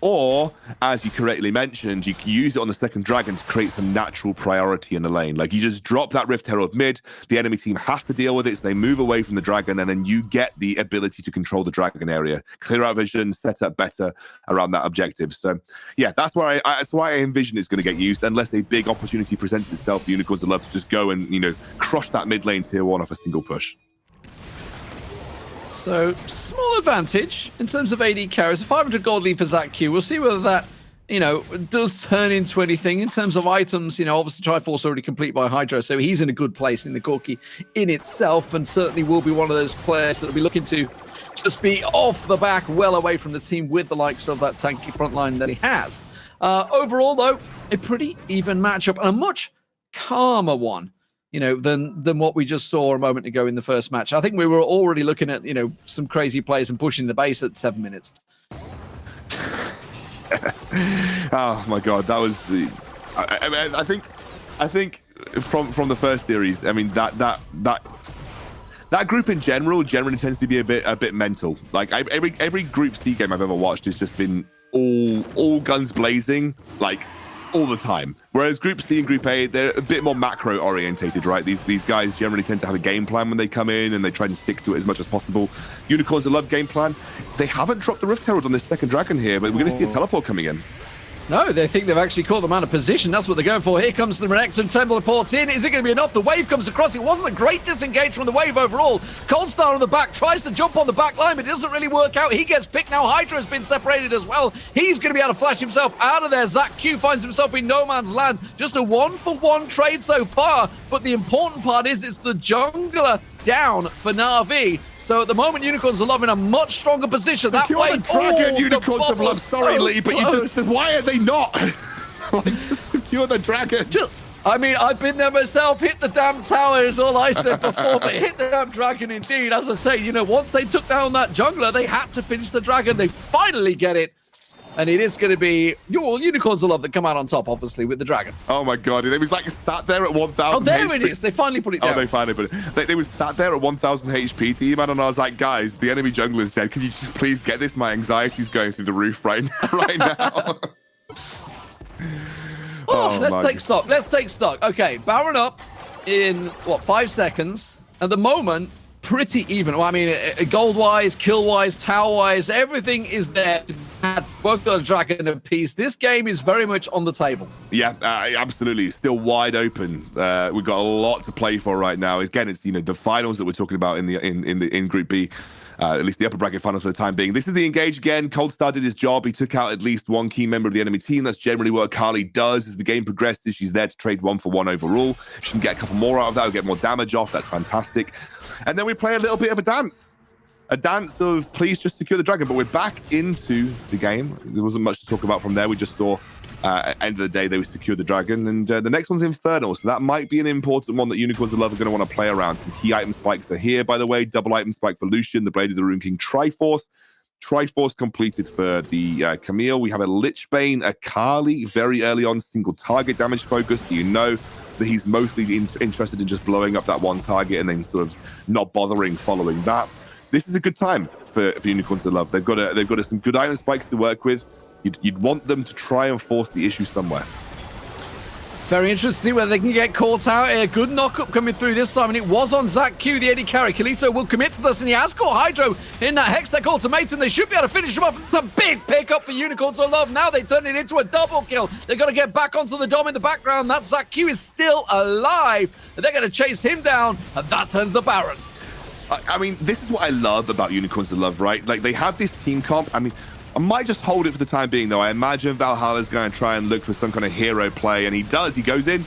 Or, as you correctly mentioned, you can use it on the second dragon to create some natural priority in the lane. Like, you just drop that Rift Herald mid, the enemy team has to deal with it, so they move away from the dragon, and then you get the ability to control the dragon area, clear out vision, set up better around that objective. So, yeah, that's why I envision it's going to get used, unless a big opportunity presents itself for Unicorns of Love to just go and, crush that mid lane tier 1 off a single push. So, small advantage in terms of AD carries. A 500 gold lead for Zach Q. We'll see whether that, does turn into anything in terms of items. Obviously Triforce already complete by Hydro, so he's in a good place in the Corki in itself, and certainly will be one of those players that will be looking to just be off the back, well away from the team with the likes of that tanky front line that he has. Overall, though, a pretty even matchup and a much calmer one. Than what we just saw a moment ago in the first match. I think we were already looking at, some crazy plays and pushing the base at 7 minutes. Oh my God, that was the. I think from the first series, I mean that group in generally tends to be a bit mental. Like every Group C game I've ever watched has just been all guns blazing, like, all the time. Whereas Group C and Group A, they're a bit more macro orientated, right? These guys generally tend to have a game plan when they come in, and they try and stick to it as much as possible. Unicorns love game plan. They haven't dropped the Rift Herald on this second dragon here, but we're going to see a teleport coming in. No, they think they've actually caught them out of position. That's what they're going for. Here comes the Renekton teleport in. Is it going to be enough? The wave comes across. It wasn't a great disengage from the wave overall. Coldstar on the back tries to jump on the back line, but it doesn't really work out. He gets picked now. Hydra has been separated as well. He's going to be able to flash himself out of there. Zach Q finds himself in no man's land. Just a 1-for-1 trade so far. But the important part is it's the jungler down for Na'Vi. So at the moment, Unicorns of Love in a much stronger position. That way, the dragon, Unicorns of Love. Sorry, Lee, but why are they not? Just secure the dragon. I've been there myself. Hit the damn tower is all I said before, but hit the damn dragon indeed. As I say, once they took down that jungler, they had to finish the dragon. They finally get it. And it is going to be your Unicorns of Love that come out on top, obviously, with the dragon. Oh my God, it was like sat there at 1,000 Oh, there HP. it is. They finally put it down. Oh, they finally put it. They was sat there at 1,000 HP, T-Man, and I was like, guys, the enemy jungler is dead. Can you just please get this? My anxiety's going through the roof right now. Let's take stock. Let's take stock. Okay, Baron up in, 5 seconds. At the moment, pretty even. Well, I mean, gold-wise, kill-wise, tower-wise, everything is there to add both the dragon and peace. This game is very much on the table. Yeah, absolutely. Still wide open. We've got a lot to play for right now. Again, it's the finals that we're talking about in Group B. At least the upper bracket finals for the time being. This is the engage again. Coldstar did his job. He took out at least one key member of the enemy team. That's generally what Akali does as the game progresses. She's there to trade 1-for-1 overall. She can get a couple more out of that. We'll get more damage off. That's fantastic. And then we play a little bit of a dance. A dance of please just secure the dragon. But we're back into the game. There wasn't much to talk about from there. We just saw end of the day they secured the dragon. And the next one's Infernal. So that might be an important one that Unicorns of Love are going to want to play around. Some key item spikes are here, by the way. Double item spike for Lucian, the Blade of the Rune King, Triforce. Triforce completed for the Camille. We have a Lichbane, Akali, very early on, single target damage focus. You know that he's mostly interested in just blowing up that one target and then sort of not bothering following that. This is a good time for Unicorns of Love. They've got some good item spikes to work with. You'd want them to try and force the issue somewhere. Very interesting whether they can get caught out. A good knock-up coming through this time, and it was on Zach Q, the AD carry. Kalito will commit to this, and he has caught Hydro in that Hextech ultimatum. They should be able to finish him off. It's a big pick-up for Unicorns of Love. Now they turn it into a double kill. They've got to get back onto the Dom in the background. That Zach Q is still alive. And they're going to chase him down, and that turns the Baron. I mean, this is what I love about Unicorns of Love, right? Like, they have this team comp. I mean, I might just hold it for the time being, though. I imagine Valhalla's going to try and look for some kind of hero play, and he does. He goes in.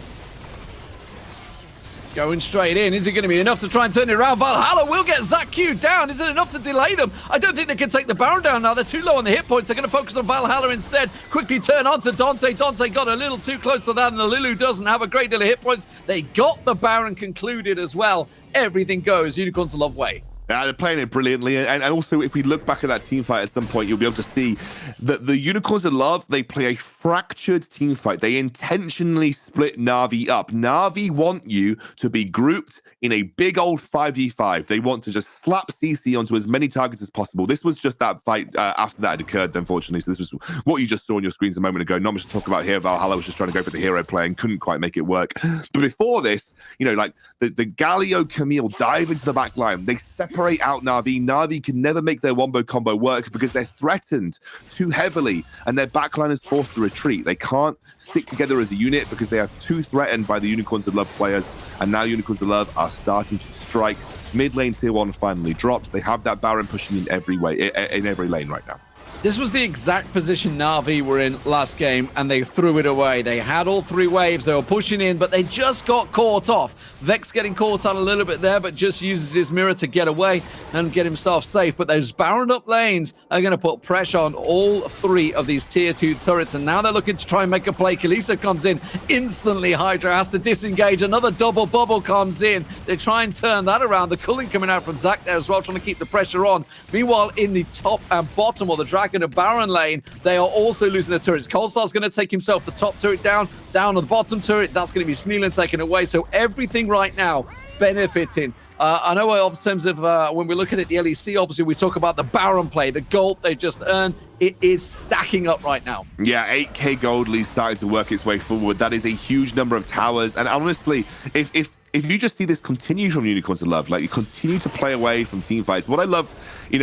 Going straight in. Is it going to be enough to try and turn it around? Valhalla will get Zach Q down. Is it enough to delay them? I don't think they can take the Baron down now. They're too low on the hit points. They're going to focus on Valhalla instead. Quickly turn on to Dante. Dante got a little too close to that, and the Lilu doesn't have a great deal of hit points. They got the Baron concluded as well. Everything goes Unicorns of Love way. They're playing it brilliantly, and also if we look back at that team fight at some point, you'll be able to see that the Unicorns of Love, they play a fractured team fight. They intentionally split Na'Vi up. Na'Vi want you to be grouped in a big old 5v5. They want to just slap CC onto as many targets as possible. This was just that fight after that had occurred, unfortunately. So this was what you just saw on your screens a moment ago. Not much to talk about here. Valhalla was just trying to go for the hero play and couldn't quite make it work. But before this, you know, like the Galio Camille dive into the back line. They separate out Na'Vi. Na'Vi can never make their wombo combo work because they're threatened too heavily and their backline is forced to retreat. They can't stick together as a unit because they are too threatened by the Unicorns of Love players. And now Unicorns of Love are starting to strike. Mid lane tier 1 finally drops. They have that Baron pushing in every way, in every lane right now. This was the exact position Na'Vi were in last game, and they threw it away. They had all 3 waves. They were pushing in, but they just got caught off. Vex getting caught on a little bit there, but just uses his mirror to get away and get himself safe. But those Baron up lanes are going to put pressure on all 3 of these tier 2 turrets, and now they're looking to try and make a play. Kalisa comes in instantly. Hydra has to disengage. Another double bubble comes in. They try and turn that around. The culling coming out from Zac there as well, trying to keep the pressure on. Meanwhile, in the top and bottom, or the Dragon and Baron lane, they are also losing the turrets. Coalstar's going to take himself the top turret down on the bottom turret. That's going to be Sneeland taken away. So everything right now benefiting. I know in terms of when we're looking at the LEC, obviously we talk about the Baron play, the gold they just earned. It is stacking up right now. Yeah, 8k gold lead starting to work its way forward. That is a huge number of towers. And honestly, if you just see this continue from Unicorns of Love, like you continue to play away from team fights, what I love,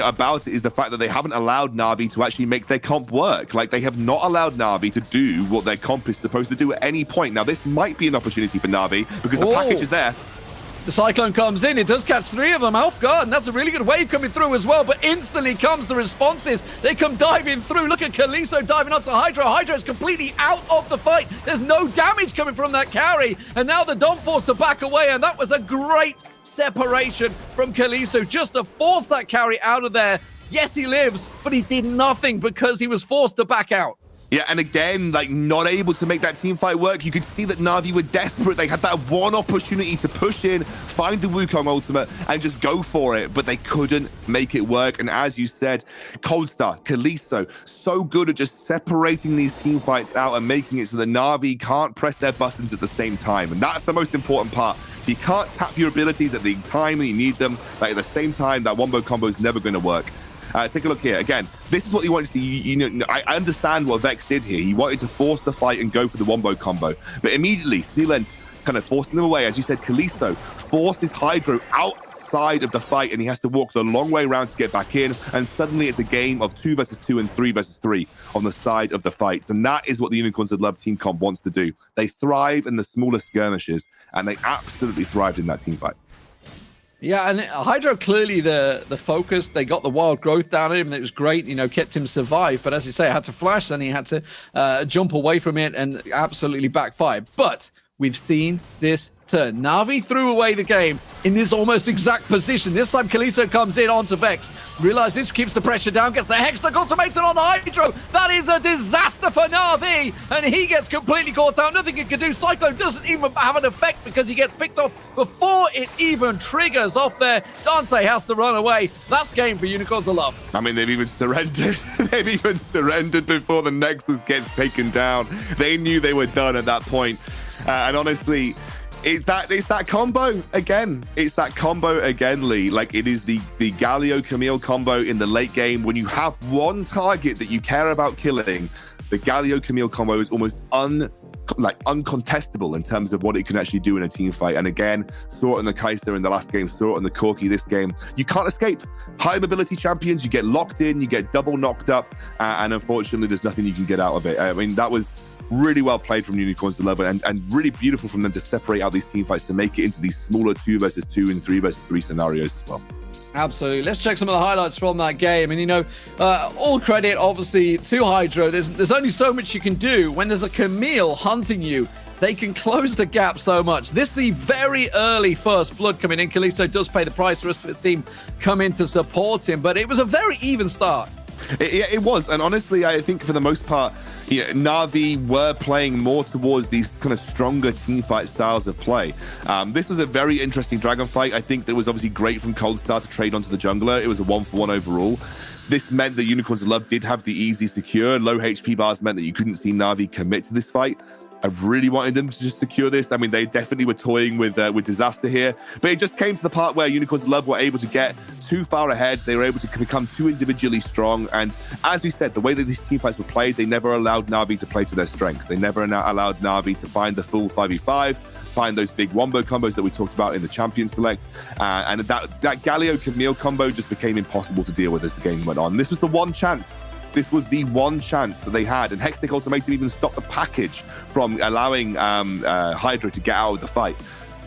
about it is the fact that they haven't allowed Na'Vi to actually make their comp work. Like they have not allowed Na'Vi to do what their comp is supposed to do at any point. Now this might be an opportunity for Na'Vi because the package is there. The Cyclone comes in. It does catch 3 of them off guard, and that's a really good wave coming through as well. But instantly comes the responses. They come diving through. Look at Kalisto diving onto Hydra. Hydra is completely out of the fight. There's no damage coming from that carry. And now the Dom forced to back away, and that was a great separation from Kalisto just to force that carry out of there. Yes, he lives, but he did nothing because he was forced to back out. Yeah, and again, like not able to make that team fight work. You could see that Na'Vi were desperate. They had that one opportunity to push in, find the Wukong ultimate, and just go for it, but they couldn't make it work. And as you said, Coldstar, Kalisto, so good at just separating these team fights out and making it so that Na'Vi can't press their buttons at the same time. And that's the most important part. If you can't tap your abilities at the time that you need them, like at the same time, that wombo combo is never going to work. Take a look here. Again, this is what you want to see. I understand what Vex did here. He wanted to force the fight and go for the wombo combo. But immediately, Sneeland kind of forcing them away. As you said, Kalisto forced his Hydro outside of the fight, and he has to walk the long way around to get back in. And suddenly it's a game of 2 versus 2 and 3 versus 3 on the side of the fights. And that is what the Unicorns of Love team comp wants to do. They thrive in the smaller skirmishes, and they absolutely thrived in that team fight. Yeah, and Hydro clearly the focus. They got the wild growth down at him, and it was great, kept him survive. But as you say, had to flash, then he had to jump away from it and absolutely backfire. But we've seen this turn. Na'Vi threw away the game in this almost exact position. This time Kalisto comes in onto Vex. Realize this keeps the pressure down, gets the Hextech ultimated on Hydro. That is a disaster for Na'Vi, and he gets completely caught out. Nothing he can do. Cyclone doesn't even have an effect because he gets picked off before it even triggers off there. Dante has to run away. That's game for Unicorns of Love. I mean, they've even surrendered. They've even surrendered before the Nexus gets taken down. They knew they were done at that point. And honestly, it's that combo again. It's that combo again, Lee. Like it is the Galio Camille combo in the late game. When you have one target that you care about killing, the Galio Camille combo is almost uncontestable in terms of what it can actually do in a team fight. And again, saw it on the Kaiser in the last game, saw it on the Corki this game. You can't escape. High mobility champions, you get locked in, you get double knocked up, and unfortunately, there's nothing you can get out of it. I mean, that was really well played from Unicorns to Love, and really beautiful from them to separate out these team fights to make it into these smaller 2 versus 2 and 3 versus 3 scenarios as well. Absolutely. Let's check some of the highlights from that game. And, all credit, obviously, to Hydro. There's only so much you can do. When there's a Camille hunting you, they can close the gap so much. This the very early first blood coming in. Kalisto does pay the price. The rest of his team come in to support him. But it was a very even start. It was, and honestly, I think for the most part, Na'Vi were playing more towards these kind of stronger teamfight styles of play. This was a very interesting Dragon fight. I think that was obviously great from Coldstar to trade onto the jungler. It was a 1-for-1 overall. This meant that Unicorns of Love did have the easy secure. Low HP bars meant that you couldn't see Na'Vi commit to this fight. I really wanted them to just secure this. I mean, they definitely were toying with disaster here, but it just came to the part where Unicorns of Love were able to get too far ahead. They were able to become too individually strong. And as we said, the way that these teamfights were played, they never allowed Na'Vi to play to their strengths. They never allowed Na'Vi to find the full 5v5, find those big wombo combos that we talked about in the Champion Select. And that Galio-Camille combo just became impossible to deal with as the game went on. This was the one chance. This was the one chance that they had. And Hextech Ultimatum even stopped the package from allowing Hydra to get out of the fight.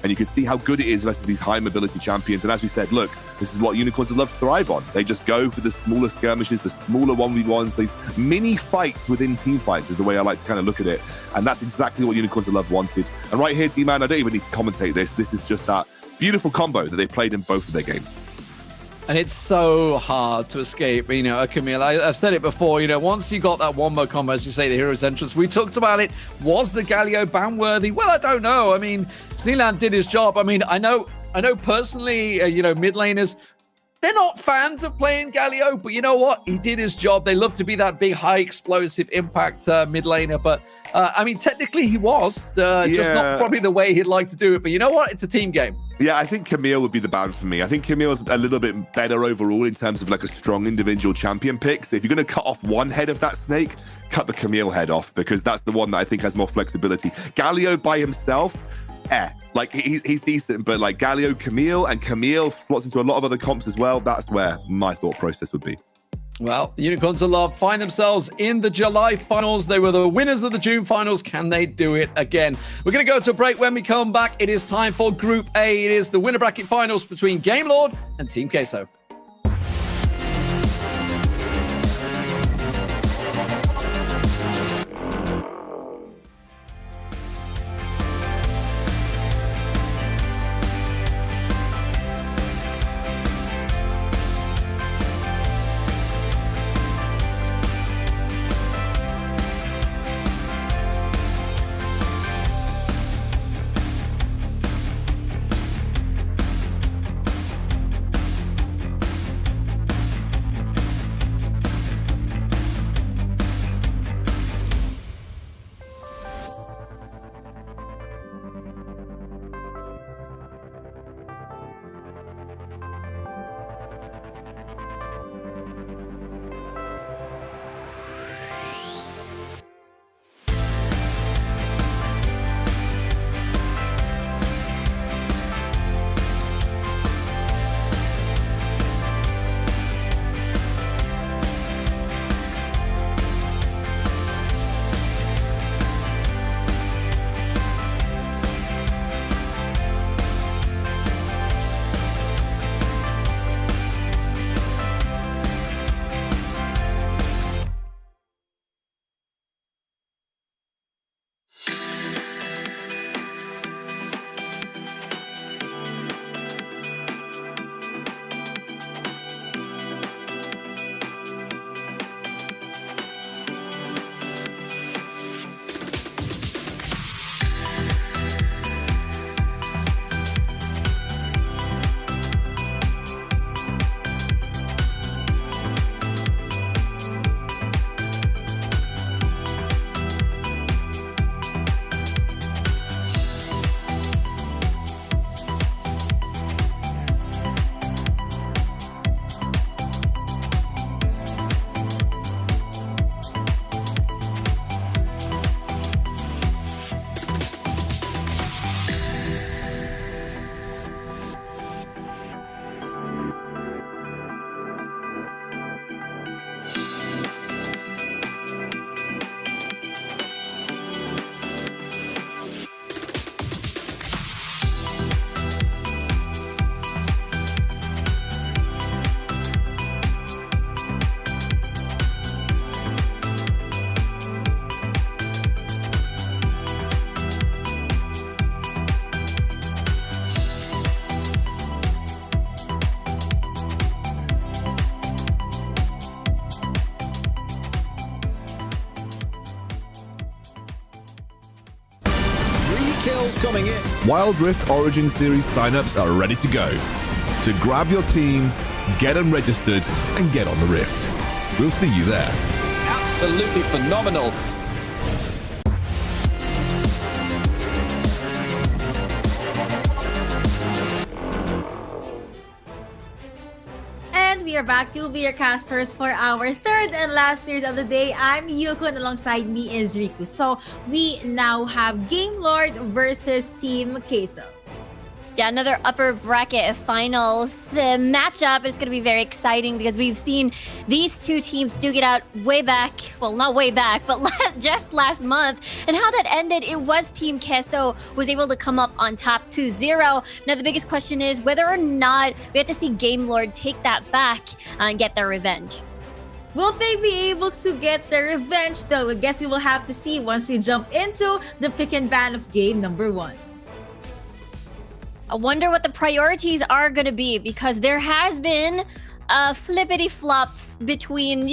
And you can see how good it is versus these high mobility champions. And as we said, look, this is what Unicorns of Love thrive on. They just go for the smaller skirmishes, the smaller 1v1s, these mini fights within team fights is the way I like to kind of look at it. And that's exactly what Unicorns of Love wanted. And right here, D-Man, I don't even need to commentate this. This is just that beautiful combo that they played in both of their games. And it's so hard to escape, a Camille. I've said it before, once you got that wombo combo, as you say, the hero's entrance, we talked about it. Was the Galio ban worthy? Well, I don't know. I mean, Sneeland did his job. I mean, I know personally, mid laners, they're not fans of playing Galio, but you know what? He did his job. They love to be that big, high explosive impact mid laner. But I mean, technically he was just not probably the way he'd like to do it. But you know what? It's a team game. Yeah, I think Camille would be the ban for me. I think Camille's a little bit better overall in terms of like a strong individual champion pick. So if you're going to cut off one head of that snake, cut the Camille head off, because that's the one that I think has more flexibility. Galio by himself, like he's decent, but like Galio, Camille, and Camille slots into a lot of other comps as well. That's where my thought process would be. Well, Unicorns of Love find themselves in the July finals. They were the winners of the June finals. Can they do it again? We're going to go to a break. When we come back, it is time for Group A. It is the winner bracket finals between Game Lord and Team Queso. Wild Rift Origin Series signups are ready to go. So grab your team, get them registered, and get on the Rift. We'll see you there. Absolutely phenomenal. And we are back. You'll be your casters for our third and last series of the day. I'm Yuko and alongside me is Riku. So we now have Game Lord versus Team Queso. Yeah, another upper bracket finals matchup is going to be very exciting because we've seen these two teams duke it out way back. Well, not way back, but just last month. And how that ended, it was Team Queso was able to come up on top 2-0. Now, the biggest question is whether or not we have to see Game Lord take that back and get their revenge. Will they be able to get their revenge, though? I guess we will have to see once we jump into the pick and ban of game number 1. I wonder what the priorities are going to be because there has been a flippity flop between,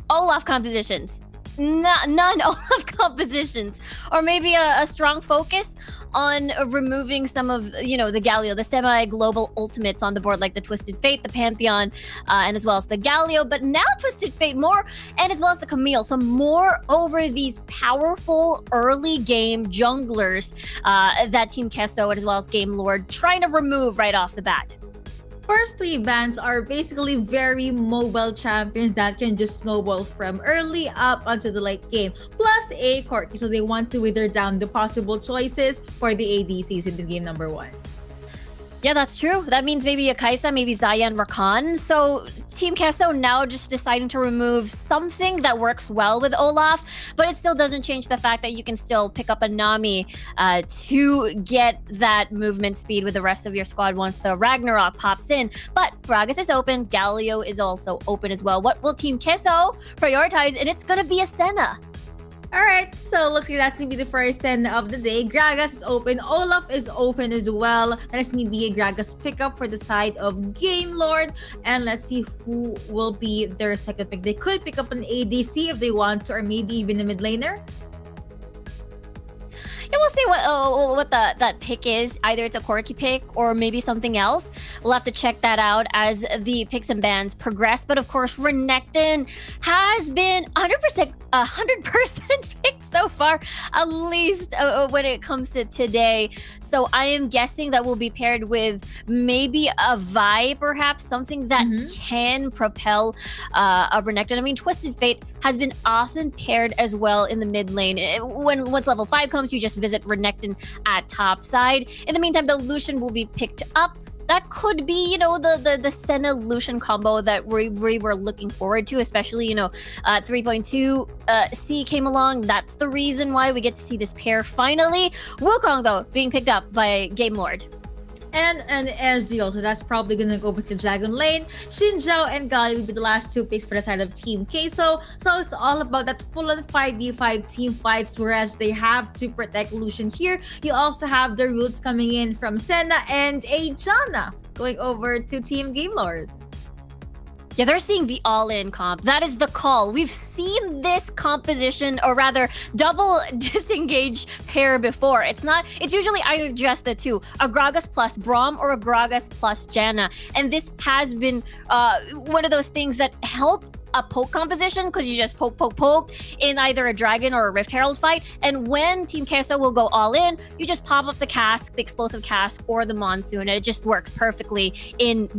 Olaf compositions, non-Olaf compositions, or maybe a strong focus on removing some of, the Galio, the semi-global ultimates on the board, like the Twisted Fate, the Pantheon, and as well as the Galio. But now Twisted Fate more, and as well as the Camille. So more over these powerful early game junglers that Team Queso and as well as Game Lord trying to remove right off the bat. First three bans are basically very mobile champions that can just snowball from early up until the late game, plus a Corki, so they want to wither down the possible choices for the ADCs in this game number 1. Yeah, that's true. That means maybe a Kaisa, maybe Zaya and Rakan. So Team Queso now just deciding to remove something that works well with Olaf, but it still doesn't change the fact that you can still pick up a Nami to get that movement speed with the rest of your squad once the Ragnarok pops in. But Gragas is open, Galio is also open as well. What will Team Queso prioritize? And it's going to be a Senna. Alright, so looks like that's gonna be the first send of the day. Gragas is open, Olaf is open as well. That is gonna be a Gragas pickup for the side of Game Lord. And let's see who will be their second pick. They could pick up an ADC if they want to, or maybe even a mid laner. Yeah, we'll see what that pick is. Either it's a quirky pick or maybe something else. We'll have to check that out as the picks and bans progress. But of course, Renekton has been 100% picked so far, at least when it comes to today. So I am guessing that will be paired with maybe a Vi, perhaps something that can propel a Renekton. I mean, Twisted Fate has been often paired as well in the mid lane. Once level 5 comes, you just visit Renekton at top side. In the meantime, the Lucian will be picked up. That could be, the Senna Lucian combo that we were looking forward to, especially, 3.2 C came along. That's the reason why we get to see this pair finally. Wukong, though, being picked up by Game Lord. And an Ezreal, so that's probably gonna go with the Dragon Lane. Xinjiao and Gali will be the last two picks for the side of Team Queso. So it's all about that full-on 5v5 team fights, whereas they have to protect Lucian here. You also have the roots coming in from Senna and a Janna going over to Team Game Lord. Yeah, they're seeing the all-in comp. That is the call. We've seen this composition, or rather, double disengage pair before. It's usually either just the two, a Gragas plus Braum or a Gragas plus Janna. And this has been one of those things that help a poke composition, because you just poke in either a Dragon or a Rift Herald fight. And when Team Queso will go all in, you just pop up the cask, the explosive cask, or the Monsoon, and it just works perfectly in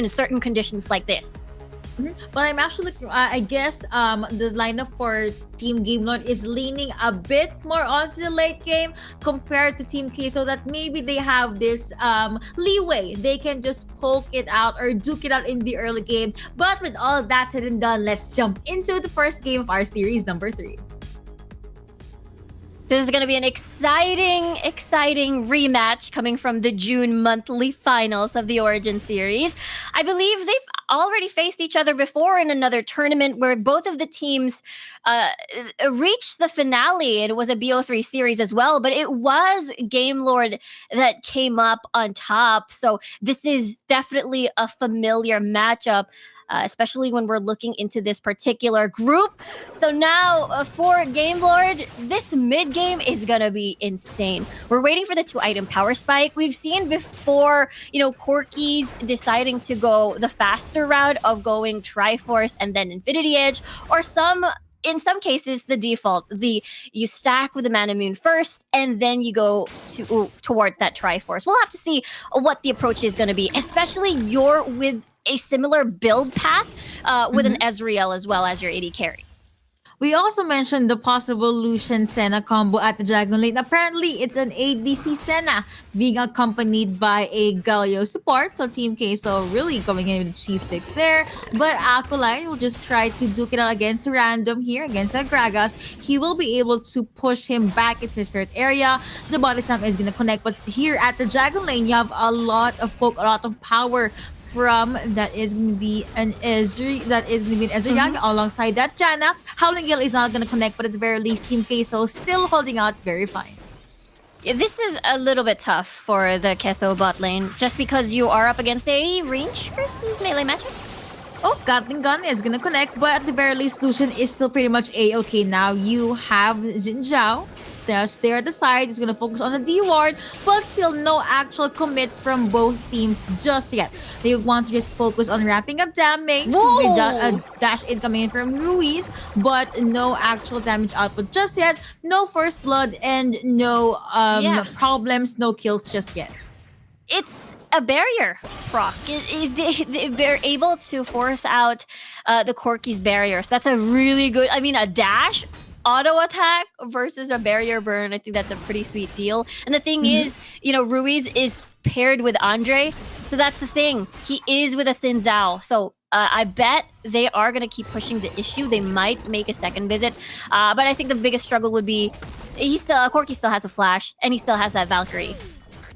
certain conditions like this. But I'm actually, I guess, the lineup for Team Game Lord is leaning a bit more onto the late game compared to Team K, so that maybe they have this leeway. They can just poke it out or duke it out in the early game. But with all that said and done, let's jump into the first game of our series number 3. This is going to be an exciting rematch coming from the June monthly finals of the Origin series. I believe they've already faced each other before in another tournament where both of the teams reached the finale. It was a BO3 series as well, but it was Game Lord that came up on top. So this is definitely a familiar matchup. especially when we're looking into this particular group. So now for Game Lord, this mid game is gonna be insane. We're waiting for the 2-item power spike. We've seen before, Corki's deciding to go the faster route of going Triforce and then Infinity Edge, or in some cases, the default, you stack with the Mana Moon first, and then you go towards that Triforce. We'll have to see what the approach is going to be, especially you're with a similar build path with an Ezreal as well as your AD carry. We also mentioned the possible Lucian Senna combo at the Dragon Lane. Apparently, it's an ADC Senna being accompanied by a Galio support. So Team Queso really going in with the cheese picks there. But Acolyte will just try to duke it out against random here, against that Gragas. He will be able to push him back into a certain area. The body slam is going to connect. But here at the Dragon Lane, you have a lot of poke, a lot of power from that is going to be an Ezreal, alongside that Janna. Howling Gale is not going to connect, but at the very least, Team Queso still holding out very fine. Yeah, this is a little bit tough for the Queso bot lane, just because you are up against a range versus melee matchup. Oh, Gatling Gun is going to connect, but at the very least, Lucian is still pretty much A-okay now. You have Xin Zhao. That's there at the side. He's going to focus on the D-ward, but still no actual commits from both teams just yet. They want to just focus on wrapping up damage with a dash incoming in from Ruiz, but no actual damage output just yet. No first blood and no problems, no kills just yet. It's a barrier, Proc. They're able to force out the Corki's barriers. That's a really good, a dash auto attack versus a barrier burn. I think that's a pretty sweet deal. And the thing is, Ruiz is paired with Andre. So that's the thing. He is with a Xin Zhao. So I bet they are going to keep pushing the issue. They might make a second visit. But I think the biggest struggle would be Corki still has a flash and he still has that Valkyrie.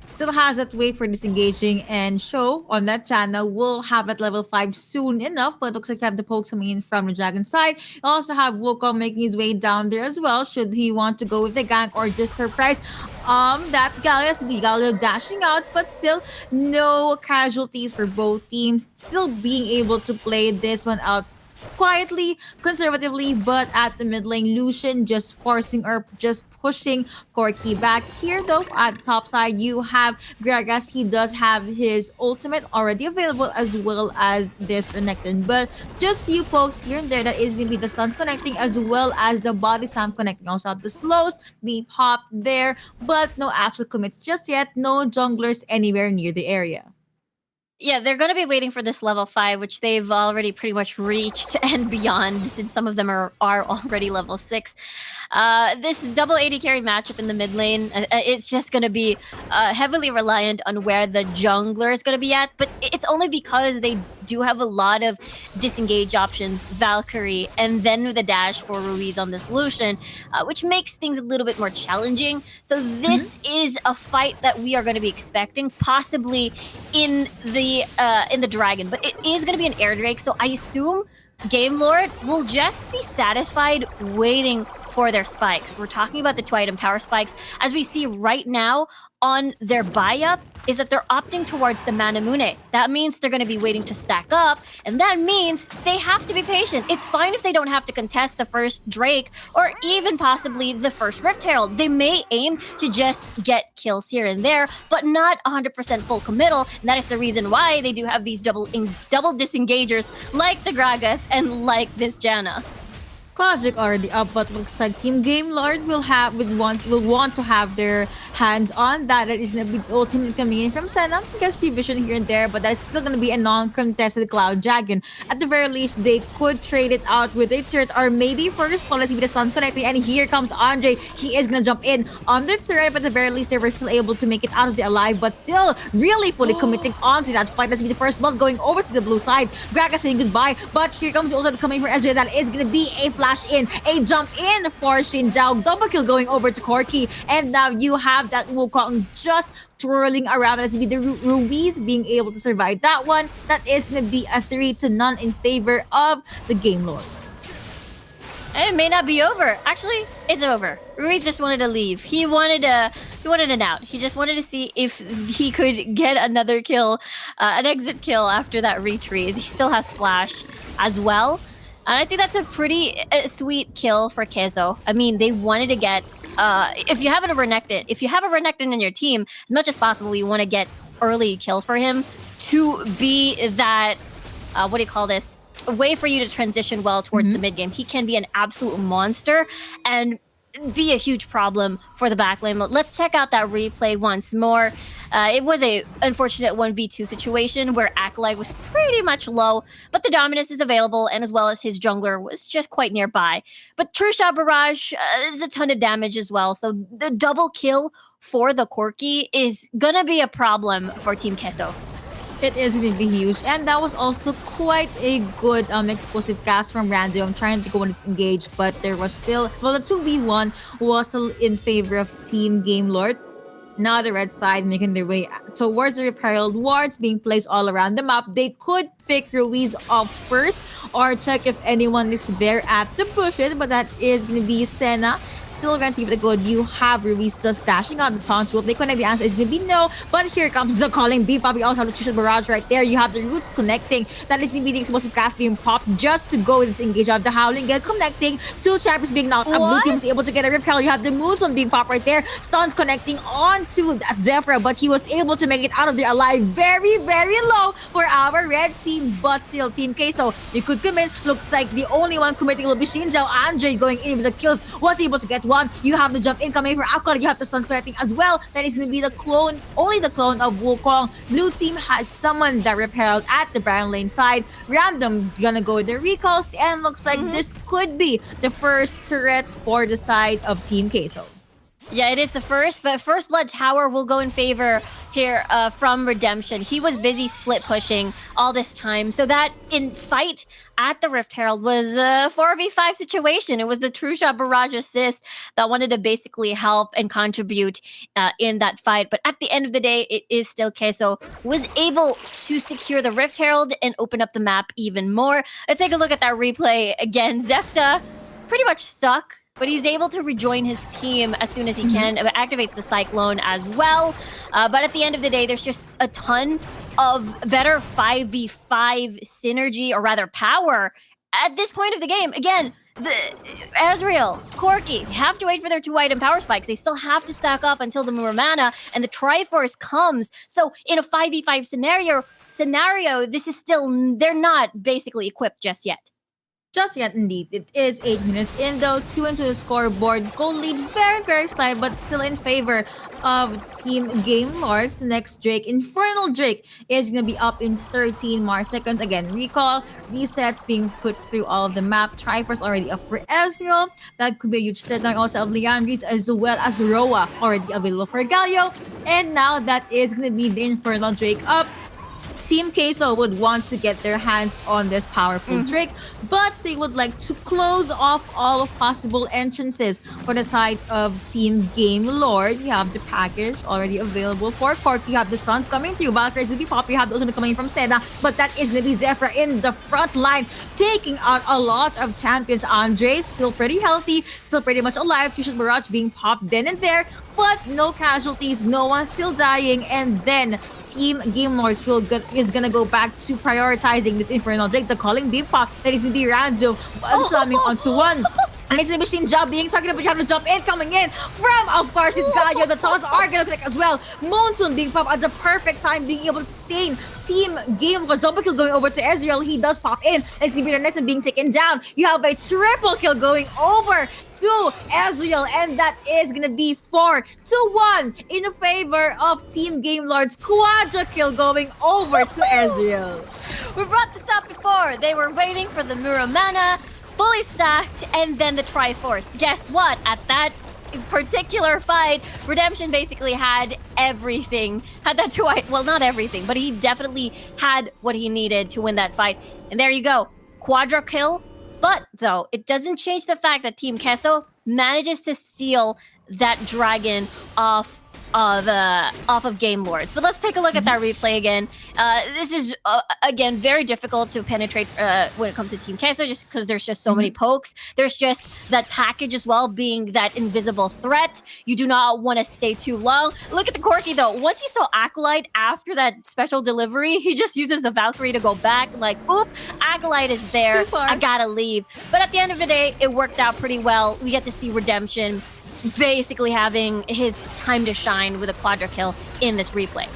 Still has that way for disengaging, and Show on that channel will have at level 5 soon enough, but it looks like they have the pokes coming in from the Dragon side. You also have Wukong making his way down there as well, should he want to go with the gank or just surprise that Galio dashing out, but still no casualties for both teams. Still being able to play this one out quietly, conservatively, but at the mid lane, Lucian just forcing or just pushing Corki back. Here though, at the top side, you have Gragas. He does have his ultimate already available as well as this Renekton, but just few pokes here and there. That is going to be the stuns connecting as well as the body slam connecting. Also have the slows, the pop there, but no actual commits just yet. No junglers anywhere near the area. Yeah, they're going to be waiting for this level 5, which they've already pretty much reached and beyond, since some of them are already level 6. This double AD carry matchup in the mid lane, it's just going to be heavily reliant on where the jungler is going to be at, but it's only because they do have a lot of disengage options, Valkyrie, and then with a dash for Ruiz on this Lucian, which makes things a little bit more challenging. So this is a fight that we are going to be expecting, possibly in the Dragon, but it is going to be an air drake, so I assume Game Lord will just be satisfied waiting for their spikes. We're talking about the 2-item power spikes. As we see right now on their buy-up, is that they're opting towards the Manamune. That means they're going to be waiting to stack up, and that means they have to be patient. It's fine if they don't have to contest the first Drake or even possibly the first Rift Herald. They may aim to just get kills here and there, but not 100% full committal, and that is the reason why they do have these double disengagers like the Gragas and like this Janna. Logic already up, but looks like Team Game Lord will want to have their hands on that. That is going to be ultimate coming in from Senna. I guess Vision here and there, but that's still going to be a non-contested Cloud Dragon. At the very least, they could trade it out with a turret or maybe first let's see the stuns connecting. And here comes Andre. He is going to jump in on the turret, but at the very least, they were still able to make it out of the alive, but still really fully committing onto that fight. Let's be the first blood going over to the blue side. Gragas saying goodbye, but here comes the ultimate coming from Ezreal. That is going to be a flash in, a jump in for Xin Zhao. Double kill going over to Corki, and now you have that Wukong just twirling around. Let's be the Ruiz being able to survive that one. That is going to be a 3-0 in favor of the Game Lord. It may not be over. Actually, it's over. Ruiz just wanted to leave. He wanted to He wanted an out. He just wanted to see if he could get another kill, an exit kill after that retreat. He still has flash as well. And I think that's a pretty sweet kill for Queso. I mean, they wanted to get, if you have a Renekton in your team, as much as possible, you want to get early kills for him to be that, what do you call this? A way for you to transition well towards the mid game. He can be an absolute monster and be a huge problem for the backlane. Let's check out that replay once more. It was a unfortunate 1v2 situation where Acolyte was pretty much low, but the dominance is available, and as well as his jungler was just quite nearby. But True Shot Barrage is a ton of damage as well, so the double kill for the Corki is gonna be a problem for Team Queso. It is going to be huge. And that was also quite a good explosive cast from Random, trying to go and disengage, but there was still, well, the 2v1 was still in favor of Team Game Lord. Now the red side making their way towards the Rift Herald, wards being placed all around the map. They could pick Ruiz off first or check if anyone is there at the bushes, but that is going to be Senna. Still going to give it a go. You have Ruiz just dashing out the taunts. Will they connect? The answer is going to be no. But here comes the calling beep up. We also have the Trisha Barrage right there. You have the roots connecting. That is going to be the explosive cast being popped just to go and disengage of the Howling Gale connecting. Two champions being knocked out. Blue team was able to get a Rip Hell. You have the Moonstone being popped right there. Stuns connecting onto that Zephyr, but he was able to make it out of there alive. Very, very low for our red team, but still Team Queso, you could commit. Looks like the only one committing will be Shinjao. Andre going in with the kills, was able to get one. You have the jump incoming for Acolyte. You have the stuns connecting as well. That is going to be the clone, only the clone of Wukong. Blue team has summoned the Rip Herald at the Brown Lane side. Random gonna go with the recalls, and looks like this could be the first turret for the side of Team Queso. Yeah, it is the first, but First Blood Tower will go in favor here from Redemption. He was busy split pushing all this time, so that in fight at the Rift Herald was a 4v5 situation. It was the True Shot Barrage assist that wanted to basically help and contribute in that fight. But at the end of the day, it is still Queso was able to secure the Rift Herald and open up the map even more. Let's take a look at that replay again. Zefta pretty much stuck, but he's able to rejoin his team as soon as he can. It activates the Cyclone as well. But at the end of the day, there's just a ton of better 5v5 synergy, or rather power, at this point of the game. Again, the Ezreal, Corki have to wait for their 2-item power spikes. They still have to stack up until the Muramana and the Triforce comes. So in a 5v5 scenario, this is still, they're not basically equipped just yet. Just yet, indeed. It is 8 minutes in, though. 2 into the scoreboard. Goal lead very, very slight, but still in favor of Team Game Lords. The next Drake, Infernal Drake, is going to be up in 13 more seconds. Again, recall, resets being put through all of the map. Triforce already up for Ezreal. That could be a huge threat. Now also of Leandris, as well as Roa already available for Galio. And now that is going to be the Infernal Drake up. Team Queso would want to get their hands on this powerful Drake, but they would like to close off all of possible entrances for the side of Team Game Lord. You have the package already available for Corki. You have the stuns coming through. Valkyrie is going to be poppy. You have those coming from Senna, but that is going to be Zephyr in the front line, taking out a lot of champions. Andre still pretty healthy, still pretty much alive. Trisha Barrage being popped then and there, but no casualties, no one still dying, and then Team Game Lords is gonna go back to prioritizing this Infernal Drake. The calling beam pop that is gonna be random, slamming onto one. And it's a machine job being targeted, but you have to jump in, coming in from, of course, his Galio. The taunts are gonna connect as well. Moonstone being popped at the perfect time, being able to sustain Team Game Lord. Double kill going over to Ezreal. He does pop in. Let's see Bitterness being taken down. You have a triple kill going over to Ezreal, and that is gonna be 4-1 in favor of Team Game Lords. Quadra kill going over to Ezreal. We brought this up before. They were waiting for the Muramana, fully stacked, and then the Triforce. Guess what? At that particular fight, Redemption basically had everything. Had that well, not everything, but he definitely had what he needed to win that fight. And there you go. Quadra kill. But, though, it doesn't change the fact that Team Queso manages to steal that dragon off of Game Lords. But let's take a look at that replay again. This is again very difficult to penetrate when it comes to Team Queso, just because there's just so many pokes. There's just that package as well, being that invisible threat. You do not want to stay too long. Look at the Corki though. Once he saw Acolyte after that special delivery, he just uses the Valkyrie to go back. Like, oop, Acolyte is there. I gotta leave. But at the end of the day, it worked out pretty well. We get to see Redemption basically having his time to shine with a quadra kill in this replay.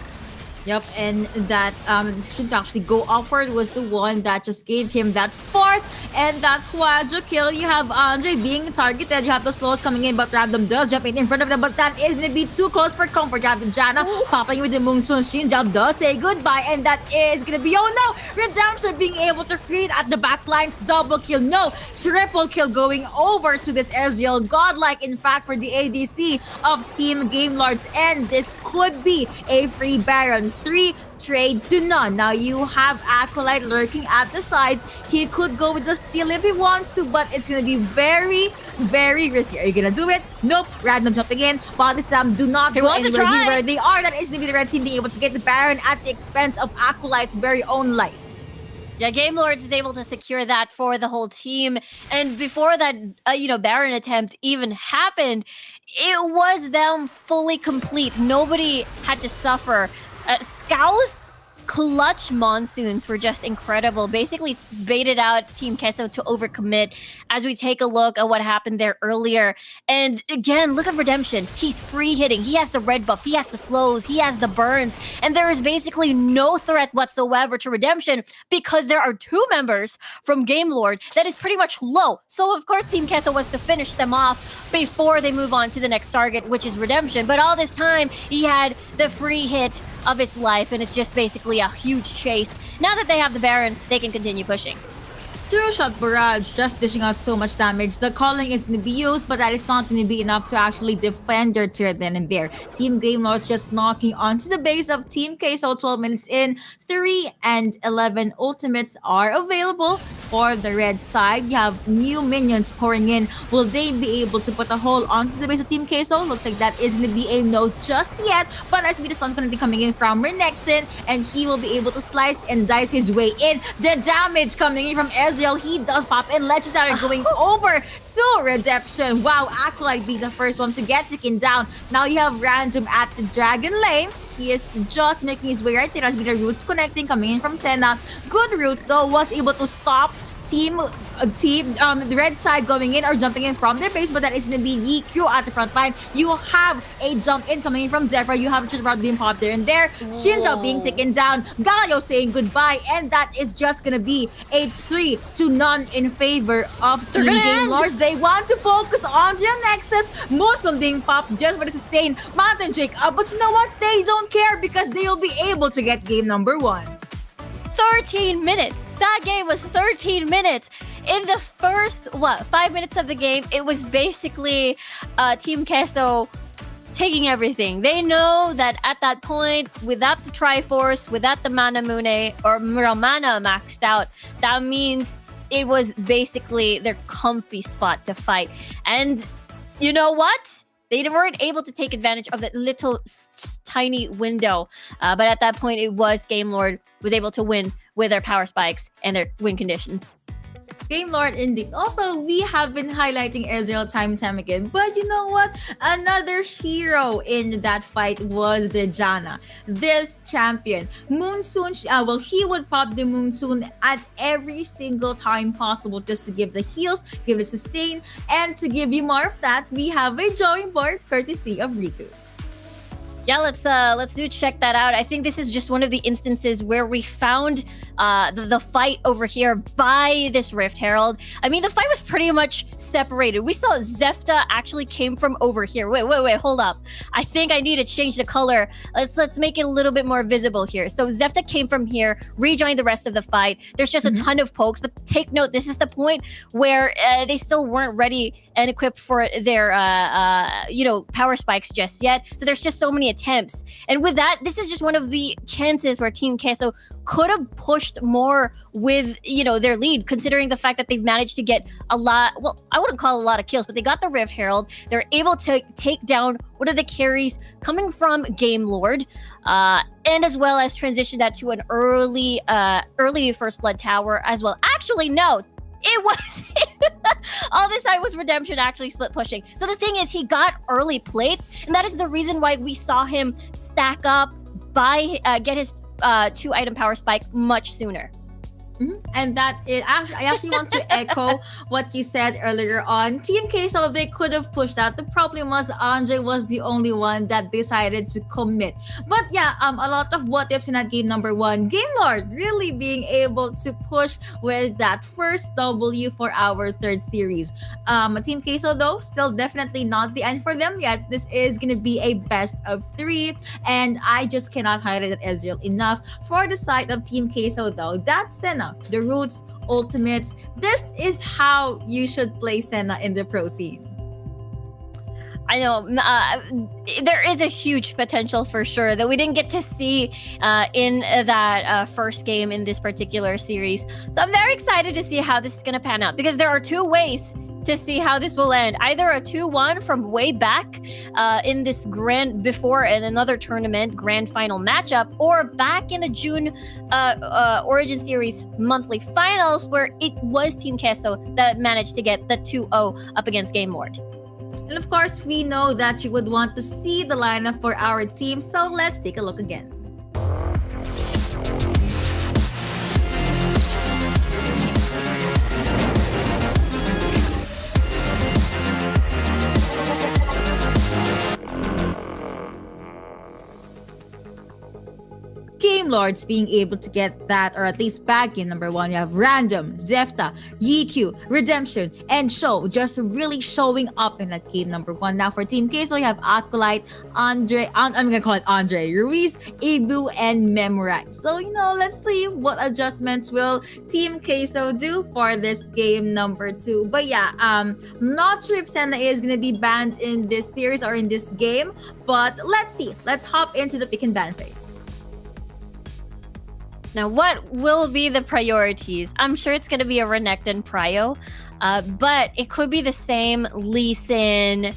Yep, and that decision to actually go upward was the one that just gave him that fourth and that quadra kill. You have Andre being targeted. You have the slows coming in, but Random does jump in front of them, but that is going to be too close for comfort. You have the Janna popping with the Moonstone. Shinjab does say goodbye, and that is going to be, oh no, Redemption being able to free at the backlines. Double kill, no, triple kill going over to this Ezreal. Godlike, in fact, for the ADC of Team Game Lords, and this could be a free Baron. 3 trade to none. Now you have Acolyte lurking at the sides. He could go with the steal if he wants to, but it's gonna be very, very risky. Are you gonna do it? Nope. Random jumping in. Body slam. Do not go anywhere near where they are. That is gonna be the red team being able to get the Baron at the expense of Acolyte's very own life. Yeah, Game Lords is able to secure that for the whole team. And before that, Baron attempt even happened, it was them fully complete. Nobody had to suffer. Scow's clutch monsoons were just incredible. Basically baited out Team Queso to overcommit as we take a look at what happened there earlier. And again, look at Redemption. He's free hitting. He has the red buff. He has the slows. He has the burns. And there is basically no threat whatsoever to Redemption because there are 2 members from Game Lord that is pretty much low. So of course Team Queso wants to finish them off before they move on to the next target, which is Redemption. But all this time, he had the free hit of his life, and it's just basically a huge chase. Now that they have the Baron, they can continue pushing. Two-shot barrage, just dishing out so much damage. The calling is going to be used, but that is not going to be enough to actually defend their turret then and there. Team Game Lords just knocking onto the base of Team Queso. 12 minutes in, 3 and 11 ultimates are available for the red side. You have new minions pouring in. Will they be able to put a hole onto the base of Team Queso? Looks like that is going to be a no just yet, but as the sun's going to be coming in from Renekton, and he will be able to slice and dice his way in. The damage coming in from Ezreal, he does pop in. Legendary going over to Redemption. Wow, Acolyte be the first one to get taken down. Now you have Random at the Dragon Lane. He is just making his way right there as with the roots connecting, coming in from Senna. Good roots though, was able to stop the red side going in or jumping in from their base, but that is going to be EQ at the front line. You have a jump in coming in from Zephyr. You have Chitterrod being popped there and there. Shinjo being taken down. Galio saying goodbye, and that is just going to be a 3 to none in favor of Team Game Lords. They want to focus on the Nexus. Moonstone being popped just for the sustain. Mountain Drake up, but you know what? They don't care because they will be able to get game number 1. 13 minutes. That game was 13 minutes. In the first, 5 minutes of the game, it was basically Team Queso taking everything. They know that at that point, without the Triforce, without the Mana Mune or Mana maxed out, that means it was basically their comfy spot to fight. And you know what? They weren't able to take advantage of that little tiny window. But at that point, it was Game Lord was able to win with their power spikes and their win conditions. Game Lord indeed. Also, we have been highlighting Ezreal time and time again. But you know what? Another hero in that fight was the Janna. This champion. Moonsoon, he would pop the Moonsoon at every single time possible just to give the heals, give it sustain, and to give you more of that, we have a drawing board courtesy of Riku. Yeah, let's check that out. I think this is just one of the instances where we found the fight over here by this Rift Herald. I mean, the fight was pretty much separated. We saw Zefta actually came from over here. Wait, hold up. I think I need to change the color. Let's make it a little bit more visible here. So Zefta came from here, rejoined the rest of the fight. There's just a ton of pokes, but take note, this is the point where they still weren't ready and equipped for their power spikes just yet. So there's just so many attempts. And with that, this is just one of the chances where Team Queso could have pushed more with, their lead, considering the fact that they've managed to get a lot, well, I wouldn't call it a lot of kills, but they got the Rift Herald. They're able to take down one of the carries coming from Game Lord, and as well as transition that to an early First Blood Tower as well. Actually, no, it was all this time was Redemption actually split pushing. So the thing is, he got early plates, and that is the reason why we saw him stack up, get his 2-item power spike much sooner. And that is I actually want to echo what you said earlier on. Team Queso, they could have pushed out. The problem was Andre was the only one that decided to commit. But yeah, a lot of what ifs in that game number 1. Game Lord really being able to push with that first W for our third series. Team Queso though, still definitely not the end for them yet. This is gonna be a best of 3, and I just cannot highlight Ezreal enough. For the side of Team Queso though, that Senna, the roots, ultimates, this is how you should play Senna in the pro scene. I know there is a huge potential for sure that we didn't get to see in that first game in this particular series. So I'm very excited to see how this is going to pan out, because there are 2 ways to see how this will end. Either a 2-1 from way back in this before in another tournament grand final matchup, or back in the June Origin Series monthly finals, where it was Team Queso that managed to get the 2-0 up against Game Lord. And of course, we know that you would want to see the lineup for our team, so let's take a look again. Game Lords being able to get that, or at least back in number 1, you have Random, Zefta, Yiku, Redemption, and Show just really showing up in that game number 1. Now for Team Queso, you have Acolyte, Andre, I'm gonna call it Andre, Ruiz, Ibu, and Memorize. So, let's see what adjustments will Team Queso do for this game number 2. But yeah, not sure if Senna is gonna be banned in this series or in this game, but let's see. Let's hop into the pick and ban phase. Now, what will be the priorities? I'm sure it's going to be a Renekton prio, but it could be the same Lee Sin,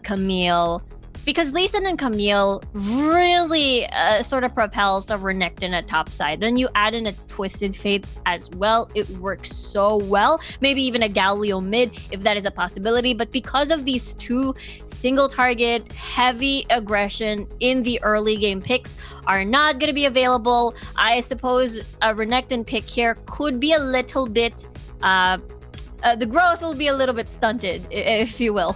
Camille, because Lee Sin and Camille really sort of propels the Renekton at top side. Then you add in a Twisted Fate as well. It works so well. Maybe even a Galio mid, if that is a possibility. But because of these 2 single target, heavy aggression in the early game picks are not going to be available, I suppose a Renekton pick here could be a little bit, the growth will be a little bit stunted, if you will.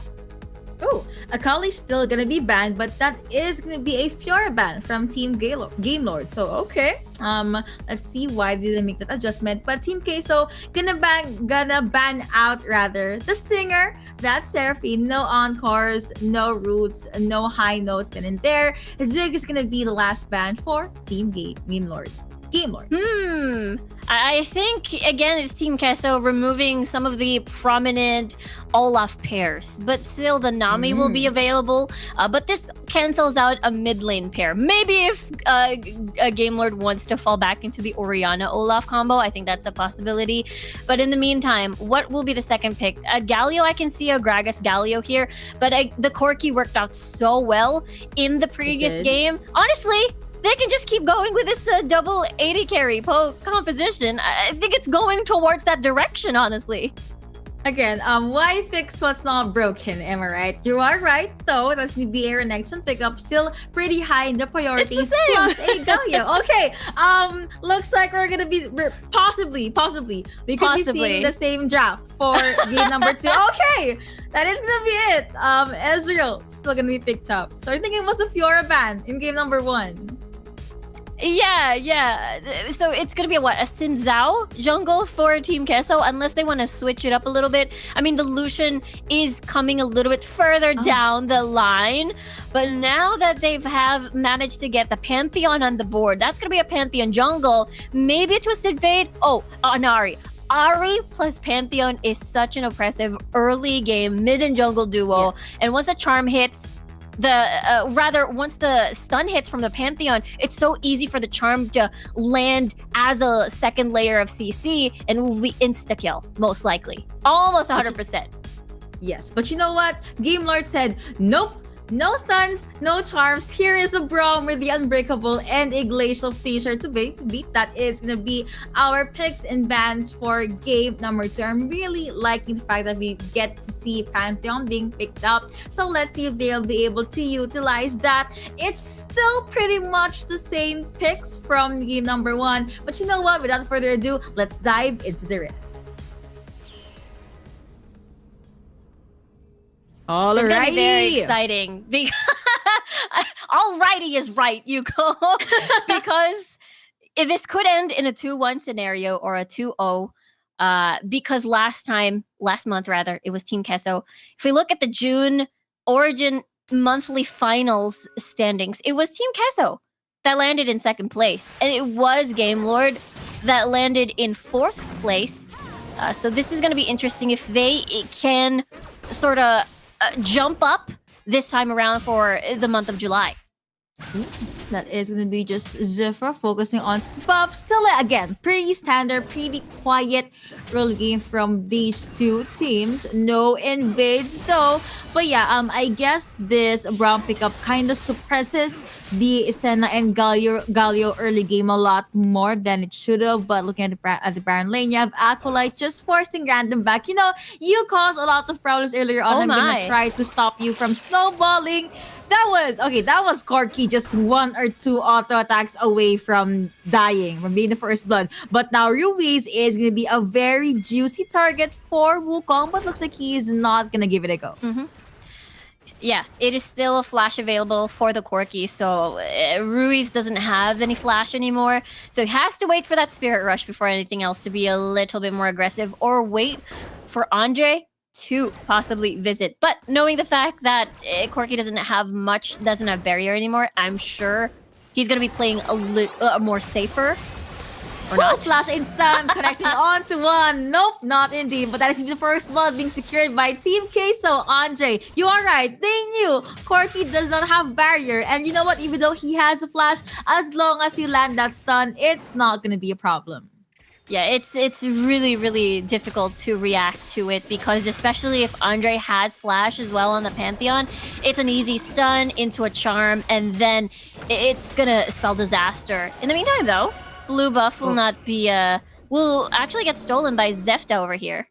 Oh, Akali's still gonna be banned, but that is gonna be a Fiora ban from Team Game Lord. So okay, let's see why did they make that adjustment. But Team Queso gonna ban out rather the singer, that's Seraphine. No encores, no roots, no high notes then and there. Zig is gonna be the last ban for Team Game Lord. I think again it's Team Queso removing some of the prominent Olaf pairs, but still the Nami will be available. But this cancels out a mid lane pair. Maybe if a Game Lord wants to fall back into the Orianna Olaf combo, I think that's a possibility. But in the meantime, what will be the second pick? Galio, I can see a Gragas Galio here, but the Corki worked out so well in the previous game. Honestly, they can just keep going with this double 80 carry composition. I think it's going towards that direction, honestly. Again, why fix what's not broken? Am I right? You are right, though. That's the Renekton pickup still pretty high in the priorities. Plus a Galio. Okay. Looks like we're gonna be possibly we could be seeing the same draft for game number 2. Okay. That is gonna be it. Ezreal still gonna be picked up. So I think it was a Fiora ban in game number 1. Yeah. So it's gonna be a Xin Zhao jungle for Team Queso, unless they want to switch it up a little bit. I mean, the Lucian is coming a little bit further down the line, but now that they've managed to get the Pantheon on the board, that's gonna be a Pantheon jungle. Maybe a Twisted Fate. Oh, an Ahri. Ahri plus Pantheon is such an oppressive early game mid and jungle duo, and once a charm hits, once the stun hits from the Pantheon, it's so easy for the charm to land as a second layer of CC and will be insta-kill, most likely. Almost 100%. Yes, but you know what? Game Lord said, nope. No stuns, no charms. Here is a Braum with the Unbreakable and a Glacial Fissure to beat. That is going to be our picks and bans for game number 2. I'm really liking the fact that we get to see Pantheon being picked up. So let's see if they'll be able to utilize that. It's still pretty much the same picks from game number 1. But you know what? Without further ado, let's dive into the rift. It's gonna be very exciting. Alrighty is right, Yuko. Because this could end in a 2-1 scenario or a 2-0. Because last month, it was Team Kesso. If we look at the June Origin monthly finals standings, it was Team Kesso that landed in 2nd place. And it was Game Lord that landed in 4th place. So this is going to be interesting if they can sort of jump up this time around for the month of July. That is going to be just Zephyr focusing on buff. Still, again, pretty standard, pretty quiet early game from these two teams. No invades though. But yeah, I guess this Braum pickup kind of suppresses the Senna and Galio early game a lot more than it should have. But looking at the Baron lane, you have Acolyte just forcing random back. You know, you caused a lot of problems earlier on. I'm gonna try to stop you from snowballing. That was Corky just 1 or 2 auto attacks away from dying, from being the first blood. But now Ruiz is going to be a very juicy target for Wukong, but looks like he is not going to give it a go. Mm-hmm. Yeah, it is still a flash available for the Corky, so Ruiz doesn't have any flash anymore. So he has to wait for that Spirit Rush before anything else to be a little bit more aggressive, or wait for Andre to possibly visit. But knowing the fact that Corky doesn't have barrier anymore, I'm sure he's going to be playing a little more safer. Or not. Flash instant connecting on to 1. Nope, not indeed. But that is the first blood being secured by Team K. So Andre, you are right. They knew Corky does not have barrier. And you know what? Even though he has a flash, as long as you land that stun, it's not going to be a problem. Yeah, it's really, really difficult to react to it, because especially if Andre has flash as well on the Pantheon, it's an easy stun into a charm, and then it's gonna spell disaster. In the meantime, though, blue buff will not be will actually get stolen by Zefta over here.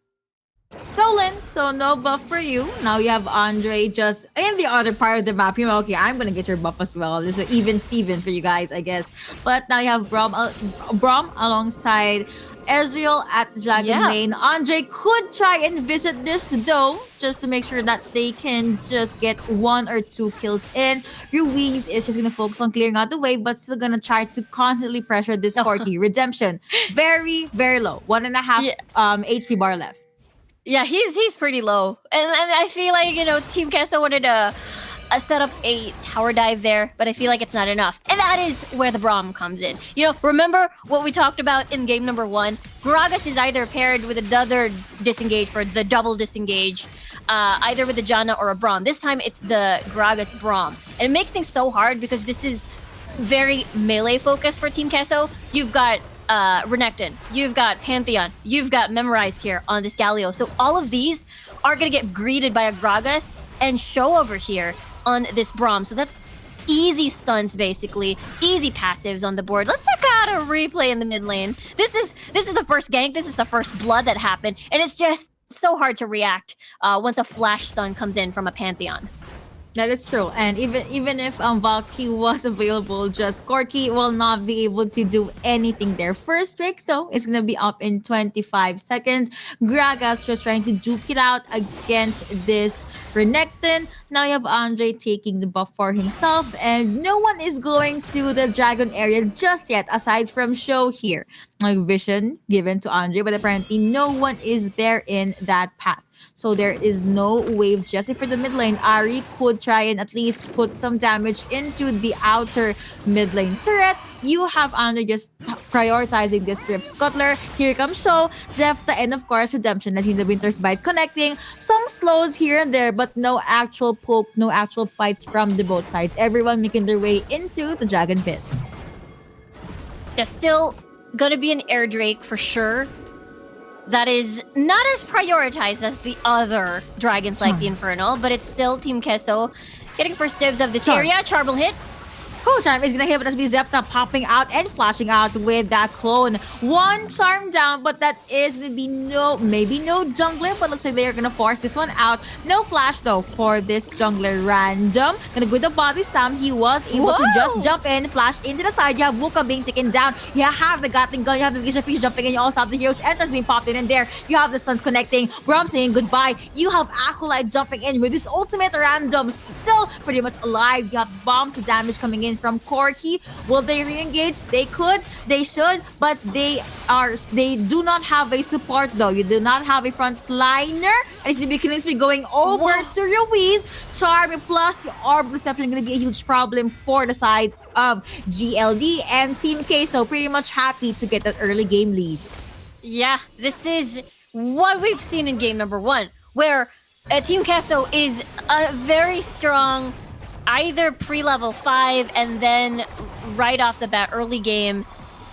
Stolen, so no buff for you. Now you have Andre just in the other part of the map. You're okay, I'm gonna get your buff as well. This is even Steven for you guys, I guess. But now you have Braum alongside Ezreal at Dragon Lane. Andre could try and visit this though, just to make sure that they can just get 1 or 2 kills in. Ruiz is just gonna focus on clearing out the wave, but still gonna try to constantly pressure this Corky. Redemption, very, very low. 1.5 HP bar left. Yeah, he's pretty low. And I feel like, Team Kesso wanted to set up a tower dive there, but I feel like it's not enough. And that is where the Braum comes in. Remember what we talked about in game number 1? Gragas is either paired with another disengage for the double disengage, either with the Janna or a Braum. This time it's the Gragas Braum. And it makes things so hard because this is very melee focused for Team Kesso. You've got Renekton, you've got Pantheon, you've got Memorized here on this Galio. So all of these are going to get greeted by a Gragas and show over here on this Braum. So that's easy stuns, basically. Easy passives on the board. Let's check out a replay in the mid lane. This is the first gank. This is the first blood that happened. And it's just so hard to react once a flash stun comes in from a Pantheon. That is true. And even if Valkyrie was available, just Corky will not be able to do anything there. First pick, though, is going to be up in 25 seconds. Gragas just trying to duke it out against this Renekton. Now you have Andre taking the buff for himself, and no one is going to the dragon area just yet, aside from Show here. Like vision given to Andre, but apparently no one is there in that path. So there is no wave just for the mid lane. Ari could try and at least put some damage into the outer mid lane turret. You have Andre just prioritizing this Rift Scuttler. Here comes Show, Zefta, and of course Redemption. As in the Winter's Bite connecting. Some slows here and there, but no actual poke, no actual fights from the both sides. Everyone making their way into the Dragon Pit. Yeah, still gonna be an Air Drake for sure. That is not as prioritized as the other dragons like the Infernal, but it's still Team Kesso getting first dibs of this area. Charm will hit. Cool Charm is gonna hit, but that's be Zefta popping out and flashing out with that clone. One charm down, but that is gonna be maybe no jungler, but looks like they're gonna force this one out. No flash though for this jungler. Random. Gonna go with the body slam. He was able to just jump in, flash into the side. You have Wuka being taken down. You have the Gatling gun. You have the Geisha Fish jumping in. You also have the Hero's Entrance being popped in there. You have the stuns connecting. Brom saying goodbye. You have Acolyte jumping in with his ultimate. Random still pretty much alive. You have bombs of damage coming in from Corki. Will they re-engage? They could, they should, but they do not have a support though. You do not have a frontliner. And SCB Killings be going over to Ruiz. Charm plus the Orb Reception gonna be a huge problem for the side of GLD and Team K. So pretty much happy to get that early game lead. Yeah, this is what we've seen in game number 1, where Team Kesso is a very strong either pre-level 5 and then right off the bat, early game,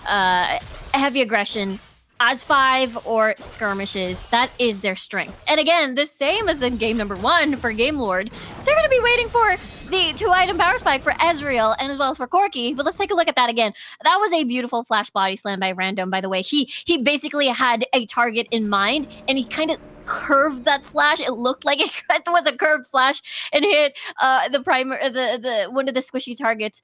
heavy aggression, as 5 or skirmishes. That is their strength. And again, the same as in game number 1 for Game Lord. They're going to be waiting for the 2-item power spike for Ezreal and as well as for Corki. But let's take a look at that again. That was a beautiful flash body slam by Random, by the way. He basically had a target in mind and he kind of curved that flash. It looked like it was a curved flash and hit the one of the squishy targets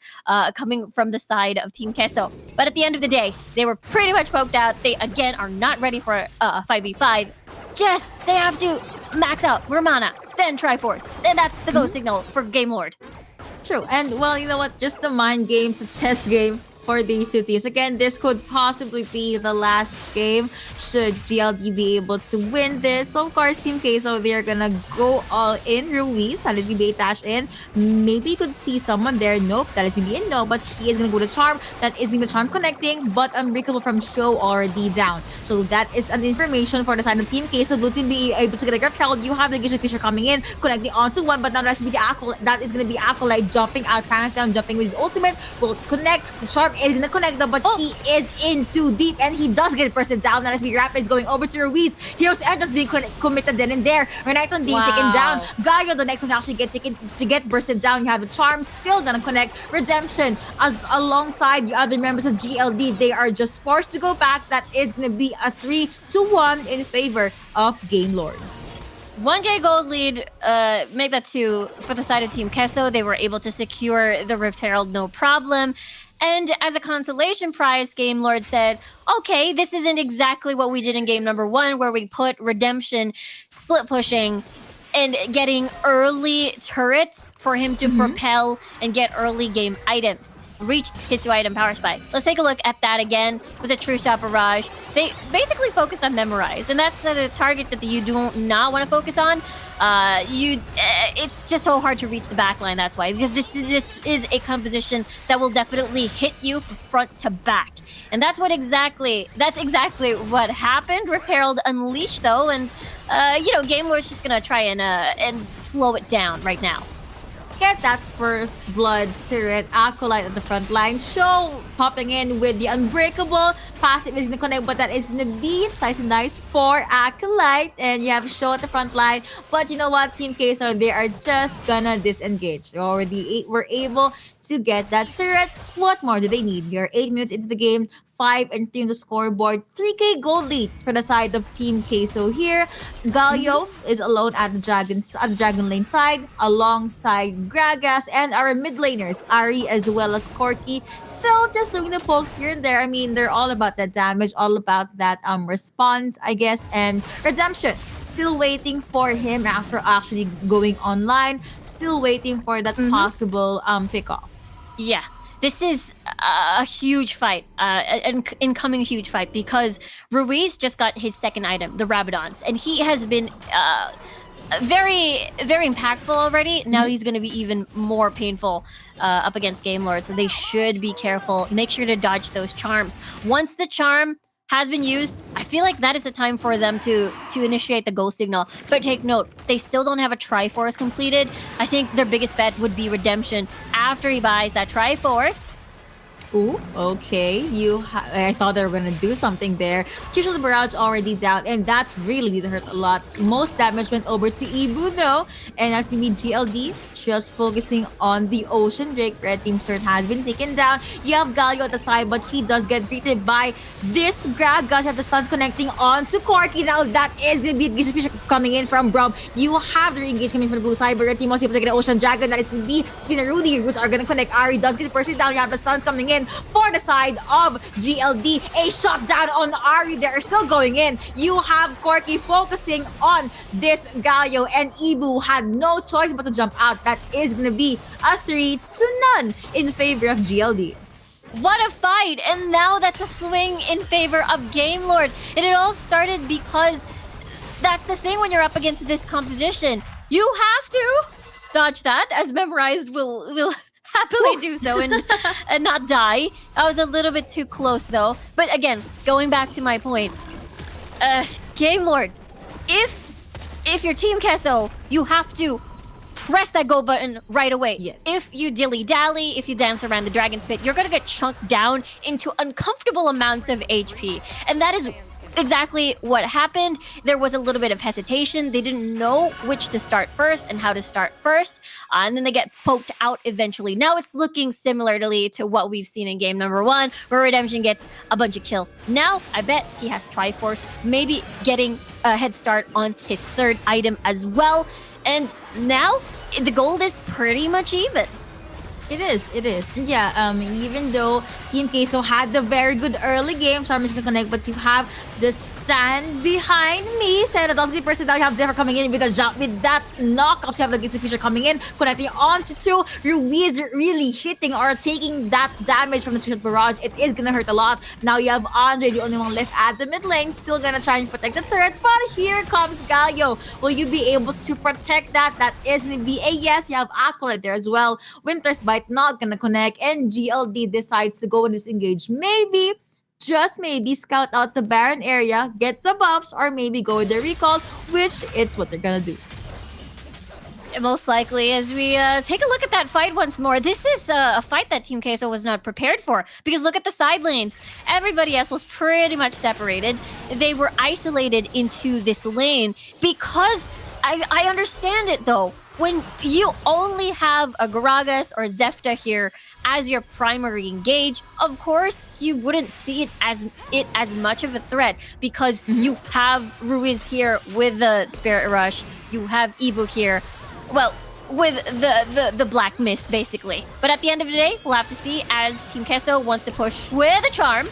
coming from the side of Team Kesso. But at the end of the day, they were pretty much poked out. They again are not ready for a 5v5. Just they have to max out Ramana, then Triforce. And that's the go signal for Game Lord. True. And well, you know what? Just the mind games, the chess game for these two teams. Again, this could possibly be the last game should GLD be able to win this. So of course, Team K, so they're gonna go all in. Ruiz, that is gonna be a dash in. Maybe you could see someone there. Nope, that is gonna be a no, but he is gonna go to Charm. That is gonna be Charm connecting, but Unbreakable from Show already down. So that is an information for the side of Team K. So Blue Team be able to get a grab held. You have the Geisha Fisher coming in, connecting onto one, but now that's gonna be the Acolyte. That is gonna be Acolyte jumping out, down, jumping with his ultimate. Will connect. The Charm is gonna connect though, but he is in too deep and he does get bursted down. That is be Rapids going over to Ruiz. Heroes Entrance being committed then and there. Renekton being taken down. Gaio, the next one actually get bursted down. You have the Charm still gonna connect. Redemption as alongside the other members of GLD. They are just forced to go back. That is gonna be a 3-1 in favor of Game Lord. 1K gold lead, make that 2 for the side of Team Kesso. They were able to secure the Rift Herald, no problem. And as a consolation prize, Game Lord said, okay, this isn't exactly what we did in game number 1, where we put Redemption split pushing and getting early turrets for him to propel and get early game items. Reach his 2-item power spike. Let's take a look at that again. It was a true shot barrage. They basically focused on Memorize, and that's the target that you do not want to focus on. It's just so hard to reach the backline. That's why, because this is a composition that will definitely hit you from front to back, and that's exactly what happened. Rift Herald unleashed though, and Game Lord's just gonna try and slow it down right now. Get that first blood turret. Acolyte at the front line. Show popping in with the Unbreakable. Passive is gonna connect, but that is gonna be nice and nice for Acolyte. And you have Show at the front line. But you know what? Team K, so they are just gonna disengage. They already were able to get that turret. What more do they need? We are 8 minutes into the game. 5 and 3 on the scoreboard. 3K gold lead for the side of Team K. So here, Galio is alone at the Dragon Lane side, alongside Gragas and our mid laners, Ari as well as Corki, still just doing the pokes here and there. I mean, they're all about that damage, all about that response, I guess, and Redemption. Still waiting for him after actually going online. Still waiting for that possible pickoff. Yeah. This is a huge fight, an incoming huge fight, because Ruiz just got his second item, the Rabadons, and he has been very, very impactful already. Now he's going to be even more painful up against Game Lord. So they should be careful. Make sure to dodge those charms. Once the charm has been used, I feel like that is the time for them to initiate the go signal. But take note, they still don't have a Triforce completed. I think their biggest bet would be Redemption after he buys that Triforce. Ooh, okay. I thought they were gonna do something there. Usually the barrage already down, and that really did hurt a lot. Most damage went over to Ibu though, and as you need GLD, just focusing on the Ocean Drake. Red Team's turret has been taken down. You have Galio at the side, but he does get greeted by this grab. Gush have the stuns connecting onto Corki. Now that is gonna be a fish coming in from Brom. You have the re-engage coming from the blue side, but Red Team was able to get an Ocean Dragon. That is gonna be Spinner Rudy. Roots are gonna connect. Ari does get the person down. You have the stuns coming in for the side of GLD. A shot down on Ari. They're still going in. You have Corki focusing on this Galio, and Ibu had no choice but to jump out. That is going to be a 3-0 in favor of GLD. What a fight! And now that's a swing in favor of Game Lord. And it all started because that's the thing when you're up against this composition. You have to dodge that, as Memorized will happily do so and not die. I was a little bit too close though. But again, going back to my point, Game Lord, if you're Team Kesso, you have to press that go button right away. Yes. If you dilly-dally, if you dance around the Dragon's Pit, you're gonna get chunked down into uncomfortable amounts of HP. And that is exactly what happened. There was a little bit of hesitation. They didn't know which to start first and how to start first. And then they get poked out eventually. Now it's looking similarly to what we've seen in game number 1, where Redemption gets a bunch of kills. Now, I bet he has Triforce, maybe getting a head start on his third item as well. And now, the gold is pretty much even. It is. And yeah, even though Team Queso had the very good early game, Charm is to connect, but you have the stand behind me. Sarah does get person down. You have Zephyr coming in with a jump. With that knockup, you have the Gitsu Fisher coming in, connecting onto 2. Ruiz really hitting or taking that damage from the Trish Barrage. It is gonna hurt a lot. Now you have Andre, the only one left at the mid lane, still gonna try and protect the turret. But here comes Galio. Will you be able to protect that? That is gonna be a yes. You have Acolyte there as well. Winter's Bite not gonna connect, and GLD decides to go and disengage. Maybe, just maybe, scout out the Baron area, get the buffs, or maybe go with the recall, which it's what they're gonna do. Most likely, as we take a look at that fight once more, this is a fight that Team Queso was not prepared for. Because look at the side lanes. Everybody else was pretty much separated. They were isolated into this lane because I understand it though. When you only have a Gragas or Zefta here as your primary engage, of course you wouldn't see it as much of a threat because you have Ruiz here with the Spirit Rush, you have Ibu here, well, with the Black Mist basically. But at the end of the day, we'll have to see as Team Queso wants to push with a charm.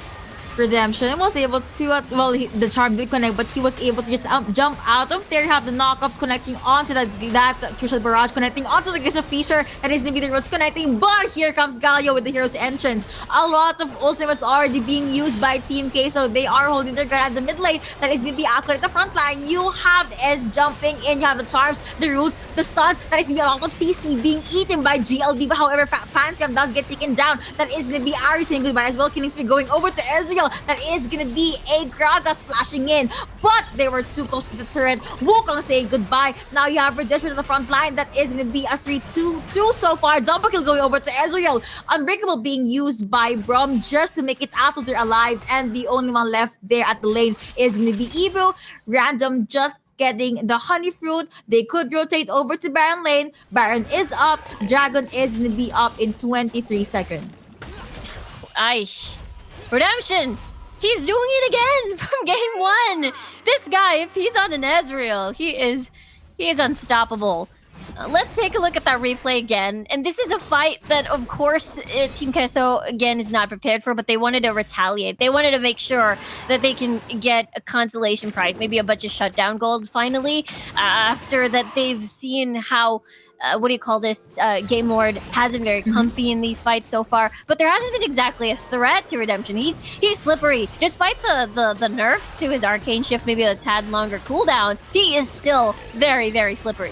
Redemption was able to, the charm did connect, but he was able to just jump out of there. You have the knockups connecting onto that Crucial Barrage, connecting onto the Gisa Fisher, that is going to be the roads connecting. But here comes Galio with the Hero's Entrance. A lot of ultimates already being used by Team K, so they are holding their ground at the mid lane. That is going to be Acolyte at the front line. You have S jumping in, you have the charms, the roots, the stuns. That is going to be a lot of CC being eaten by GLD. However, Pantheon does get taken down. That is going to be Ari saying goodbye as well. Killing Spree going over to Ezreal. That is gonna be a Gragas splashing in, but they were too close to the turret. Wukong saying goodbye. Now you have Redemption on the front line. That is gonna be a 3-2-2 so far. Double kill going over to Ezreal. Unbreakable being used by Brom just to make it out of there alive, and the only one left there at the lane is gonna be Evo. Random just getting the honey fruit. They could rotate over to Baron lane. Baron is up. Dragon is gonna be up in 23 seconds. Redemption! He's doing it again from game 1. This guy, if he's on an Ezreal, he is unstoppable. Let's take a look at that replay again. And this is a fight that, of course, Team Queso, again, is not prepared for, but they wanted to retaliate. They wanted to make sure that they can get a consolation prize, maybe a bunch of shutdown gold, finally, after that they've seen how... Game Lord hasn't very comfy in these fights so far, but there hasn't been exactly a threat to Redemption. He's slippery. Despite the nerfs to his Arcane Shift, maybe a tad longer cooldown, he is still very, very slippery.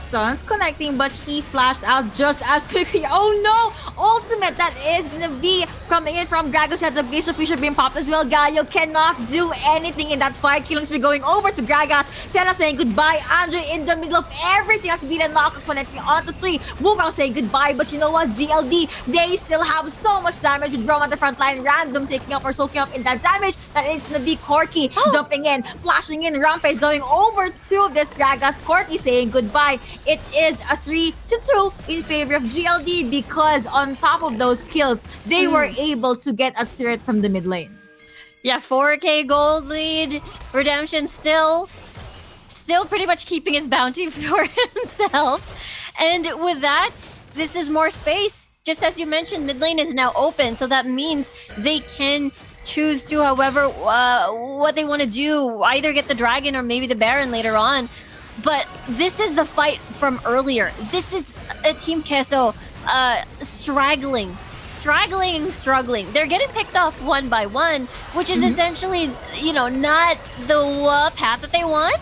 Stuns connecting, but he flashed out just as quickly. Oh no! Ultimate that is gonna be coming in from Gragas. Had the Glacier Fisher being popped as well. Galio cannot do anything in that fight. Killings be going over to Gragas. Senna saying goodbye. Andre in the middle of everything has been a knock connecting onto 3. Wukong saying goodbye, but you know what? GLD, they still have so much damage with Rome at the front line. Random taking up or soaking up in that damage. That is gonna be Corki jumping in, flashing in. Rampage going over to this Gragas. Corki saying goodbye. It is a 3-2 in favor of GLD because on top of those kills, they were able to get a turret from the mid lane. Yeah, 4k gold lead. Redemption still pretty much keeping his bounty for himself. And with that, this is more space. Just as you mentioned, mid lane is now open, so that means they can choose to, however, what they want to do. Either get the dragon or maybe the Baron later on. But this is the fight from earlier. This is a Team Queso struggling. They're getting picked off one by one, which is essentially, not the path that they want.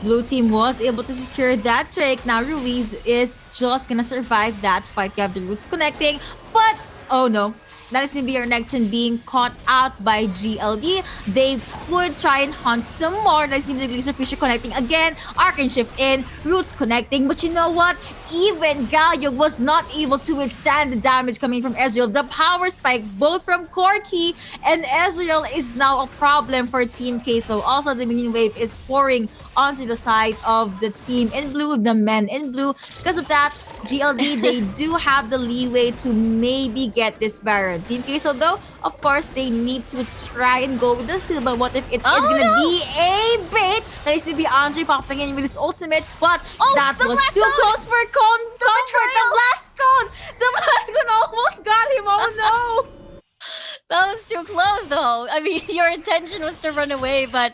Blue team was able to secure that Drake. Now Ruiz is just gonna survive that fight. You have the roots connecting, but oh no. That is going to be our Necton being caught out by GLD. They could try and hunt some more. That is going to be the Glacier Fisher connecting again. Arcane Shift in. Roots connecting. But you know what? Even Galio was not able to withstand the damage coming from Ezreal. The power spike, both from Corki and Ezreal, is now a problem for Team Queso. Also, the minion wave is pouring onto the side of the team in blue, the men in blue. Because of that, GLD, they do have the leeway to maybe get this Baron. Team Queso, though, of course, they need to try and go with the steal. But what if it is going to be a bait? That is going to be Andre popping in with his ultimate. But that was too close for comfort. The blast cone! The blast cone almost got him. Oh no! That was too close, though. I mean, your intention was to run away, but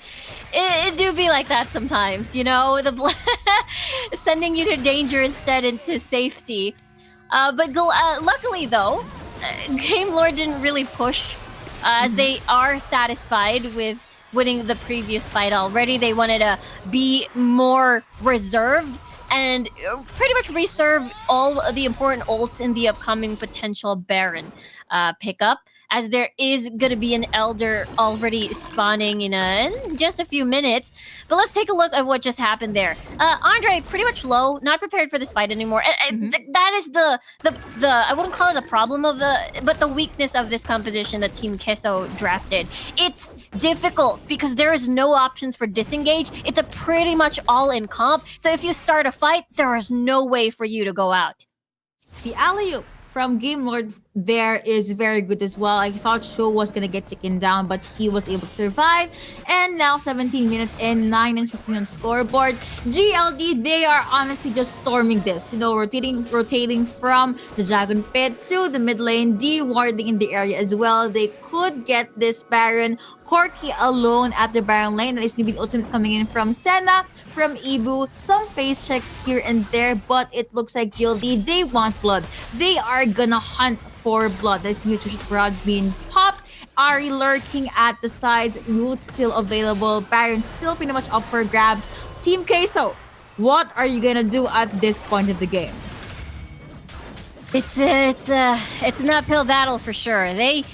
it do be like that sometimes, the sending you to danger instead into safety. But luckily, though, Game Lord didn't really push, as they are satisfied with winning the previous fight already. They wanted to be more reserved and pretty much reserve all of the important ults in the upcoming potential Baron pickup, as there is going to be an Elder already spawning in just a few minutes. But let's take a look at what just happened there. Andre, pretty much low, not prepared for this fight anymore. That is the I wouldn't call it a problem but the weakness of this composition that Team Queso drafted. It's difficult because there is no options for disengage. It's a pretty much all-in comp. So if you start a fight, there is no way for you to go out. The alley-oop from Game Lord there is very good as well. I thought Sho was gonna get taken down, but he was able to survive. And now 17 minutes in, 9 and 15 on scoreboard. GLD, they are honestly just storming this. Rotating from the Dragon Pit to the mid lane, de-warding in the area as well. They could get this Baron. Corki alone at the Baron lane. That is going to be the ultimate coming in from Senna, from Ibu. Some face checks here and there, but it looks like GLD, they want blood. They are gonna hunt for blood. There's nutrition rod being popped. Ari lurking at the sides. Root still available. Baron still pretty much up for grabs. Team Queso, what are you gonna do at this point of the game? It's an uphill battle for sure. They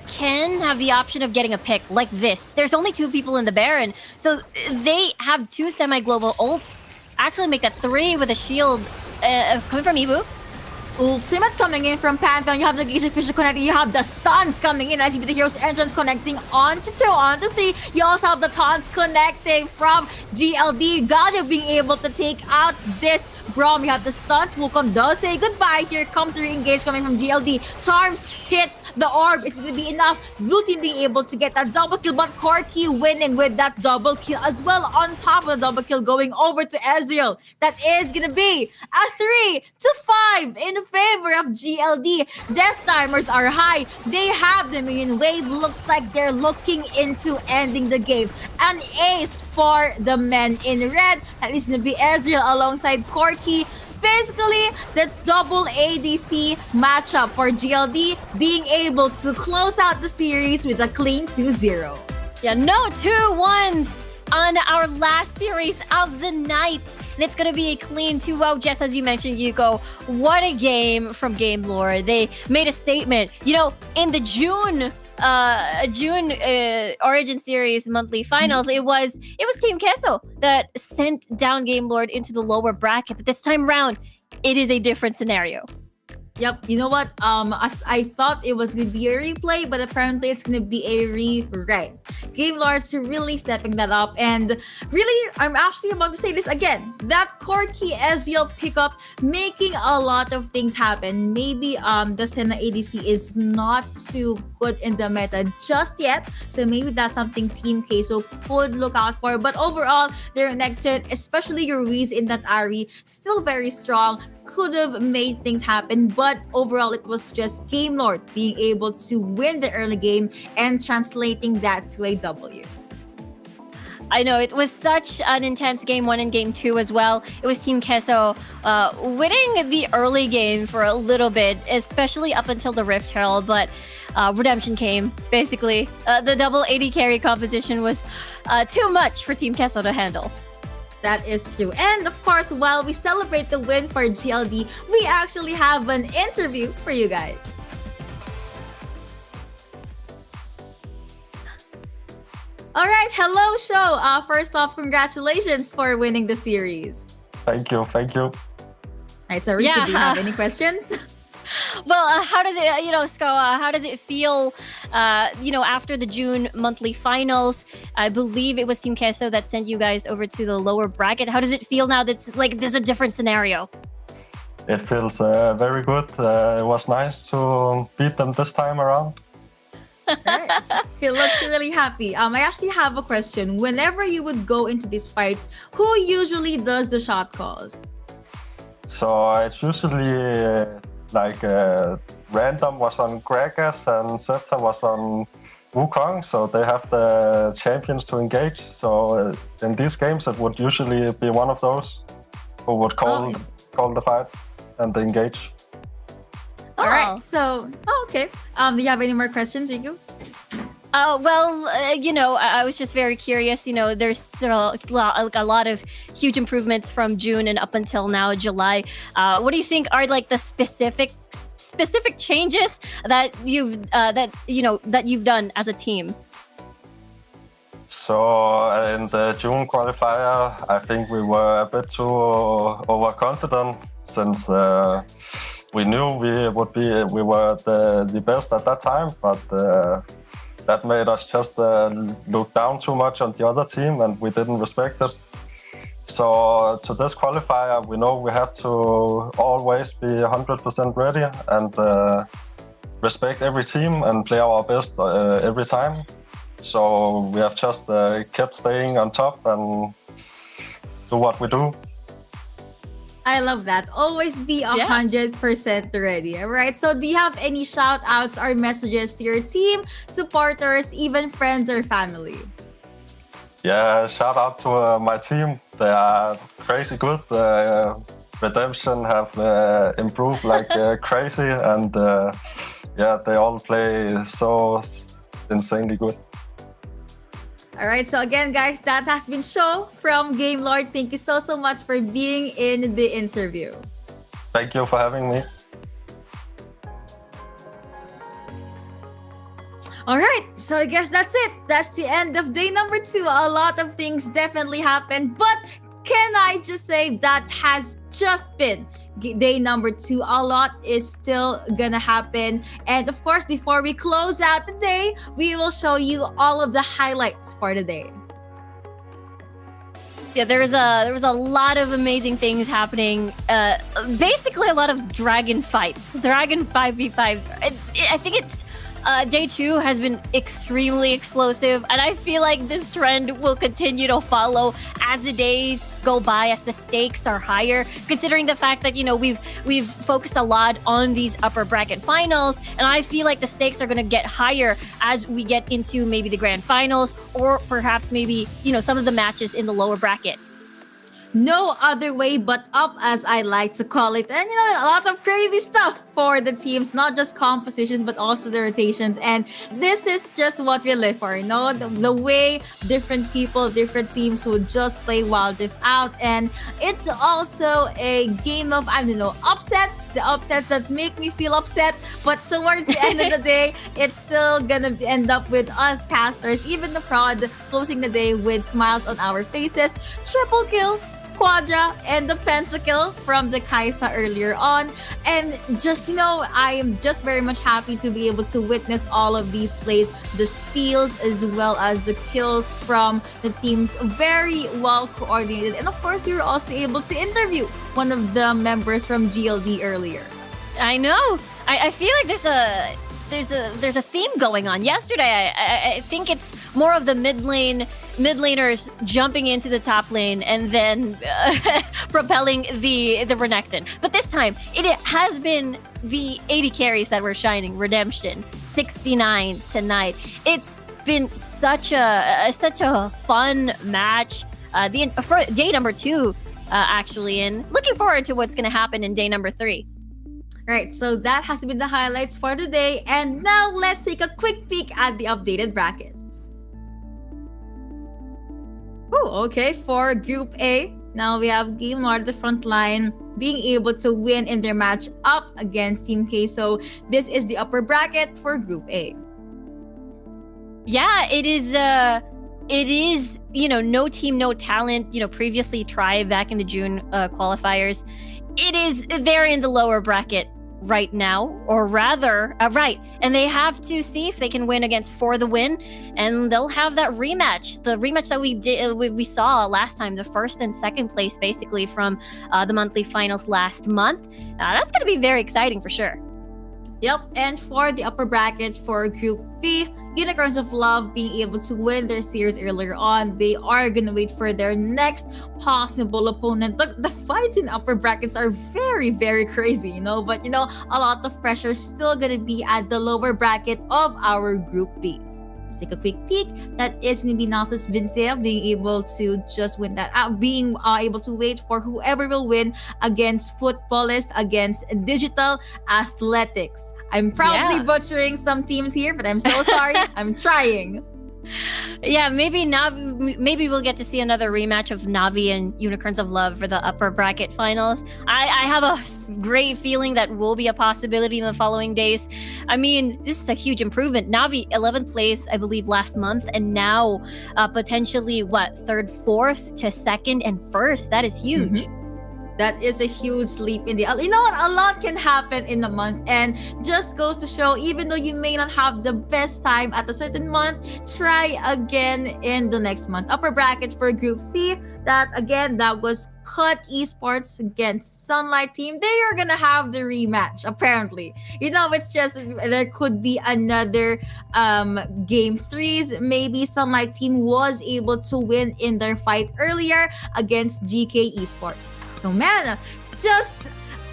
can have the option of getting a pick like this. There's only 2 people in the Baron, so they have 2 semi-global ults. Actually make that 3 with a shield coming from Ibu. Ultimate coming in from Pantheon. You have the Glacier Fisher connecting. You have the stuns coming in. As you see the Hero's Entrance connecting onto 2, onto 3. You also have the taunts connecting from GLD. Galio being able to take out this Braum. You have the stuns. Wukong does say goodbye. Here comes the re-engage coming from GLD. Charms hits the orb is going to be enough. Blue team being able to get that double kill, but Corky winning with that double kill as well. On top of the double kill, going over to Ezreal. That is going to be a 3-5 in favor of GLD. Death timers are high. They have the minion wave. Looks like they're looking into ending the game. An ace for the men in red. That is going to be Ezreal alongside Corky. Basically, the double ADC matchup for GLD being able to close out the series with a clean 2-0. Yeah, no 2-1s on our last series of the night. And it's going to be a clean 2-0, just as you mentioned, Yuko. What a game from Game Lore. They made a statement. You know, in the June Origin Series monthly finals, it was Team Queso that sent down Game Lord into the lower bracket. But this time around, it is a different scenario. Yep, you know what? As I thought it was gonna be a replay, but apparently it's gonna be a rewrite. Game Lords really stepping that up, and really, I'm actually about to say this again. That Corky Ezreal pickup making a lot of things happen. Maybe the Senna ADC is not too good in the meta just yet, so maybe that's something Team Queso could look out for. But overall, they're connected, especially Ruiz in that Ari, still very strong. Could have made things happen, but overall it was just Game Lord being able to win the early game and translating that to a W. I know, it was such an intense game 1 and game 2 as well. It was Team Queso winning the early game for a little bit, especially up until the Rift Herald, but redemption came, basically. The double AD carry composition was too much for Team Queso to handle. That is true. And of course, while we celebrate the win for GLD, we actually have an interview for you guys. All right, hello show. First off, congratulations for winning the series. Thank you. All right, so Ricky, do you have any questions? Well, how does it, Sko, how does it feel, after the June monthly finals? I believe it was Team Queso that sent you guys over to the lower bracket. How does it feel now that there's a different scenario? It feels very good. It was nice to beat them this time around. Right. He looks really happy. I actually have a question. Whenever you would go into these fights, who usually does the shot calls? So it's usually random was on Gragas and Zeta was on Wukong, so they have the champions to engage. So in these games, it would usually be one of those who would call the fight and engage. All right. So, okay. Do you have any more questions, Riku? I was just very curious. There's still a lot of huge improvements from June and up until now, July. What do you think are the specific changes that you've done as a team? So in the June qualifier, I think we were a bit too overconfident since we knew we were the best at that time, but that made us just look down too much on the other team, and we didn't respect it. So to this qualifier, we know we have to always be 100% ready and respect every team and play our best every time. So we have just kept staying on top and do what we do. I love that. Always be 100% ready. All right. So do you have any shout outs or messages to your team, supporters, even friends or family? Yeah, shout out to my team. They are crazy good. Redemption have improved like crazy, and they all play so insanely good. All right, so again, guys, that has been Show from Game Lord. Thank you so much for being in the interview. Thank you for having me. All right, so I guess that's it. That's the end of day number 2. A lot of things definitely happened, but can I just say that has just been day number 2. A lot is still gonna happen. And of course, before we close out the day, we will show you all of the highlights for the day. Yeah, there was a lot of amazing things happening. Basically, a lot of dragon fights, dragon 5v5s. I think it's Day 2 has been extremely explosive, and I feel like this trend will continue to follow as the days go by, as the stakes are higher, considering the fact that, you know, we've focused a lot on these upper bracket finals, and I feel like the stakes are going to get higher as we get into maybe the grand finals, or perhaps maybe, you know, some of the matches in the lower brackets. No other way but up, as I like to call it. And, you know, a lot of crazy stuff for the teams, not just compositions, but also the rotations. And this is just what we live for, you know, the way different people, different teams would just play Wild Rift out. And it's also a game of, I don't know, upsets, the upsets that make me feel upset. But towards the end of the day, it's still gonna end up with us casters, even the prod, closing the day with smiles on our faces. Triple kill, Quadra, and the pentakill from the Kaisa earlier on. And just, you know, I am just very much happy to be able to witness all of these plays, the steals as well as the kills from the teams, very well coordinated. And of course, we were also able to interview one of the members from GLD earlier. I know. I feel like there's a theme going on. Yesterday, I think it's more of the mid laners jumping into the top lane and then propelling the Renekton. But this time, it has been the 80 carries that were shining. Redemption, 69 tonight. It's been such a fun match. For day number 2, actually, and looking forward to what's going to happen in day number 3. Right, so that has been the highlights for today. And now let's take a quick peek at the updated brackets. Oh, okay, for Group A, now we have Game Lord, the front line, being able to win in their match up against Team K. So this is the upper bracket for Group A. Yeah, it is, you know, no team, no talent, you know, previously tried back in the June qualifiers. They're in the lower bracket right now, or rather, right. And they have to see if they can win against For the Win, and they'll have that rematch. The rematch that we saw last time, the first and second place, basically, from the monthly finals last month. That's going to be very exciting for sure. Yep, and for the upper bracket for Group B, Unicorns of Love being able to win their series earlier on. They are gonna wait for their next possible opponent. The fights in upper brackets are very, very crazy, you know, but you know, a lot of pressure still gonna be at the lower bracket of our Group B. Let's take a quick peek. That is gonna be Nasus Vincea being able to just win that out, being able to wait for whoever will win against Footballist, against Digital Athletics. I'm probably butchering some teams here, but I'm so sorry. I'm trying. Yeah, maybe we'll get to see another rematch of Navi and Unicorns of Love for the upper bracket finals. I have a great feeling that will be a possibility in the following days. I mean, this is a huge improvement. Navi 11th place, I believe, last month, and now potentially 3rd, 4th to 2nd and 1st. That is huge. Mm-hmm. That is a huge leap in the... You know what? A lot can happen in a month, and just goes to show, even though you may not have the best time at a certain month, try again in the next month. Upper bracket for Group C, that was Cut Esports against Sunlight Team. They are gonna have the rematch, apparently. You know, it's just, there could be another game 3s. Maybe Sunlight Team was able to win in their fight earlier against GK Esports. So man, just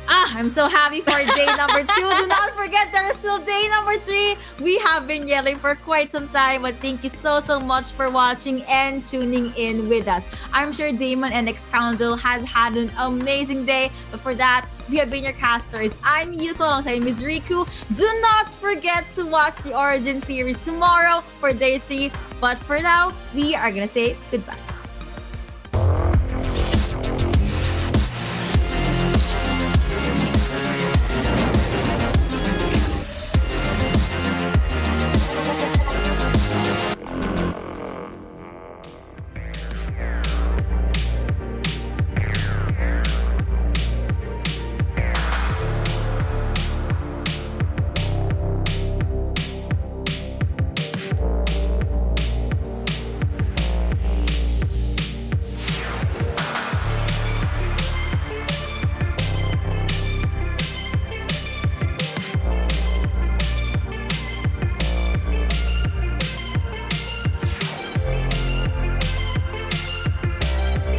I'm so happy for day number 2. Do not forget, there is still day number 3. We have been yelling for quite some time, but thank you so much for watching and tuning in with us. I'm sure Damon and Excoundrel has had an amazing day, but for that, we have been your casters. I'm Yuko alongside Ms. Riku. Do not forget to watch the Origin series tomorrow for day 3. But for now, we are gonna say goodbye.